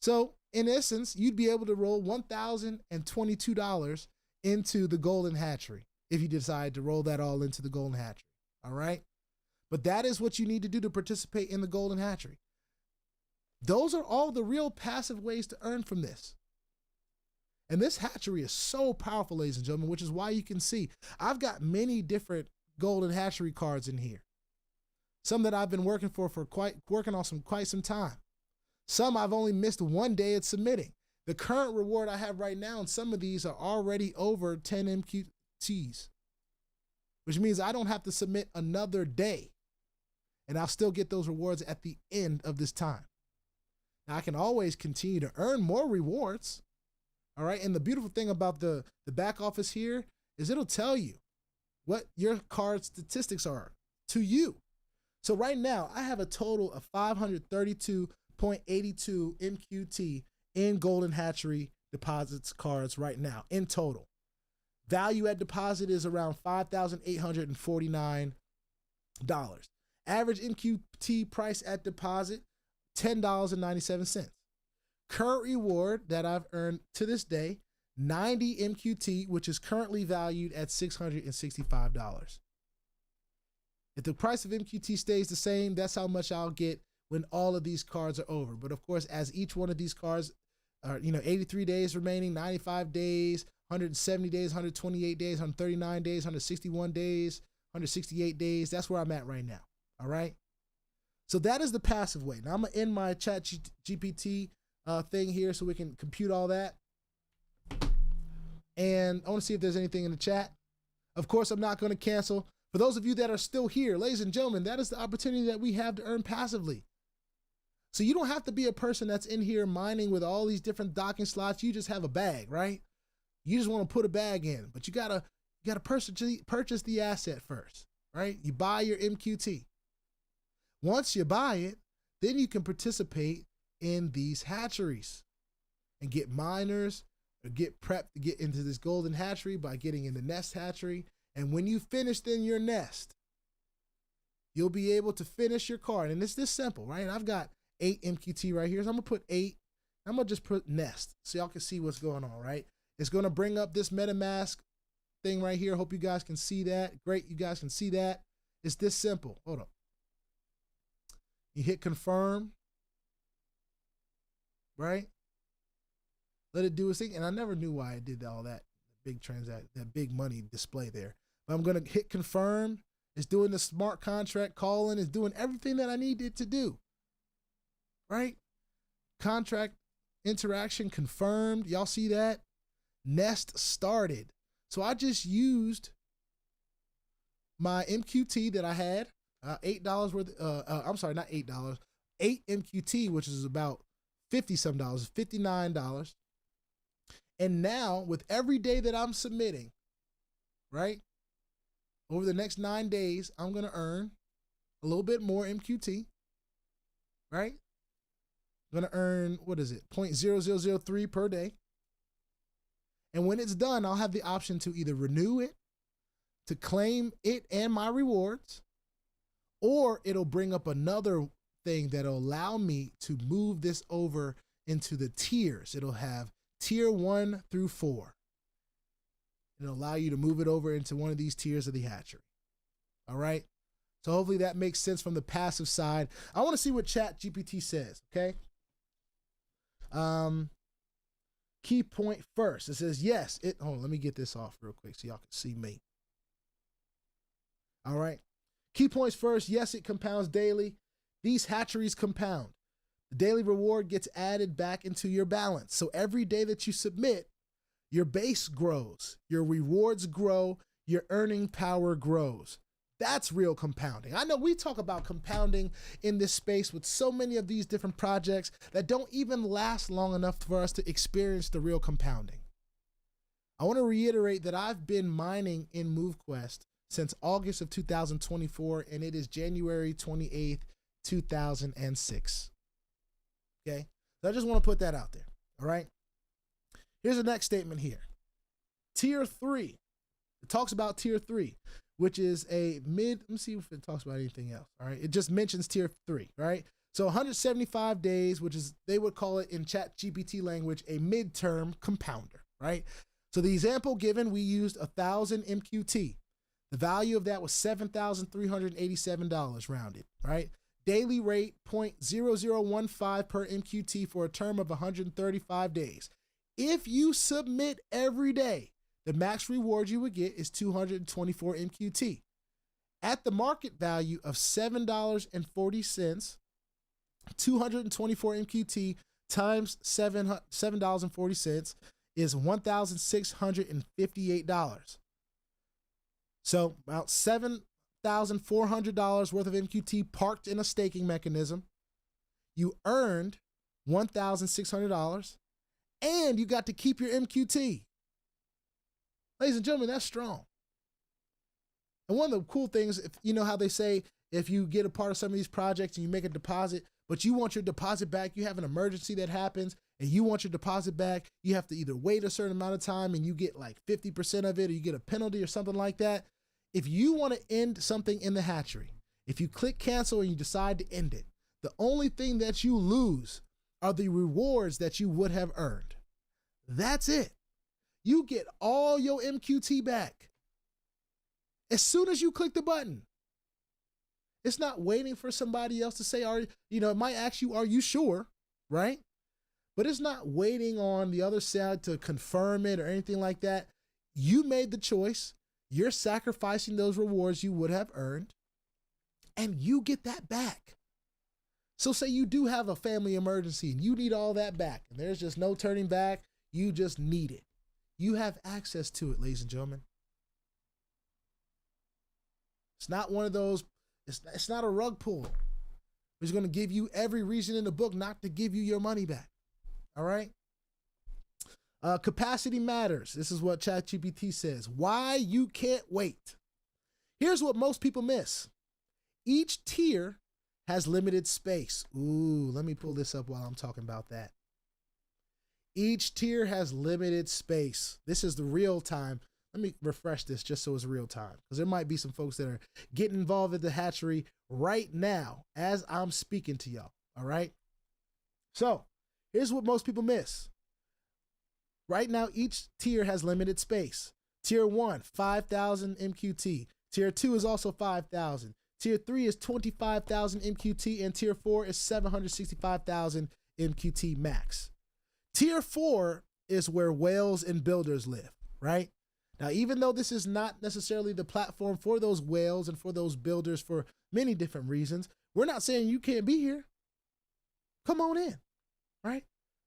So in essence, you'd be able to roll $1,022 into the golden hatchery if you decide to roll that all into the golden hatchery, all right? But that is what you need to do to participate in the golden hatchery. Those are all the real passive ways to earn from this. And this hatchery is so powerful, ladies and gentlemen, which is why you can see I've got many different golden hatchery cards in here. Some that I've been working on quite some time. Some I've only missed 1 day at submitting. The current reward I have right now, and some of these are already over 10 MQTs, which means I don't have to submit another day, and I'll still get those rewards at the end of this time. Now I can always continue to earn more rewards. All right, and the beautiful thing about the back office here is it'll tell you what your card statistics are to you. So right now, I have a total of 532.82 MQT in Golden Hatchery deposits cards right now in total. Value at deposit is around $5,849. Average MQT price at deposit, $10.97. Current reward that I've earned to this day, 90 MQT, which is currently valued at $665. If the price of MQT stays the same, that's how much I'll get when all of these cards are over. But of course, as each one of these cards are, 83 days remaining, 95 days, 170 days, 128 days, 139 days, 161 days, 168 days, that's where I'm at right now. All right. So that is the passive way. Now I'm gonna end my chat GPT thing here so we can compute all that. And I want to see if there's anything in the chat. Of course, I'm not going to cancel. For those of you that are still here, ladies and gentlemen, that is the opportunity that we have to earn passively. So you don't have to be a person that's in here mining with all these different docking slots. You just have a bag, right? You just want to put a bag in, but you gotta purchase the asset first, right? You buy your MQT. Once you buy it, then you can participate in these hatcheries and get miners or get prepped to get into this golden hatchery by getting in the nest hatchery. And when you finish in your nest, you'll be able to finish your card. And it's this simple, right? And I've got 8 MQT right here. So I'm gonna put 8. I'm gonna just put nest so y'all can see what's going on, right? It's gonna bring up this MetaMask thing right here. Hope you guys can see that. Great, you guys can see that. It's this simple. Hold up. You hit confirm, right? Let it do its thing. And I never knew why I did all that big transaction, that big money display there. But I'm gonna hit confirm. It's doing the smart contract calling. It's doing everything that I need it to do, right? Contract interaction confirmed. Y'all see that? Nest started. So I just used my MQT that I had, $8 worth. I'm sorry, not $8. 8 MQT, which is about 50 some dollars, $59. And now with every day that I'm submitting, right? Over the next 9 days, I'm going to earn a little bit more MQT, right? I'm going to earn, what is it, 0.0003 per day. And when it's done, I'll have the option to either renew it, to claim it and my rewards, or it'll bring up another thing that'll allow me to move this over into the tiers. It'll have tier 1 through 4. It'll allow you to move it over into one of these tiers of the hatchery. All right? So hopefully that makes sense from the passive side. I want to see what ChatGPT says, okay? Key point first. It says, yes, hold on, let me get this off real quick so y'all can see me. All right. Key points first. Yes, it compounds daily. These hatcheries compound. The daily reward gets added back into your balance. So every day that you submit, your base grows, your rewards grow, your earning power grows. That's real compounding. I know we talk about compounding in this space with so many of these different projects that don't even last long enough for us to experience the real compounding. I want to reiterate that I've been mining in Movequest since August of 2024, and it is January 28th, 2006. Okay? So I just want to put that out there. All right? Here's the next statement here. Tier 3. It talks about tier 3, which is a mid, let me see if it talks about anything else. All right? It just mentions tier 3, right? So 175 days, which is, they would call it in ChatGPT language, a midterm compounder, right? So the example given, we used 1,000 MQT. The value of that was $7,387 rounded, right? Daily rate 0.0015 per MQT for a term of 135 days. If you submit every day, the max reward you would get is 224 MQT. At the market value of $7.40, 224 MQT times $7.40 is $1,658. So about $7,400 worth of MQT parked in a staking mechanism. You earned $1,600 and you got to keep your MQT. Ladies and gentlemen, that's strong. And one of the cool things, if you know how they say, if you get a part of some of these projects and you make a deposit, but you want your deposit back, you have an emergency that happens and you want your deposit back, you have to either wait a certain amount of time and you get like 50% of it, or you get a penalty or something like that. If you want to end something in the hatchery, if you click cancel and you decide to end it, the only thing that you lose are the rewards that you would have earned. That's it. You get all your MQT back as soon as you click the button. It's not waiting for somebody else to say, it might ask you, are you sure? Right? But it's not waiting on the other side to confirm it or anything like that. You made the choice. You're sacrificing those rewards you would have earned, and you get that back. So say you do have a family emergency and you need all that back, and there's just no turning back. You just need it. You have access to it, ladies and gentlemen. It's not one of those, it's not a rug pull. It's going to give you every reason in the book not to give you your money back. All right? Capacity matters. This is what ChatGPT says. Why you can't wait. Here's what most people miss. Each tier has limited space. Ooh, let me pull this up while I'm talking about that. Each tier has limited space. This is the real time. Let me refresh this just so it's real time, because there might be some folks that are getting involved at the hatchery right now as I'm speaking to y'all. All right. So here's what most people miss. Right now, each tier has limited space. Tier 1, 5,000 MQT. Tier 2 is also 5,000. Tier 3 is 25,000 MQT, and Tier 4 is 765,000 MQT max. Tier 4 is where whales and builders live, right? Now, even though this is not necessarily the platform for those whales and for those builders for many different reasons, we're not saying you can't be here. Come on in, right?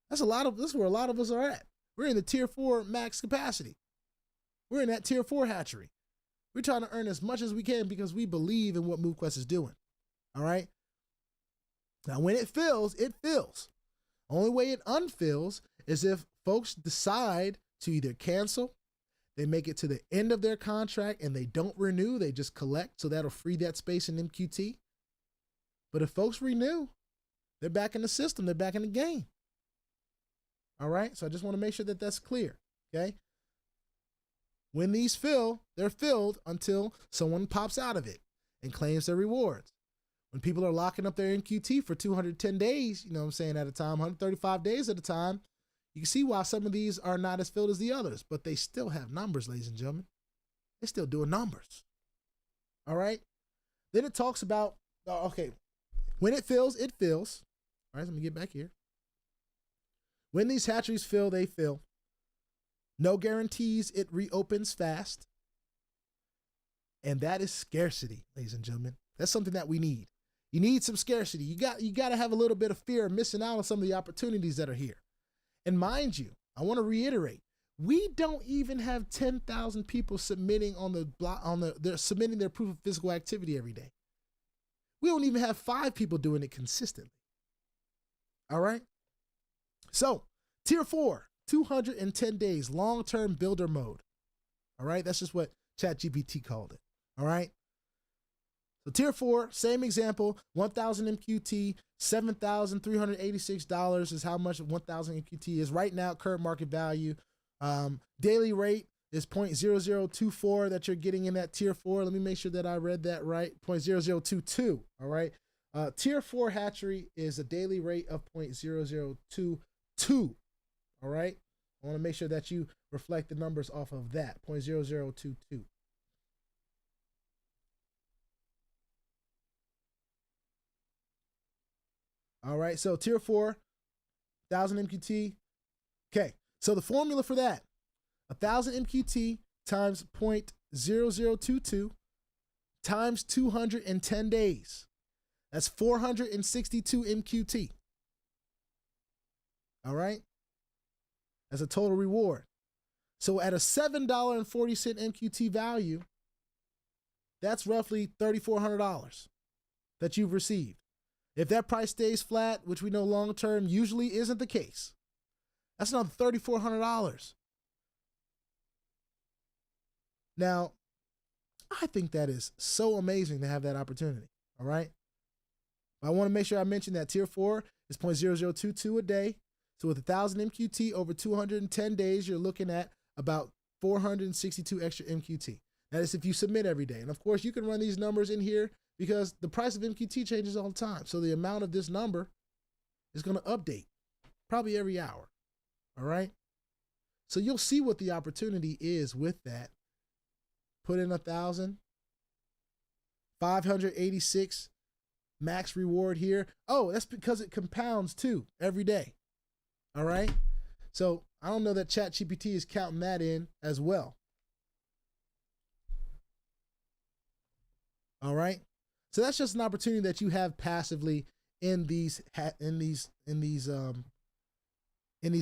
That's where a lot of us are at. We're in the Tier 4 max capacity. We're in that Tier 4 hatchery. We're trying to earn as much as we can because we believe in what Movequest is doing. All right? Now, when it fills, it fills. Only way it unfills is if folks decide to either cancel, they make it to the end of their contract and they don't renew, they just collect, so that'll free that space in MQT, But if folks renew, they're back in the system. They're back in the game. All right. So I just want to make sure that that's clear. Okay. When these fill, they're filled until someone pops out of it and claims their rewards. When people are locking up their MQT for 210 days, you know what I'm saying, at a time, 135 days at a time, you can see why some of these are not as filled as the others, but they still have numbers, ladies and gentlemen. They're still doing numbers. All right. Then it talks about, okay, when it fills, it fills. All right, so let me get back here. When these hatcheries fill, they fill. No guarantees it reopens fast. And that is scarcity, ladies and gentlemen. That's something that we need. You need some scarcity. You got to have a little bit of fear of missing out on some of the opportunities that are here. And mind you, I want to reiterate, we don't even have 10,000 people submitting on the block they're submitting their proof of physical activity every day. We don't even have 5 people doing it consistently. All right. So tier 4, 210 days, long-term builder mode. All right. That's just what ChatGPT called it. All right. So tier 4, same example, 1,000 MQT, $7,386 is how much 1,000 MQT is right now, current market value. Daily rate is 0.0024 that you're getting in that tier 4. Let me make sure that I read that right. 0.0022. All right. Tier 4 hatchery is a daily rate of 0.0022. All right. I want to make sure that you reflect the numbers off of that. 0.0022. All right, so tier 4, 1,000 MQT. Okay, so the formula for that, 1,000 MQT times 0.0022 times 210 days. That's 462 MQT. All right, that's a total reward. So at a $7.40 MQT value, that's roughly $3,400 that you've received. If that price stays flat, which we know long-term usually isn't the case, that's another $3,400. Now, I think that is so amazing to have that opportunity, all right? I want to make sure I mention that tier 4 is 0.0022 a day. So with 1,000 MQT over 210 days, you're looking at about 462 extra MQT. That is if you submit every day. And of course, you can run these numbers in here because the price of MQT changes all the time. So the amount of this number is going to update probably every hour. All right. So you'll see what the opportunity is with that. Put in 1,000, 586 max reward here. Oh, that's because it compounds too every day. All right. So I don't know that ChatGPT is counting that in as well. All right. So that's just an opportunity that you have passively in these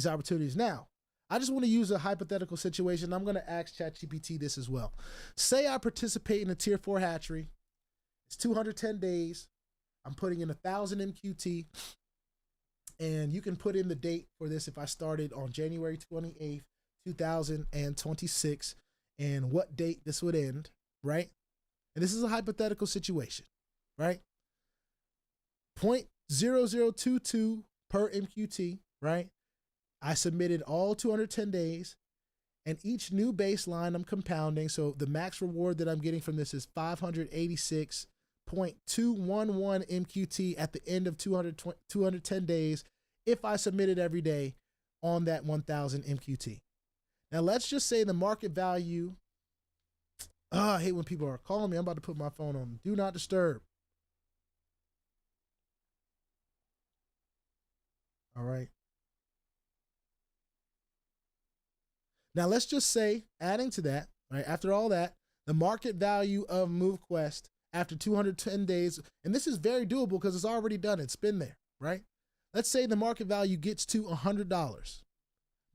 opportunities. Now, I just want to use a hypothetical situation. I'm going to ask ChatGPT this as well. Say I participate in a tier 4 hatchery. It's 210 days. I'm putting in 1,000 MQT. And you can put in the date for this if I started on January 28th, 2026, and what date this would end, right? And this is a hypothetical situation, right? 0.0022 per MQT, right? I submitted all 210 days, and each new baseline I'm compounding. So the max reward that I'm getting from this is 586.211 MQT at the end of 210 days if I submitted every day on that 1,000 MQT. Now let's just say the market value, I hate when people are calling me. I'm about to put my phone on do not disturb. All right. Now let's just say, adding to that, right, after all that, the market value of Movequest after 210 days, and this is very doable because it's already done. It's been there, right? Let's say the market value gets to $100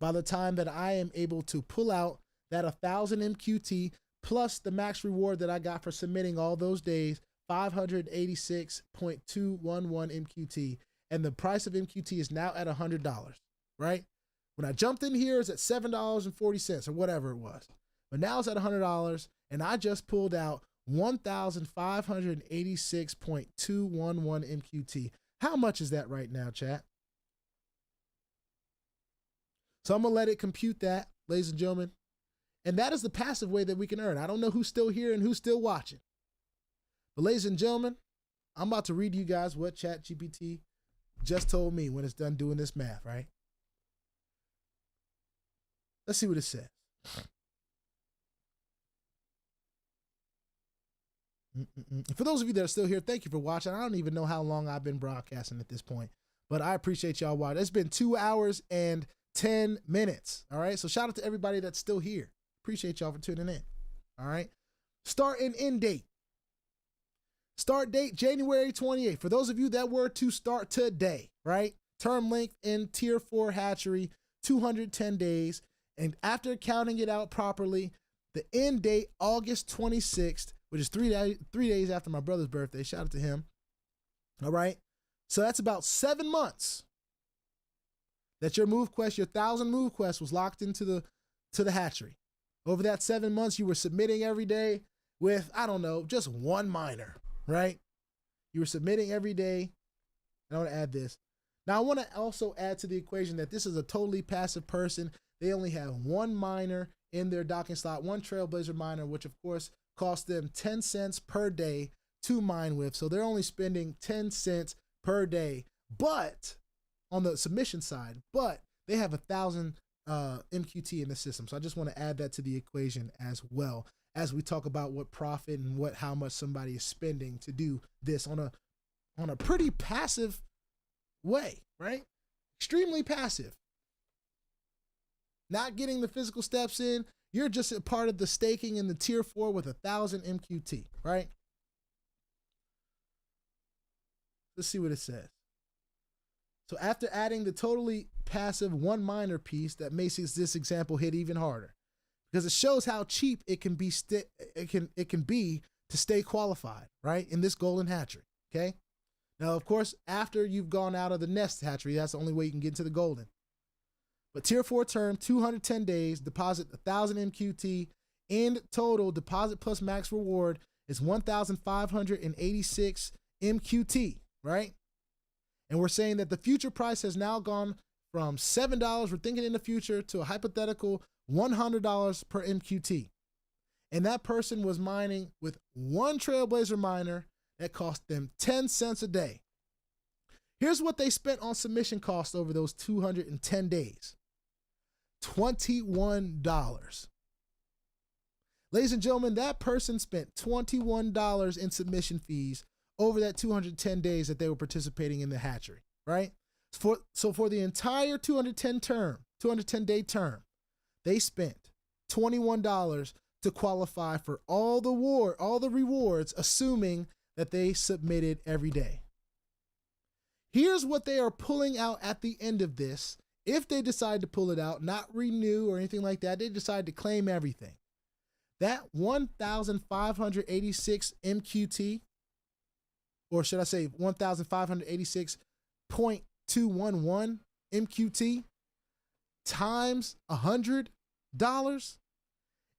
by the time that I am able to pull out that 1,000 MQT plus the max reward that I got for submitting all those days, 586.211 MQT, and the price of MQT is now at $100, right? When I jumped in here, it's at $7.40 or whatever it was. But now it's at $100, and I just pulled out 1,586.211 MQT. How much is that right now, chat? So I'm going to let it compute that, ladies and gentlemen. And that is the passive way that we can earn. I don't know who's still here and who's still watching. But ladies and gentlemen, I'm about to read you guys what ChatGPT just told me when it's done doing this math, right? Let's see what it says. For those of you that are still here, thank you for watching. I don't even know how long I've been broadcasting at this point, but I appreciate y'all watching. It's been 2 hours and 10 minutes. All right. So shout out to everybody that's still here. Appreciate y'all for tuning in. All right. Start and end date. Start date January 28th. For those of you that were to start today, right? Term length in tier 4 hatchery, 210 days. And after counting it out properly, the end date, August 26th, which is 3 days after my brother's birthday. Shout out to him. All right. So that's about 7 months that your Movequest, your 1,000 Movequest was locked into the hatchery. Over that 7 months, you were submitting every day with, I don't know, just one miner, right? You were submitting every day. And I want to add this. Now, I want to also add to the equation that this is a totally passive person. They only have one miner in their docking slot, one Trailblazer miner, which of course costs them 10 cents per day to mine with. So they're only spending 10 cents per day. But on the submission side, but they have 1,000 MQT in the system. So I just want to add that to the equation as well as we talk about what profit and how much somebody is spending to do this on a pretty passive way, right? Extremely passive. Not getting the physical steps in. You're just a part of the staking in the tier 4 with 1,000 MQT, right? Let's see what it says. So after adding the totally passive one miner piece, that makes this example hit even harder because it shows how cheap it can be. It can be to stay qualified, right? In this golden hatchery. Okay. Now, of course, after you've gone out of the nest hatchery, that's the only way you can get into the golden. But tier 4 term, 210 days, deposit 1,000 MQT. In total, deposit plus max reward is 1,586 MQT, right? And we're saying that the future price has now gone from $7, we're thinking in the future, to a hypothetical $100 per MQT. And that person was mining with one Trailblazer miner that cost them 10 cents a day. Here's what they spent on submission costs over those 210 days. $21. Ladies and gentlemen, that person spent $21 in submission fees over that 210 days that they were participating in the hatchery, right? So for the entire 210 day term, they spent $21 to qualify for all the rewards, assuming that they submitted every day. Here's what they are pulling out at the end of this. If they decide to pull it out, not renew or anything like that, they decide to claim everything. That 1,586 MQT, or should I say 1,586.211 MQT times $100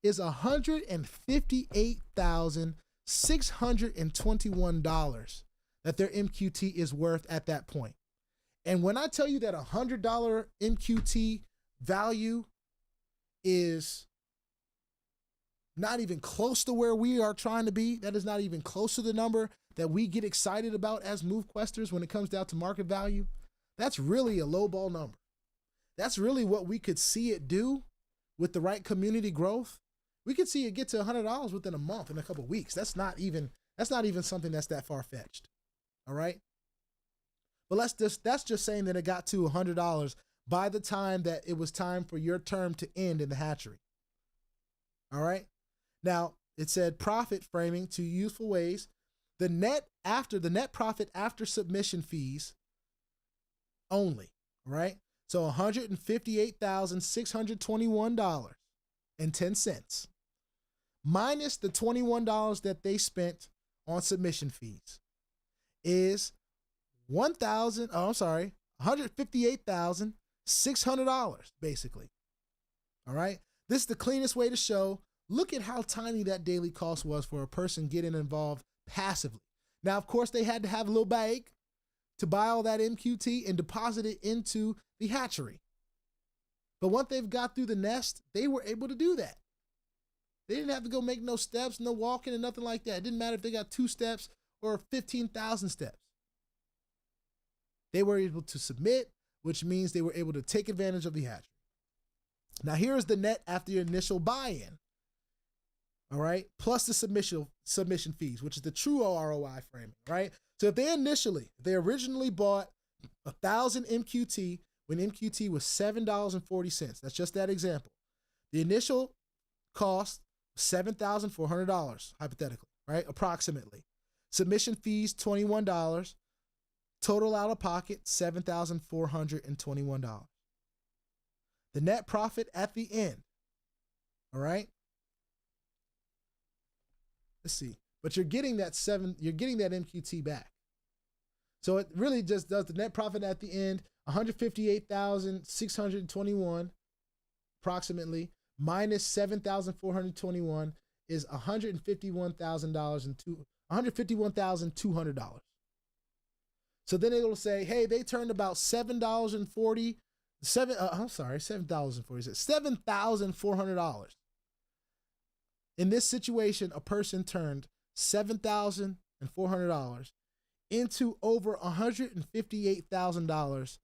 is $158,621 that their MQT is worth at that point. And when I tell you that $100 MQT value is not even close to where we are trying to be, that is not even close to the number that we get excited about as Movequesters when it comes down to market value, that's really a lowball number. That's really what we could see it do with the right community growth. We could see it get to $100 within a month, in a couple of weeks. That's not even something that's that far-fetched. All right. But that's just saying that it got to $100 by the time that it was time for your term to end in the hatchery. All right. Now it said profit framing to useful ways. The net profit after submission fees only, right? So $158,621.10 minus the $21 that they spent on submission fees is $158,600 basically. All right. This is the cleanest way to show. look at how tiny that daily cost was for a person getting involved passively. Now, of course, they had to have a little bag to buy all that MQT and deposit it into the hatchery. But once they've got through the nest, they were able to do that. They didn't have to go make no steps, no walking and nothing like that. It didn't matter if they got 2 steps or 15,000 steps. They were able to submit, which means they were able to take advantage of the hatchery. Now here's the net after your initial buy-in. All right, plus the submission fees, which is the true ROI framing, right? So if they originally bought 1,000 MQT when MQT was $7.40, that's just that example. The initial cost $7,400, hypothetically, right? Approximately. Submission fees, $21. Total out of pocket, $7,421. The net profit at the end, all right? Let's see. But you're getting that MQT back. So it really just does the net profit at the end, $158,621 approximately, minus $7,421 is $151,200. So then it'll say, hey, they turned about $7,400. In this situation, a person turned $7,400 into over $158,000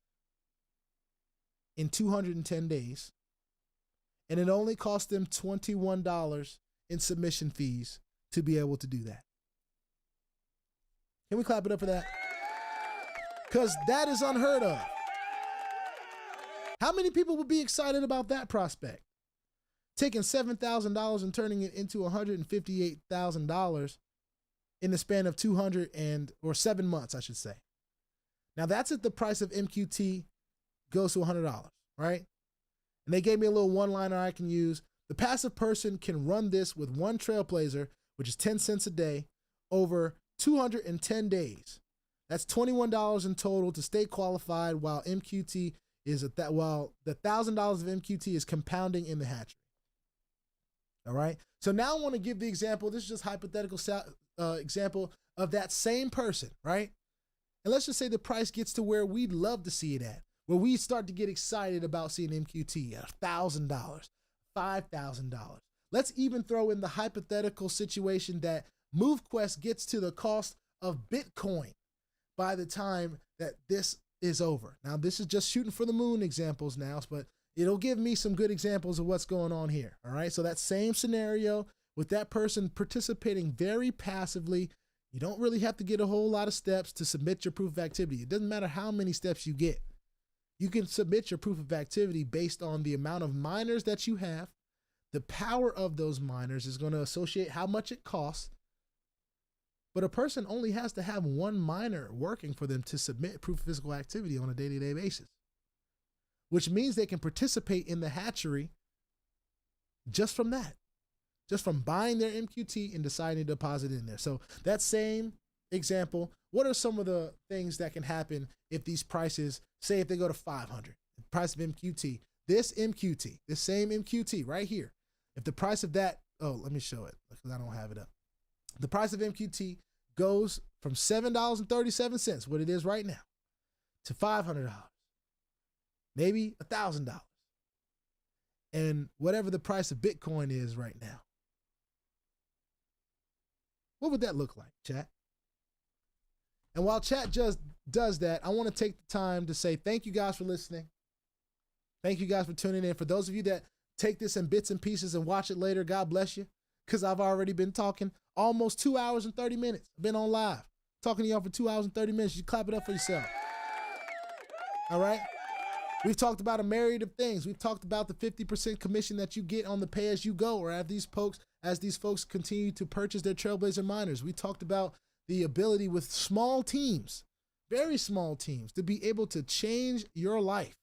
in 210 days. And it only cost them $21 in submission fees to be able to do that. Can we clap it up for that? Because that is unheard of. How many people would be excited about that prospect? Taking $7,000 and turning it into $158,000 in the span of 7 months, I should say. Now that's if the price of MQT goes to $100, right? And they gave me a little one-liner I can use. The passive person can run this with one trailblazer, which is 10 cents a day, over 210 days. That's $21 in total to stay qualified while MQT is while the $1,000 of MQT is compounding in the hatchery. All right. So now I want to give the example. This is just hypothetical example of that same person, right? And let's just say the price gets to where we'd love to see it at, where we start to get excited about seeing MQT at $1,000, $5,000. Let's even throw in the hypothetical situation that Movequest gets to the cost of Bitcoin by the time that this is over. Now, this is just shooting for the moon examples now, but it'll give me some good examples of what's going on here. All right. So that same scenario with that person participating very passively, you don't really have to get a whole lot of steps to submit your proof of activity. It doesn't matter how many steps you get. You can submit your proof of activity based on the amount of miners that you have. The power of those miners is going to associate how much it costs. But a person only has to have one miner working for them to submit proof of physical activity on a day-to-day basis, which means they can participate in the hatchery just from that, just from buying their MQT and deciding to deposit in there. So that same example, what are some of the things that can happen if these prices, say if they go to 500, the price of MQT, this same MQT right here, if the price of that, let me show it because I don't have it up. The price of MQT goes from $7.37, what it is right now, to $500, maybe $1,000, and whatever the price of Bitcoin is right now. What would that look like, chat? And while chat just does that, I want to take the time to say thank you guys for listening. Thank you guys for tuning in. For those of you that take this in bits and pieces and watch it later, God bless you, because I've already been talking almost 2 hours and 30 minutes. I've been on live talking to y'all for 2 hours and 30 minutes. You clap it up for yourself. All right. We've talked about a myriad of things. We've talked about the 50% commission that you get on the pay as you go, or as these folks continue to purchase their Trailblazer miners. We talked about the ability with small teams, very small teams, to be able to change your life.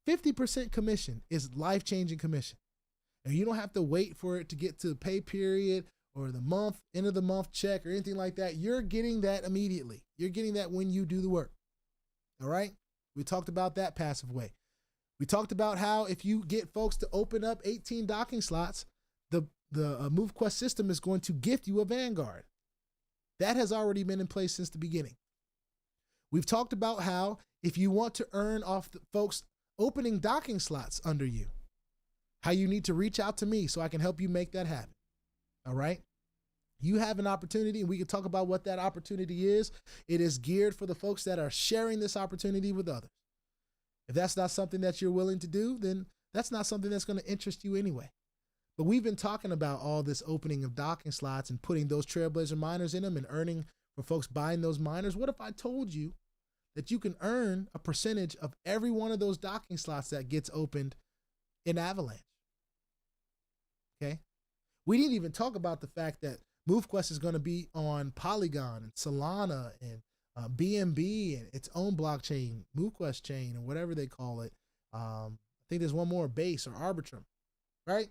50% commission is life-changing commission. And you don't have to wait for it to get to the pay period or the month, end of the month check or anything like that. You're getting that immediately. You're getting that when you do the work. All right? We talked about that passive way. We talked about how if you get folks to open up 18 docking slots, Movequest system is going to gift you a Vanguard. That has already been in place since the beginning. We've talked about how if you want to earn off the folks opening docking slots under you, how you need to reach out to me so I can help you make that happen. All right? You have an opportunity, and we can talk about what that opportunity is. It is geared for the folks that are sharing this opportunity with others. If that's not something that you're willing to do, then that's not something that's going to interest you anyway. But we've been talking about all this opening of docking slots and putting those Trailblazer miners in them and earning for folks buying those miners. What if I told you that you can earn a percentage of every one of those docking slots that gets opened in Avalanche? Okay. We didn't even talk about the fact that Movequest is going to be on Polygon and Solana and BNB and its own blockchain, Movequest chain, and whatever they call it. I think there's one more, Base or Arbitrum, right?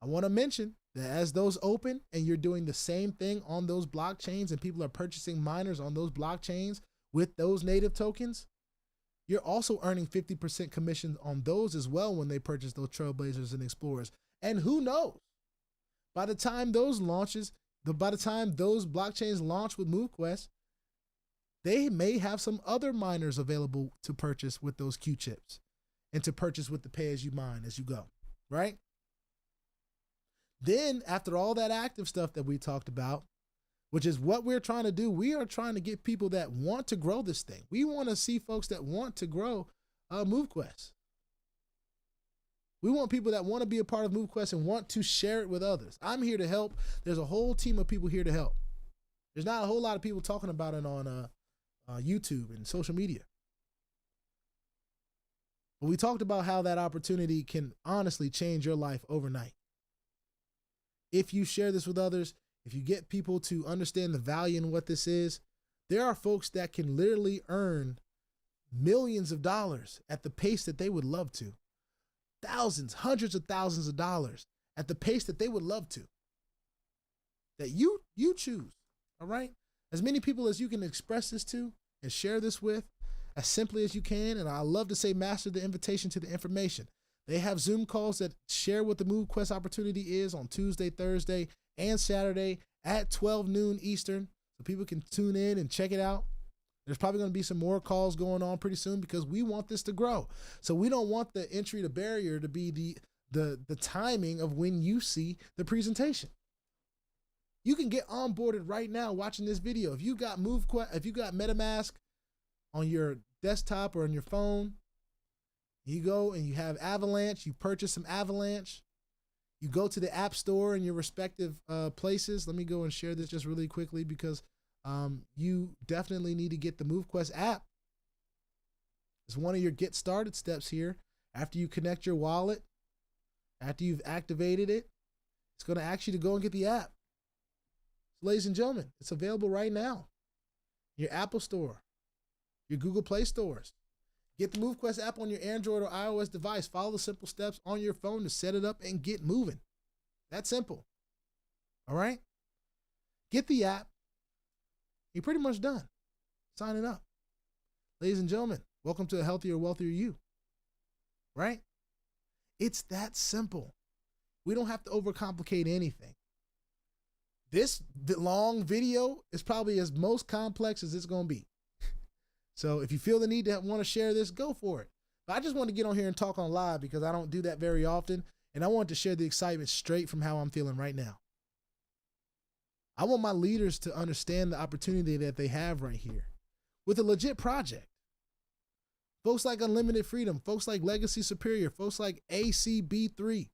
I want to mention that as those open and you're doing the same thing on those blockchains and people are purchasing miners on those blockchains with those native tokens, you're also earning 50% commission on those as well when they purchase those Trailblazers and Explorers. And who knows? By the time those blockchains launch with Movequest, they may have some other miners available to purchase with those Q chips and to purchase with the pay as you mine as you go, right? Then after all that active stuff that we talked about, which is what we're trying to do, we are trying to get people that want to grow this thing. We want to see folks that want to grow Movequest. We want people that want to be a part of Movequest and want to share it with others. I'm here to help. There's a whole team of people here to help. There's not a whole lot of people talking about it on YouTube and social media. But we talked about how that opportunity can honestly change your life overnight. If you share this with others, if you get people to understand the value in what this is, there are folks that can literally earn millions of dollars at the pace that they would love to. Thousands, hundreds of thousands of dollars at the pace that they would love to. That you choose, all right? As many people as you can express this to and share this with as simply as you can. And I love to say master the invitation to the information. They have Zoom calls that share what the Movequest opportunity is on Tuesday, Thursday, and Saturday at 12 noon Eastern. So people can tune in and check it out. There's probably going to be some more calls going on pretty soon because we want this to grow. So we don't want the entry to barrier to be the timing of when you see the presentation. You can get onboarded right now watching this video. If you got Movequest, if you got MetaMask on your desktop or on your phone, you go and you have Avalanche, you purchase some Avalanche, you go to the App Store in your respective places. Let me go and share this just really quickly because you definitely need to get the Movequest app. It's one of your get started steps here. After you connect your wallet, after you've activated it, it's going to ask you to go and get the app. So, ladies and gentlemen, it's available right now. Your Apple Store, your Google Play stores. Get the Movequest app on your Android or iOS device. Follow the simple steps on your phone to set it up and get moving. That's simple. All right? Get the app. You're pretty much done signing up. Ladies and gentlemen, welcome to a healthier, wealthier you. Right? It's that simple. We don't have to overcomplicate anything. This long video is probably as most complex as it's going to be. So if you feel the need to want to share this, go for it. But I just want to get on here and talk on live because I don't do that very often. And I want to share the excitement straight from how I'm feeling right now. I want my leaders to understand the opportunity that they have right here with a legit project. Folks like Unlimited Freedom, folks like Legacy Superior, folks like ACB3,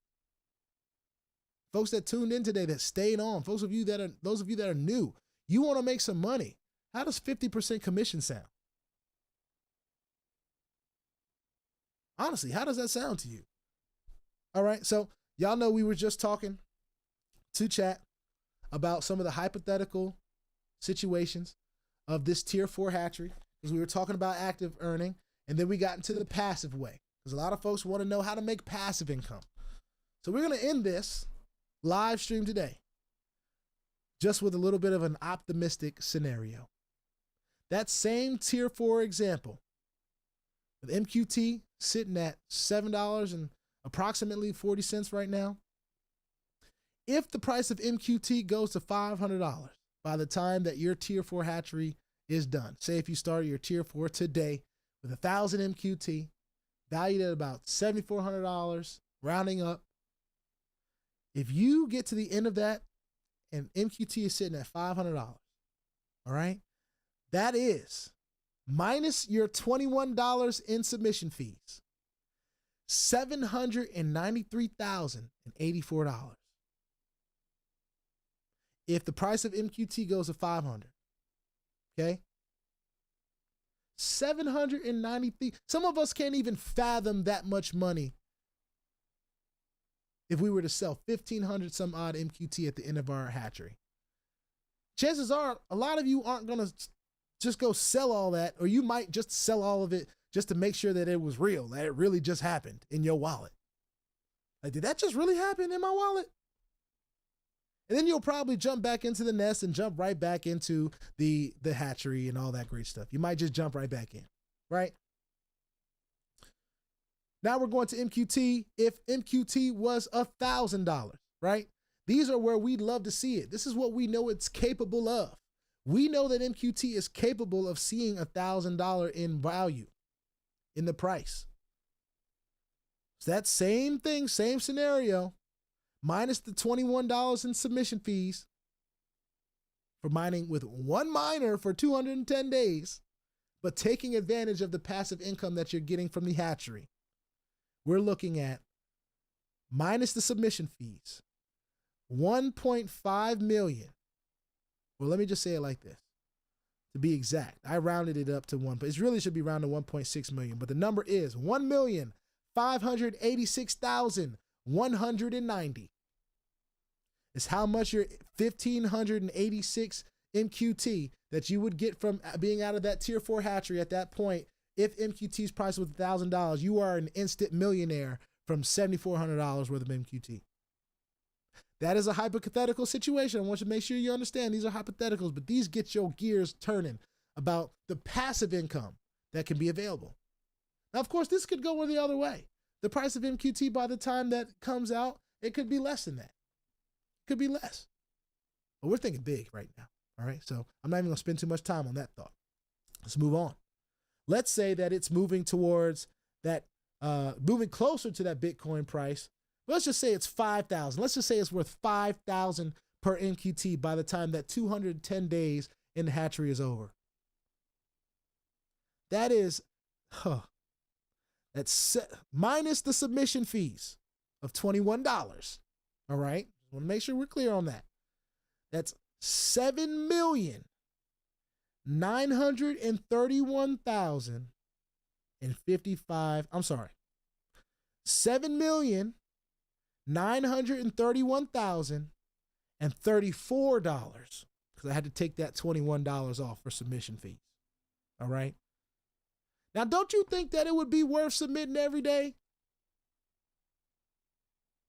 folks that tuned in today, that stayed on, those of you that are new, you want to make some money. How does 50% commission sound? Honestly, how does that sound to you? All right, so y'all know we were just talking to chat about some of the hypothetical situations of this tier 4 hatchery, because we were talking about active earning, and then we got into the passive way, because a lot of folks want to know how to make passive income. So we're going to end this live stream today just with a little bit of an optimistic scenario. That same tier 4 example with MQT sitting at $7 and approximately 40 cents right now. If the price of MQT goes to $500 by the time that your tier 4 hatchery is done, say if you started your tier 4 today with 1,000 MQT, valued at about $7,400, rounding up, if you get to the end of that and MQT is sitting at $500, all right, that is minus your $21 in submission fees, $793,084. If the price of MQT goes to 500, okay? 793. Some of us can't even fathom that much money if we were to sell 1,500 some odd MQT at the end of our hatchery. Chances are a lot of you aren't going to just go sell all that, or you might just sell all of it just to make sure that it was real, that it really just happened in your wallet. Like, did that just really happen in my wallet? And then you'll probably jump back into the nest and jump right back into the hatchery and all that great stuff. You might just jump right back in, right? Now we're going to MQT. If MQT was $1,000, right? These are where we'd love to see it. This is what we know it's capable of. We know that MQT is capable of seeing $1,000 in value, in the price. So that same thing, same scenario, minus the $21 in submission fees for mining with one miner for 210 days, but taking advantage of the passive income that you're getting from the hatchery. We're looking at, minus the submission fees, 1.5 million. Well, let me just say it like this. To be exact, I rounded it up to one, but it really should be rounded to 1.6 million. But the number is 1,586,190. It's how much your 1,586 MQT that you would get from being out of that tier 4 hatchery at that point. If MQT's price was $1,000, you are an instant millionaire from $7,400 worth of MQT. That is a hypothetical situation. I want you to make sure you understand these are hypotheticals, but these get your gears turning about the passive income that can be available. Now, of course, this could go the other way. The price of MQT by the time that comes out, it could be less than that. It could be less. But we're thinking big right now, all right? So I'm not even going to spend too much time on that thought. Let's move on. Let's say that it's moving towards that, moving closer to that Bitcoin price. Let's just say it's 5,000. Let's just say it's worth 5,000 per MQT by the time that 210 days in the hatchery is over. That is, that's minus the submission fees of $21. All right, I want to make sure we're clear on that. That's 7,931,055. I'm sorry, 7,931,034, because I had to take that $21 off for submission fees. All right. Now, don't you think that it would be worth submitting every day?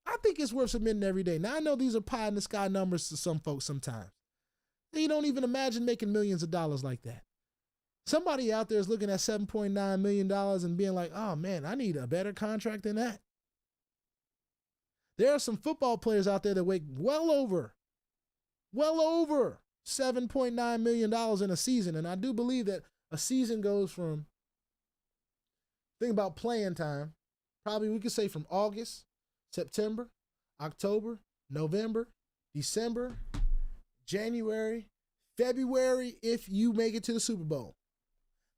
I think it's worth submitting every day. Now, I know these are pie in the sky numbers to some folks sometimes. You don't even imagine making millions of dollars like that. Somebody out there is looking at $7.9 million and being like, oh man, I need a better contract than that. There are some football players out there that make well over $7.9 million in a season. And I do believe that a season goes from, think about playing time, probably we could say from August, September, October, November, December, January, February, if you make it to the Super Bowl.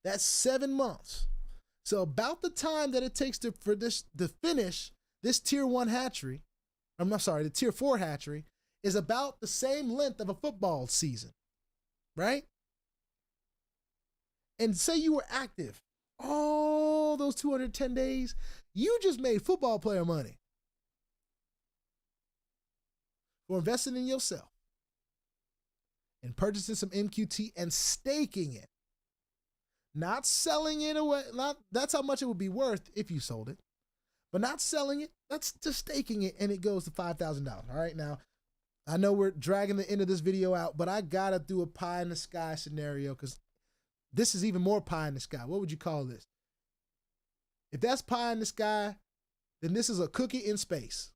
That's 7 months. So about the time that it takes to finish this tier 1 hatchery, the tier 4 hatchery, is about the same length of a football season, right? And say you were active all those 210 days, you just made football player money for investing in yourself and purchasing some MQT and staking it. Not selling it away. That's how much it would be worth if you sold it. But not selling it, that's just staking it, and it goes to $5,000. All right, now, I know we're dragging the end of this video out, but I gotta do a pie in the sky scenario because this is even more pie in the sky. What would you call this? If that's pie in the sky, then this is a cookie in space.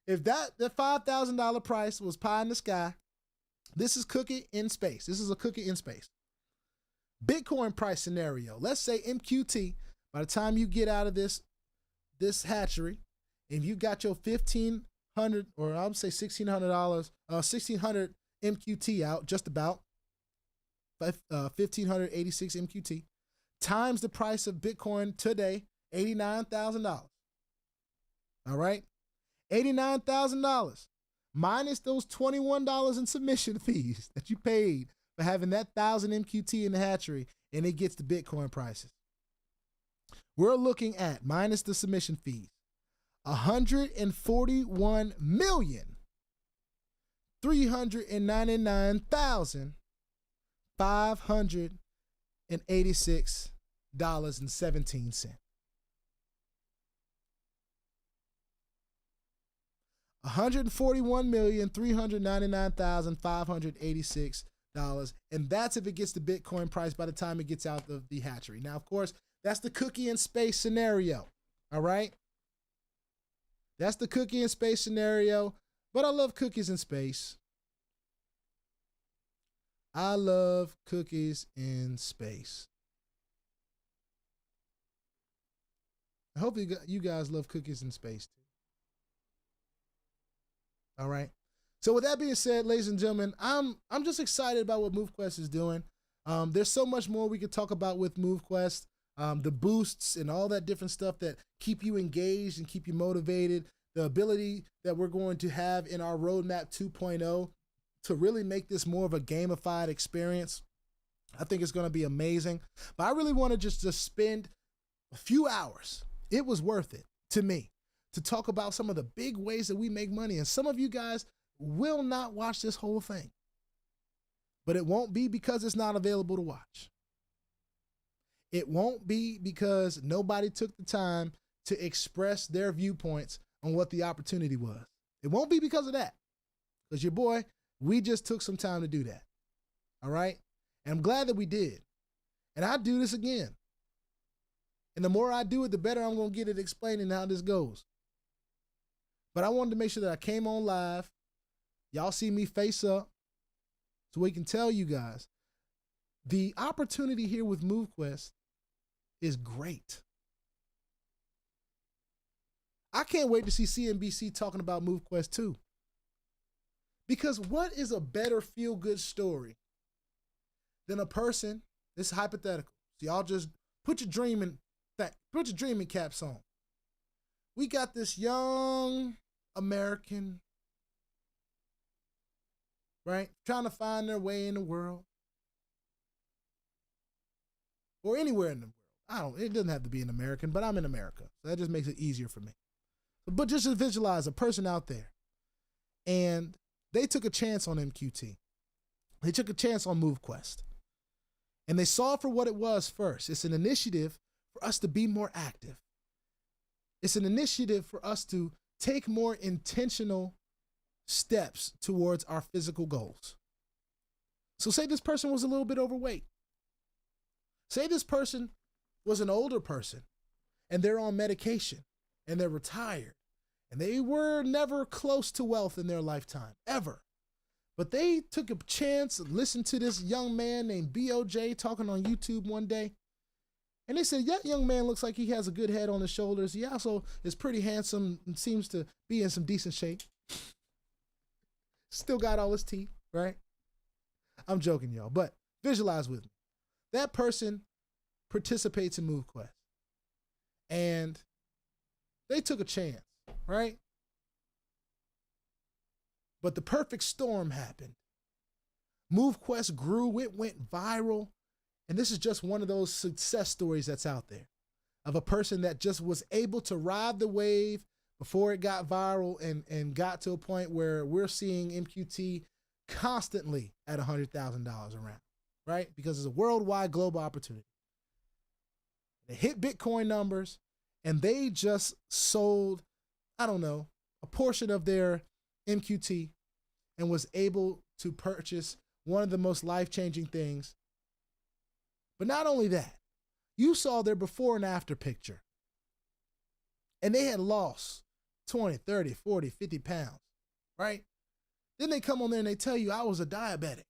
If that $5,000 price was pie in the sky, this is cookie in space. This is a cookie in space. Bitcoin price scenario. Let's say MQT, by the time you get out of this hatchery, and you got your $1,500, or I would say $1,600, 1,600 MQT out, just about 1,586 MQT, times the price of Bitcoin today, $89,000. All right, $89,000 minus those $21 in submission fees that you paid for having that 1,000 MQT in the hatchery, and it gets the Bitcoin prices. We're looking at, minus the submission fees, 141,399,586.17. $141,399,586, and that's if it gets the Bitcoin price by the time it gets out of the hatchery. Now, of course, that's the cookie in space scenario. All right, that's the cookie in space scenario. But I love cookies in space. I love cookies in space. I hope you guys love cookies in space too. All right. So with that being said, ladies and gentlemen, I'm just excited about what Movequest is doing. There's so much more we could talk about with Movequest. The boosts and all that different stuff that keep you engaged and keep you motivated. The ability that we're going to have in our roadmap 2.0 to really make this more of a gamified experience. I think it's going to be amazing. But I really want to just spend a few hours. It was worth it to me to talk about some of the big ways that we make money. And some of you guys will not watch this whole thing. But it won't be because it's not available to watch. It won't be because nobody took the time to express their viewpoints on what the opportunity was. It won't be because of that. Because your boy, we just took some time to do that. All right? And I'm glad that we did. And I do this again. And the more I do it, the better I'm going to get at explaining how this goes. But I wanted to make sure that I came on live. Y'all see me face up so we can tell you guys the opportunity here with Movequest is great. I can't wait to see CNBC talking about Movequest too. Because what is a better feel-good story than a person, this is hypothetical, so y'all just put your dreaming caps on. We got this young American, right, trying to find their way in the world. Or anywhere in the world. It doesn't have to be an American, but I'm in America. So that just makes it easier for me. But just to visualize a person out there. And they took a chance on MQT. They took a chance on Movequest. And they saw it for what it was first. It's an initiative for us to be more active. It's an initiative for us to take more intentional steps towards our physical goals. So say this person was a little bit overweight. Say this person was an older person and they're on medication and they're retired and they were never close to wealth in their lifetime, ever. But they took a chance, listened to this young man named BOJ talking on YouTube one day. And they said, that young man looks like he has a good head on his shoulders. He also is pretty handsome and seems to be in some decent shape. Still got all his teeth, right? I'm joking, y'all, but visualize with me. That person participates in Movequest. And they took a chance, right? But the perfect storm happened. Movequest grew, it went viral. And this is just one of those success stories that's out there of a person that just was able to ride the wave before it got viral and got to a point where we're seeing MQT constantly at $100,000 around, right? Because it's a worldwide global opportunity. They hit Bitcoin numbers and they just sold, I don't know, a portion of their MQT and was able to purchase one of the most life-changing things. But not only that, You saw their before and after picture. And they had lost 20, 30, 40, 50 pounds, right? Then they come on there and they tell you I was a diabetic.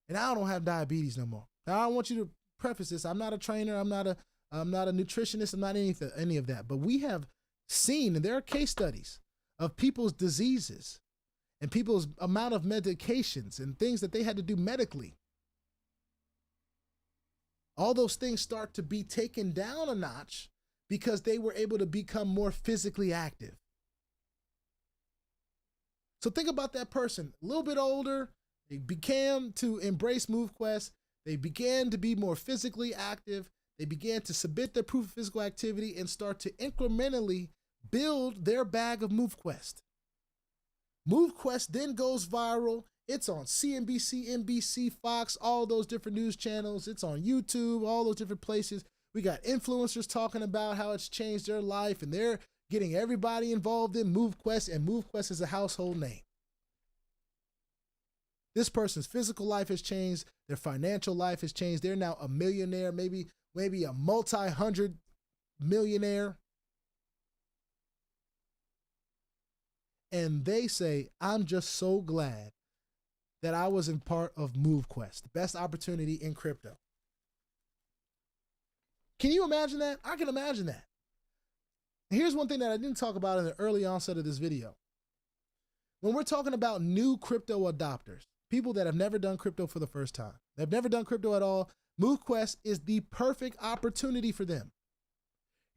And I don't have diabetes no more. Now I want you to preface this. I'm not a trainer. I'm not a nutritionist. I'm not any of that. But we have seen, and there are case studies of people's diseases and people's amount of medications and things that they had to do medically. All those things start to be taken down a notch because they were able to become more physically active. So think about that person, a little bit older. They began to embrace Movequest. They began to be more physically active. They began to submit their proof of physical activity and start to incrementally build their bag of Movequest. Movequest then goes viral. It's on CNBC, NBC, Fox, all those different news channels. It's on YouTube, all those different places. We got influencers talking about how it's changed their life, and they're getting everybody involved in Movequest, and Movequest is a household name. This person's physical life has changed. Their financial life has changed. They're now a millionaire, maybe a multi-hundred millionaire. And they say, I'm just so glad that I was in part of Movequest, the best opportunity in crypto. Can you imagine that? I can imagine that. Here's one thing that I didn't talk about in the early onset of this video. When we're talking about new crypto adopters, people that have never done crypto for the first time, they've never done crypto at all, Movequest is the perfect opportunity for them.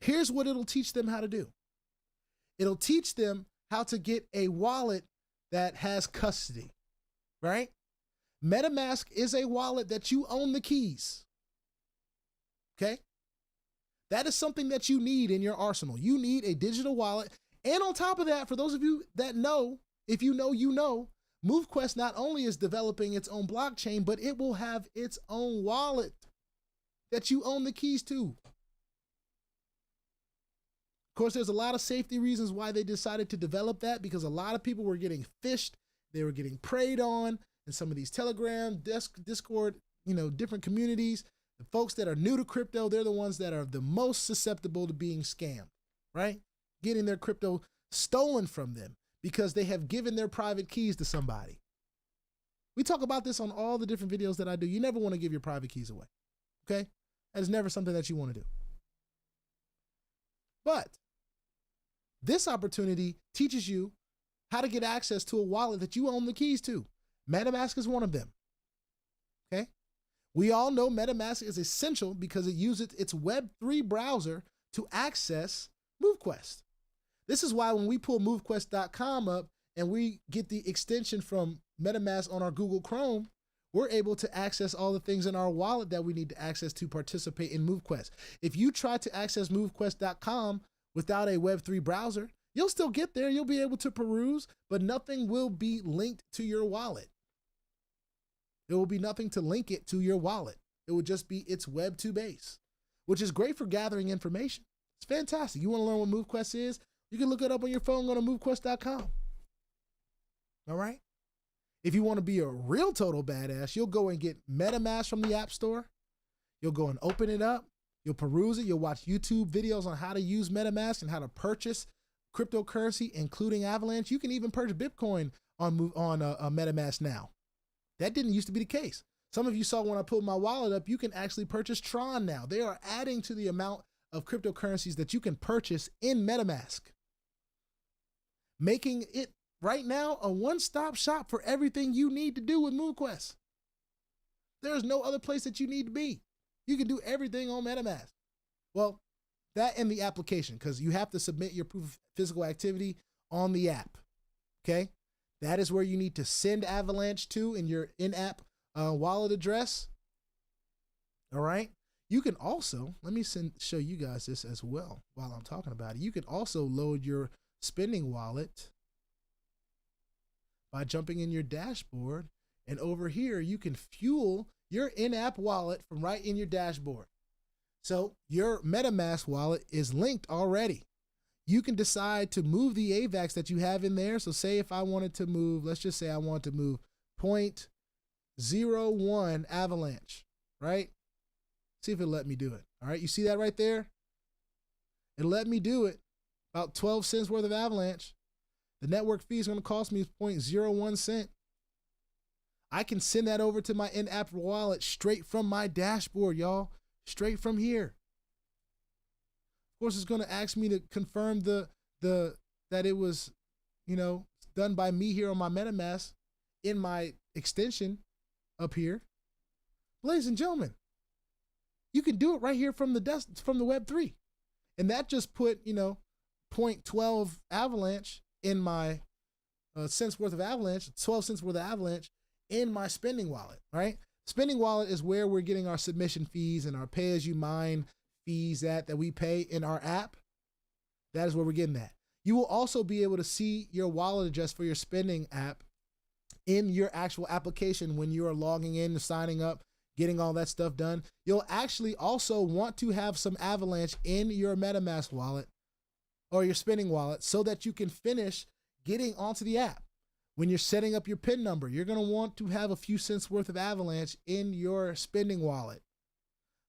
Here's what it'll teach them how to do. It'll teach them how to get a wallet that has custody, right? MetaMask is a wallet that you own the keys, okay? That is something that you need in your arsenal. You need a digital wallet. And on top of that, for those of you that know, if you know, you know, Movequest not only is developing its own blockchain, but it will have its own wallet that you own the keys to. Of course, there's a lot of safety reasons why they decided to develop that, because a lot of people were getting phished. They were getting preyed on in some of these Telegram, Discord, different communities. The folks that are new to crypto, they're the ones that are the most susceptible to being scammed, right? Getting their crypto stolen from them because they have given their private keys to somebody. We talk about this on all the different videos that I do. You never want to give your private keys away, okay? That is never something that you want to do. But this opportunity teaches you how to get access to a wallet that you own the keys to. MetaMask is one of them, okay? We all know MetaMask is essential because it uses its Web3 browser to access Movequest. This is why when we pull Movequest.com up and we get the extension from MetaMask on our Google Chrome, we're able to access all the things in our wallet that we need to access to participate in Movequest. If you try to access Movequest.com without a Web3 browser, you'll still get there. You'll be able to peruse, but nothing will be linked to your wallet. There will be nothing to link it to your wallet. It would just be its Web2 base, which is great for gathering information. It's fantastic. You want to learn what Movequest is? You can look it up on your phone, go to Movequest.com. All right? If you want to be a real total badass, you'll go and get MetaMask from the App Store. You'll go and open it up. You'll peruse it. You'll watch YouTube videos on how to use MetaMask and how to purchase cryptocurrency, including Avalanche. You can even purchase Bitcoin on MetaMask now. That didn't used to be the case. Some of you saw when I pulled my wallet up, you can actually purchase Tron now. They are adding to the amount of cryptocurrencies that you can purchase in MetaMask, making it right now a one-stop shop for everything you need to do with Movequest. There's no other place that you need to be. You can do everything on MetaMask. Well, that and the application, because you have to submit your proof of physical activity on the app, okay? That is where you need to send Avalanche to in your in-app wallet address. All right. You can also, let me show you guys this as well while I'm talking about it. You can also load your spending wallet by jumping in your dashboard. And over here, you can fuel your in-app wallet from right in your dashboard. So your MetaMask wallet is linked already. You can decide to move the AVAX that you have in there. So say if I wanted to move, let's just say I want to move 0.01 Avalanche, right? See if it'll let me do it. All right, you see that right there? It let me do it. About 12 cents worth of Avalanche. The network fee is going to cost me 0.01 cent. I can send that over to my in-app wallet straight from my dashboard, y'all. Straight from here. Of course, it's going to ask me to confirm that it was, done by me here on my MetaMask in my extension up here. Ladies and gentlemen, you can do it right here from the Web3. And that just put, 0.12 Avalanche in my cents worth of Avalanche, 12 cents worth of Avalanche in my spending wallet, right? Spending wallet is where we're getting our submission fees and our pay-as-you-mine fees that we pay in our app. That is where we're getting that. You will also be able to see your wallet address for your spending app in your actual application when you are logging in, signing up, getting all that stuff done. You'll actually also want to have some Avalanche in your MetaMask wallet or your spending wallet so that you can finish getting onto the app. When you're setting up your PIN number, you're going to want to have a few cents worth of Avalanche in your spending wallet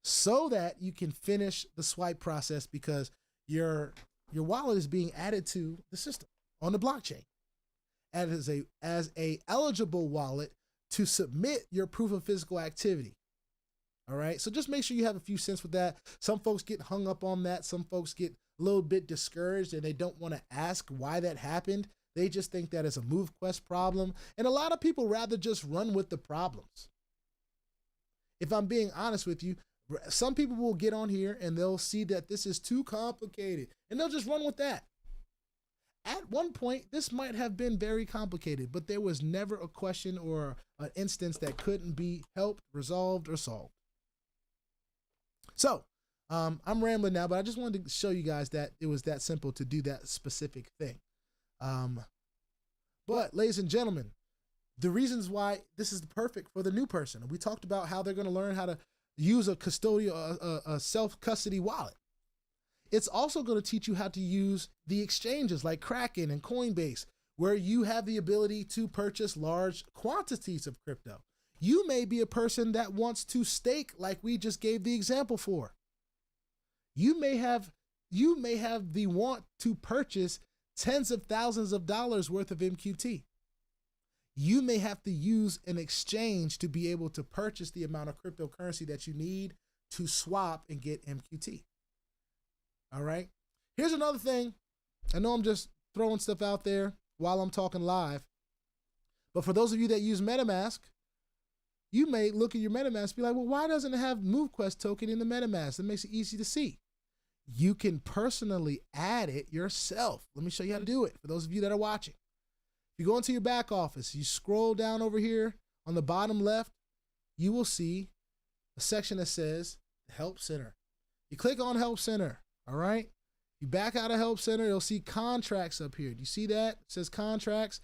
so that you can finish the swipe process, because your wallet is being added to the system on the blockchain as a eligible wallet to submit your proof of physical activity. All right. So just make sure you have a few cents with that. Some folks get hung up on that. Some folks get a little bit discouraged and they don't want to ask why that happened. They just think that it's a Movequest problem. And a lot of people rather just run with the problems. If I'm being honest with you, some people will get on here and they'll see that this is too complicated and they'll just run with that. At one point, this might have been very complicated, but there was never a question or an instance that couldn't be helped, resolved, or solved. So I'm rambling now, but I just wanted to show you guys that it was that simple to do that specific thing. But ladies and gentlemen, the reasons why this is perfect for the new person. We talked about how they're going to learn how to use a custodial, a self-custody wallet. It's also going to teach you how to use the exchanges like Kraken and Coinbase, where you have the ability to purchase large quantities of crypto. You may be a person that wants to stake, like we just gave the example for. You may have the want to purchase tens of thousands of dollars worth of MQT. You may have to use an exchange to be able to purchase the amount of cryptocurrency that you need to swap and get MQT. All right. Here's another thing. I know I'm just throwing stuff out there while I'm talking live, but for those of you that use MetaMask, you may look at your MetaMask and be like, well, why doesn't it have Movequest token in the MetaMask? That makes it easy to see. You can personally add it yourself. Let me show you how to do it for those of you that are watching. If you go into your back office, you scroll down over here on the bottom left, you will see a section that says Help Center. You click on Help Center, all right? You back out of Help Center, you'll see contracts up here. Do you see that? It says contracts.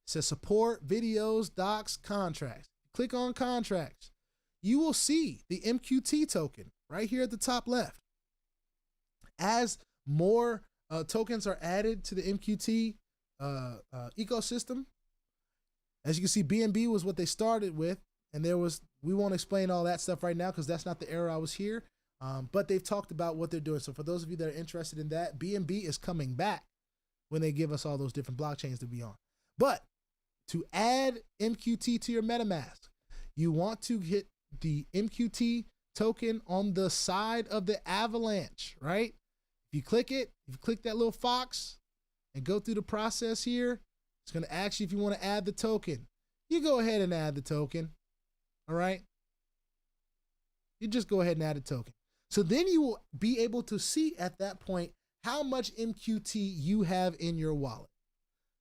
It says support, videos, docs, contracts. Click on contracts. You will see the MQT token right here at the top left. As more tokens are added to the MQT ecosystem, as you can see, BNB was what they started with, and we won't explain all that stuff right now because that's not the era I was here, but they've talked about what they're doing. So for those of you that are interested in that, BNB is coming back when they give us all those different blockchains to be on. But to add MQT to your MetaMask, you want to hit the MQT token on the side of the Avalanche, right? If you click it, if you click that little fox and go through the process here, it's going to ask you if you want to add the token. You go ahead and add the token, all right? You just go ahead and add a token. So then you will be able to see at that point how much MQT you have in your wallet.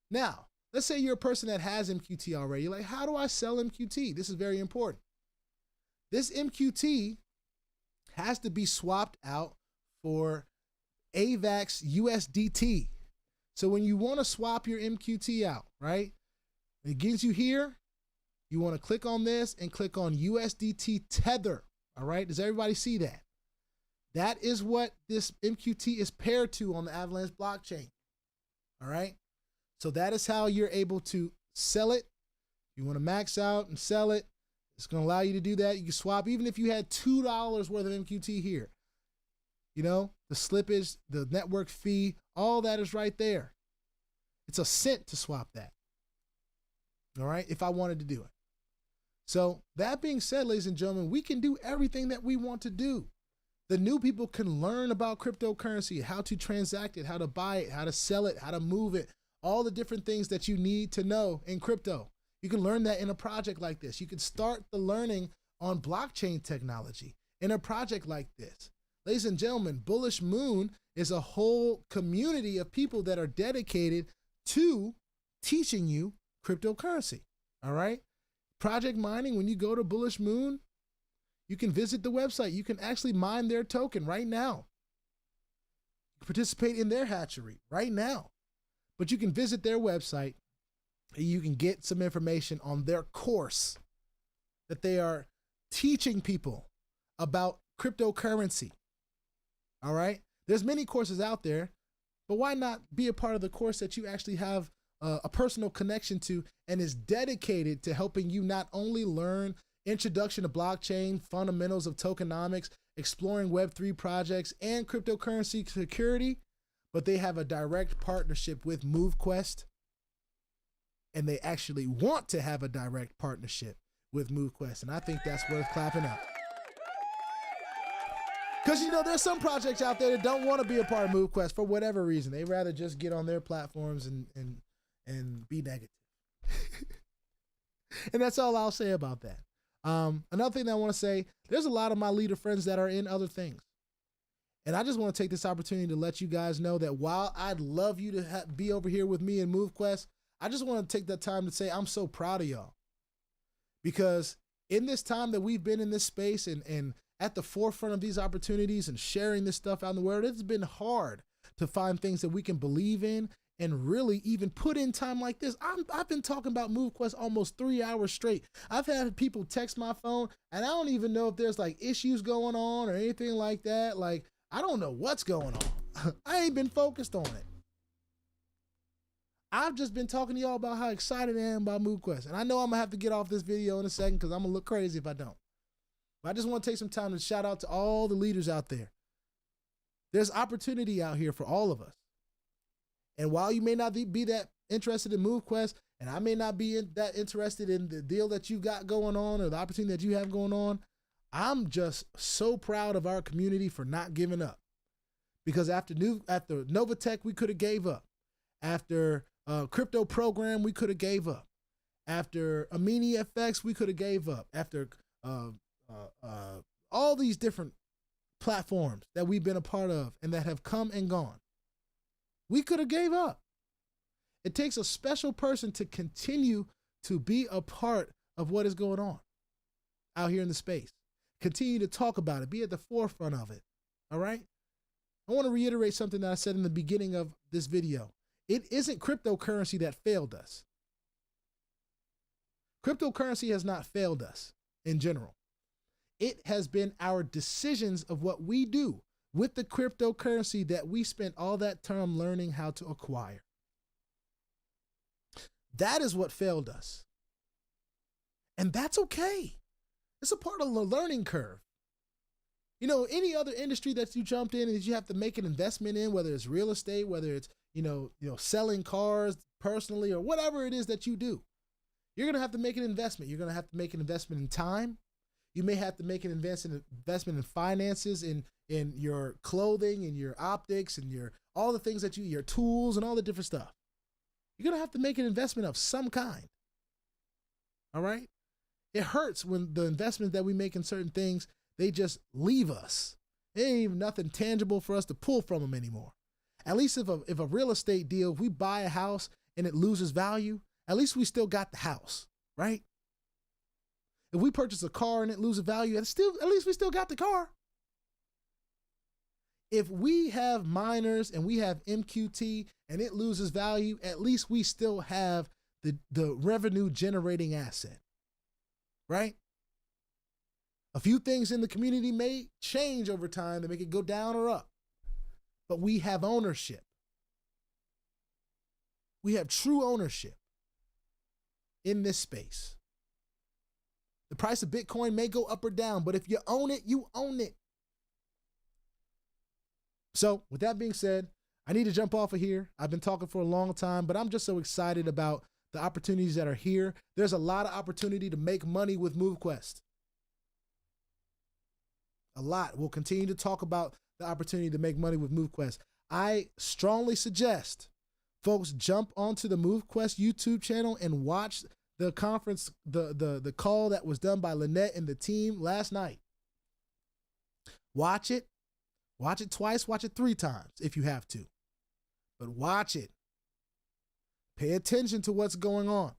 Now, let's say you're a person that has MQT already. You're like, how do I sell MQT? This is very important. This MQT has to be swapped out for AVAX USDT. So when you want to swap your MQT out, right? It gives you here. You want to click on this and click on USDT Tether. All right. Does everybody see that? That is what this MQT is paired to on the Avalanche blockchain. All right. So that is how you're able to sell it. You want to max out and sell it. It's going to allow you to do that. You can swap even if you had $2 worth of MQT here. You know, the slippage, the network fee, all that is right there. It's a cent to swap that. All right, if I wanted to do it. So that being said, ladies and gentlemen, we can do everything that we want to do. The new people can learn about cryptocurrency, how to transact it, how to buy it, how to sell it, how to move it, all the different things that you need to know in crypto. You can learn that in a project like this. You can start the learning on blockchain technology in a project like this. Ladies and gentlemen, Bullish Moon is a whole community of people that are dedicated to teaching you cryptocurrency, all right? Project mining, when you go to Bullish Moon, you can visit the website. You can actually mine their token right now. Participate in their hatchery right now. But you can visit their website and you can get some information on their course that they are teaching people about cryptocurrency. All right? There's many courses out there, but why not be a part of the course that you actually have a personal connection to and is dedicated to helping you not only learn introduction to blockchain, fundamentals of tokenomics, exploring Web3 projects and cryptocurrency security, but they have a direct partnership with Movequest, and they actually want to have a direct partnership with Movequest, and I think that's worth clapping up. Because, you know, there's some projects out there that don't want to be a part of Movequest for whatever reason. They rather just get on their platforms and be negative. And that's all I'll say about that. Another thing that I want to say, there's a lot of my leader friends that are in other things. And I just want to take this opportunity to let you guys know that while I'd love you to be over here with me in Movequest, I just want to take that time to say I'm so proud of y'all. Because in this time that we've been in this space and at the forefront of these opportunities and sharing this stuff out in the world, it's been hard to find things that we can believe in and really even put in time like this. I've been talking about Movequest almost 3 hours straight. I've had people text my phone and I don't even know if there's like issues going on or anything like that. Like, I don't know what's going on. I ain't been focused on it. I've just been talking to y'all about how excited I am about Movequest. And I know I'm gonna have to get off this video in a second because I'm gonna look crazy if I don't. But I just want to take some time to shout out to all the leaders out there. There's opportunity out here for all of us. And while you may not be that interested in Movequest, and I may not be that interested in the deal that you got going on or the opportunity that you have going on, I'm just so proud of our community for not giving up. Because after Novatech, we could have gave up. After Crypto Program, we could have gave up. After Amini FX, we could have gave up. After all these different platforms that we've been a part of and that have come and gone, we could have gave up. It takes a special person to continue to be a part of what is going on out here in the space. Continue to talk about it, be at the forefront of it, all right? I want to reiterate something that I said in the beginning of this video. It isn't cryptocurrency that failed us. Cryptocurrency has not failed us in general. It has been our decisions of what we do with the cryptocurrency that we spent all that time learning how to acquire. That is what failed us. And that's okay. It's a part of the learning curve. You know, any other industry that you jumped in and that you have to make an investment in, whether it's real estate, whether it's, you know, selling cars personally or whatever it is that you do, you're going to have to make an investment. You're going to have to make an investment in time. You may have to make an investment in finances, in your clothing, in your optics, and all the things that your tools and all the different stuff. You're going to have to make an investment of some kind. All right? It hurts when the investments that we make in certain things, they just leave us. There ain't even nothing tangible for us to pull from them anymore. At least if a real estate deal, if we buy a house and it loses value, at least we still got the house, right? If we purchase a car and it loses value, at least we still got the car. If we have miners and we have MQT and it loses value, at least we still have the revenue generating asset, right? A few things in the community may change over time to make it go down or up, but we have ownership. We have true ownership in this space. The price of Bitcoin may go up or down, but if you own it, you own it. So with that being said, I need to jump off of here. I've been talking for a long time, but I'm just so excited about the opportunities that are here. There's a lot of opportunity to make money with Movequest. A lot. We'll continue to talk about the opportunity to make money with Movequest. I strongly suggest folks jump onto the Movequest YouTube channel and watch the conference, the call that was done by Lynette and the team last night. Watch it. Watch it twice. Watch it 3 times if you have to. But watch it. Pay attention to what's going on.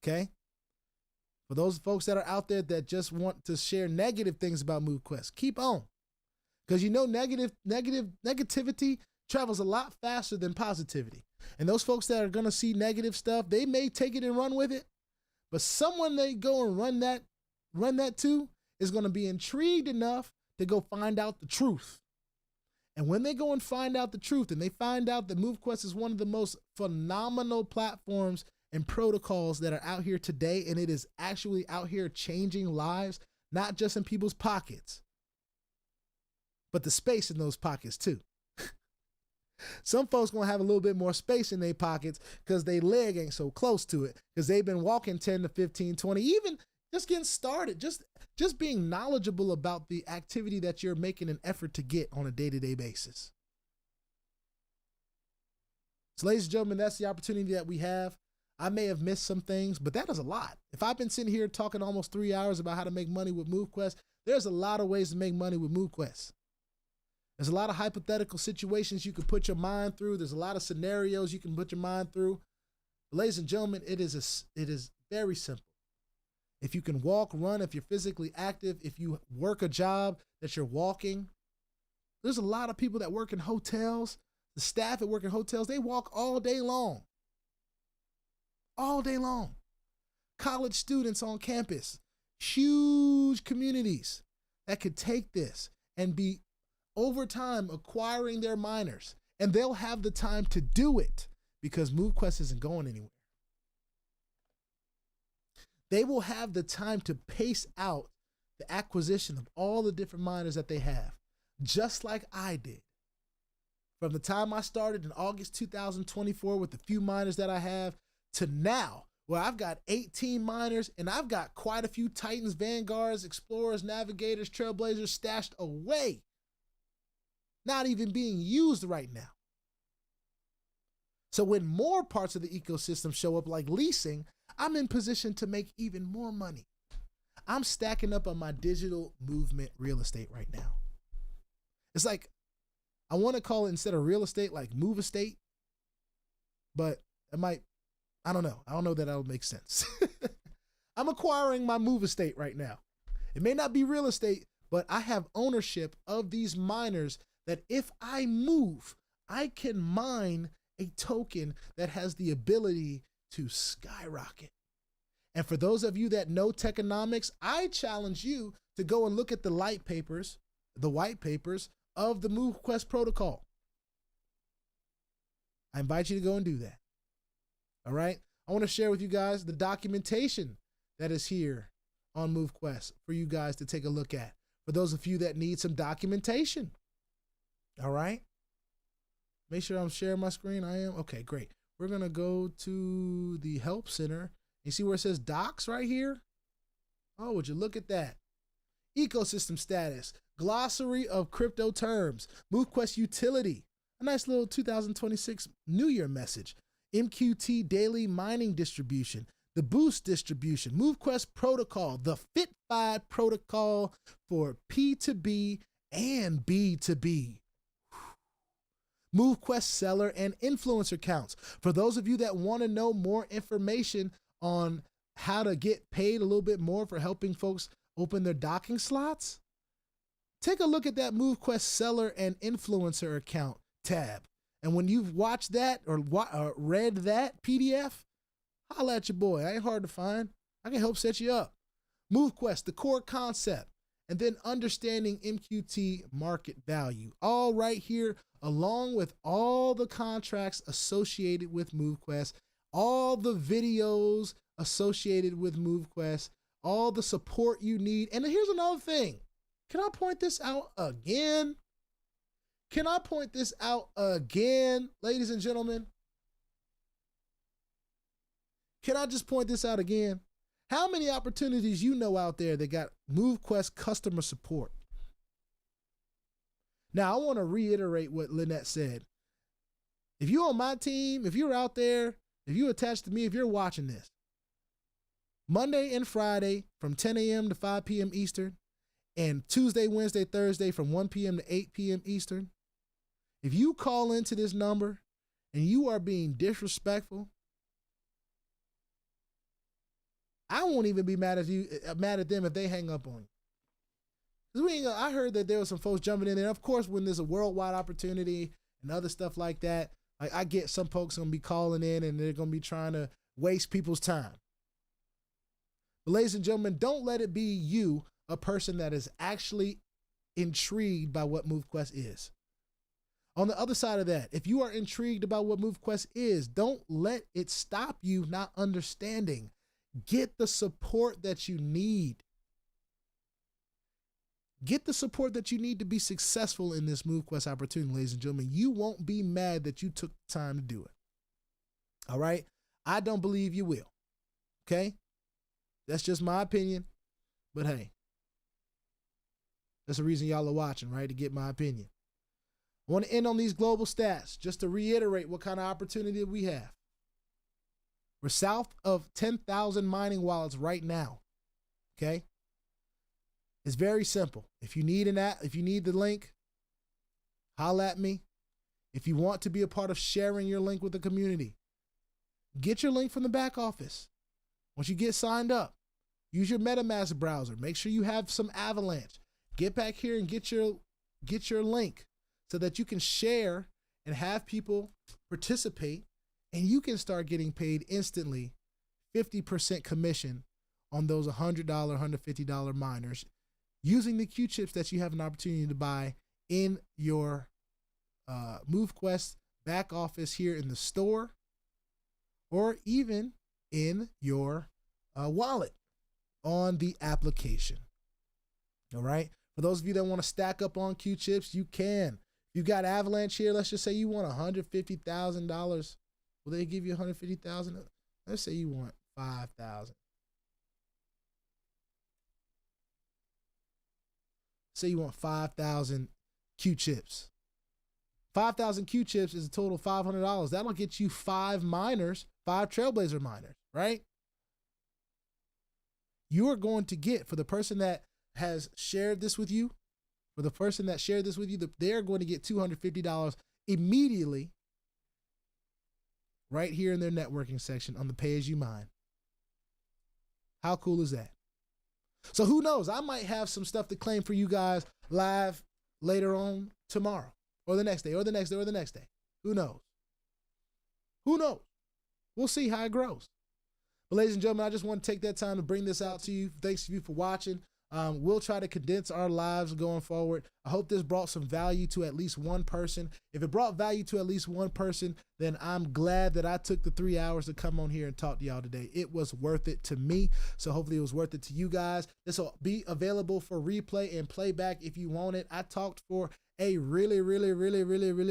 Okay? For those folks that are out there that just want to share negative things about Movequest, keep on. Because you know negativity travels a lot faster than positivity. And those folks that are going to see negative stuff, they may take it and run with it. But someone they go and run that to is going to be intrigued enough to go find out the truth. And when they go and find out the truth and they find out that Movequest is one of the most phenomenal platforms and protocols that are out here today, and it is actually out here changing lives, not just in people's pockets, but the space in those pockets too. Some folks gonna have a little bit more space in their pockets because their leg ain't so close to it, because they've been walking 10 to 15, 20, even just getting started, just being knowledgeable about the activity that you're making an effort to get on a day-to-day basis. So ladies and gentlemen, that's the opportunity that we have. I may have missed some things, but that is a lot. If I've been sitting here talking almost 3 hours about how to make money with Movequest, there's a lot of ways to make money with Movequest. There's a lot of hypothetical situations you can put your mind through. There's a lot of scenarios you can put your mind through. But ladies and gentlemen, it is very simple. If you can walk, run, if you're physically active, if you work a job that you're walking, there's a lot of people that work in hotels. The staff that work in hotels, they walk all day long. All day long. College students on campus, huge communities that could take this and be over time acquiring their miners, and they'll have the time to do it because Movequest isn't going anywhere. They will have the time to pace out the acquisition of all the different miners that they have, just like I did. From the time I started in August 2024 with the few miners that I have to now, where I've got 18 miners and I've got quite a few Titans, Vanguards, Explorers, Navigators, Trailblazers stashed away, not even being used right now. So when more parts of the ecosystem show up like leasing, I'm in position to make even more money. I'm stacking up on my digital movement real estate right now. It's like, I want to call it, instead of real estate, like move estate, but it might, I don't know. I don't know that that'll make sense. I'm acquiring my move estate right now. It may not be real estate, but I have ownership of these miners that if I move, I can mine a token that has the ability to skyrocket. And for those of you that know techonomics, I challenge you to go and look at the white papers of the Movequest protocol. I invite you to go and do that. All right. I want to share with you guys the documentation that is here on Movequest for you guys to take a look at. For those of you that need some documentation. All right. Make sure I'm sharing my screen. I am. Okay, great. We're going to go to the help center. You see where it says docs right here? Oh, would you look at that? Ecosystem status, glossary of crypto terms, Movequest utility, a nice little 2026 New Year message, MQT daily mining distribution, the Boost distribution, Movequest protocol, the FitFi protocol for P2B and B2B. Movequest seller and influencer counts. For those of you that want to know more information on how to get paid a little bit more for helping folks open their docking slots, take a look at that Movequest seller and influencer account tab. And when you've watched that or read that PDF, holla at your boy. I ain't hard to find. I can help set you up. Movequest, the core concept, and then understanding MQT market value. All right here, along with all the contracts associated with Movequest, all the videos associated with Movequest, all the support you need. And here's another thing. Can I point this out again? Can I point this out again, ladies and gentlemen? Can I just point this out again? How many opportunities you know out there that got Movequest customer support? Now, I want to reiterate what Lynette said. If you're on my team, if you're out there, if you're attached to me, if you're watching this, Monday and Friday from 10 a.m. to 5 p.m. Eastern, and Tuesday, Wednesday, Thursday from 1 p.m. to 8 p.m. Eastern, if you call into this number and you are being disrespectful, I won't even be mad at them if they hang up on you. I heard that there were some folks jumping in there. Of course, when there's a worldwide opportunity and other stuff like that, like I get some folks gonna be calling in and they're gonna be trying to waste people's time. But ladies and gentlemen, don't let it be you, a person that is actually intrigued by what Movequest is. On the other side of that, if you are intrigued about what Movequest is, don't let it stop you not understanding. Get the support that you need. Get the support that you need to be successful in this Movequest opportunity, ladies and gentlemen. You won't be mad that you took the time to do it. All right? I don't believe you will. Okay? That's just my opinion. But hey, that's the reason y'all are watching, right? To get my opinion. I want to end on these global stats just to reiterate what kind of opportunity we have. We're south of 10,000 mining wallets right now. Okay? It's very simple. If you need an app, if you need the link, holla at me. If you want to be a part of sharing your link with the community, get your link from the back office. Once you get signed up, use your MetaMask browser. Make sure you have some Avalanche. Get back here and get your link so that you can share and have people participate, and you can start getting paid instantly 50% commission on those $100, $150 miners using the Q chips that you have an opportunity to buy in your Movequest back office here in the store, or even in your wallet on the application. All right. For those of you that want to stack up on Q chips, you can. You got Avalanche here. Let's just say you want $150,000. Will they give you $150,000? Let's say you want $5,000. Say you want 5,000 Q chips. 5,000 Q chips is a total of $500. That'll get you 5 miners, 5 Trailblazer miners, right? You are going to get, for the person that has shared this with you, they're going to get $250 immediately right here in their networking section on the pay as you mine. How cool is that? So who knows? I might have some stuff to claim for you guys live later on tomorrow, or the next day, or the next day, or the next day. Who knows? Who knows? We'll see how it grows. But ladies and gentlemen, I just want to take that time to bring this out to you. Thanks to you for watching. We'll try to condense our lives going forward. I hope this brought some value to at least one person. If it brought value to at least one person, then I'm glad that I took the 3 hours to come on here and talk to y'all today. It was worth it to me. So hopefully it was worth it to you guys. This will be available for replay and playback if you want it. I talked for a really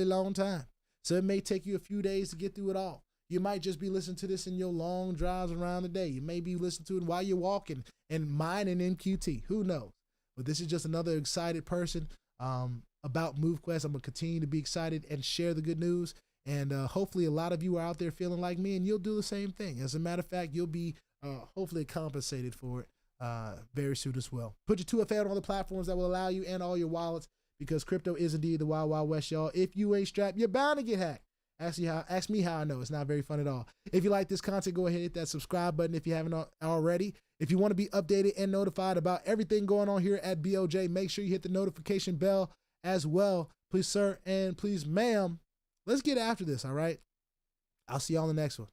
long time. So it may take you a few days to get through it all. You might just be listening to this in your long drives around the day. You may be listening to it while you're walking and mining MQT. Who knows? But this is just another excited person about Movequest. I'm going to continue to be excited and share the good news. And hopefully a lot of you are out there feeling like me, and you'll do the same thing. As a matter of fact, you'll be hopefully compensated for it very soon as well. Put your 2FA on all the platforms that will allow you and all your wallets, because crypto is indeed the wild, wild west, y'all. If you ain't strapped, you're bound to get hacked. Ask me how I know. It's not very fun at all. If you like this content, go ahead and hit that subscribe button if you haven't already. If you want to be updated and notified about everything going on here at BOJ, make sure you hit the notification bell as well. Please, sir, and please, ma'am, let's get after this, all right? I'll see y'all on the next one.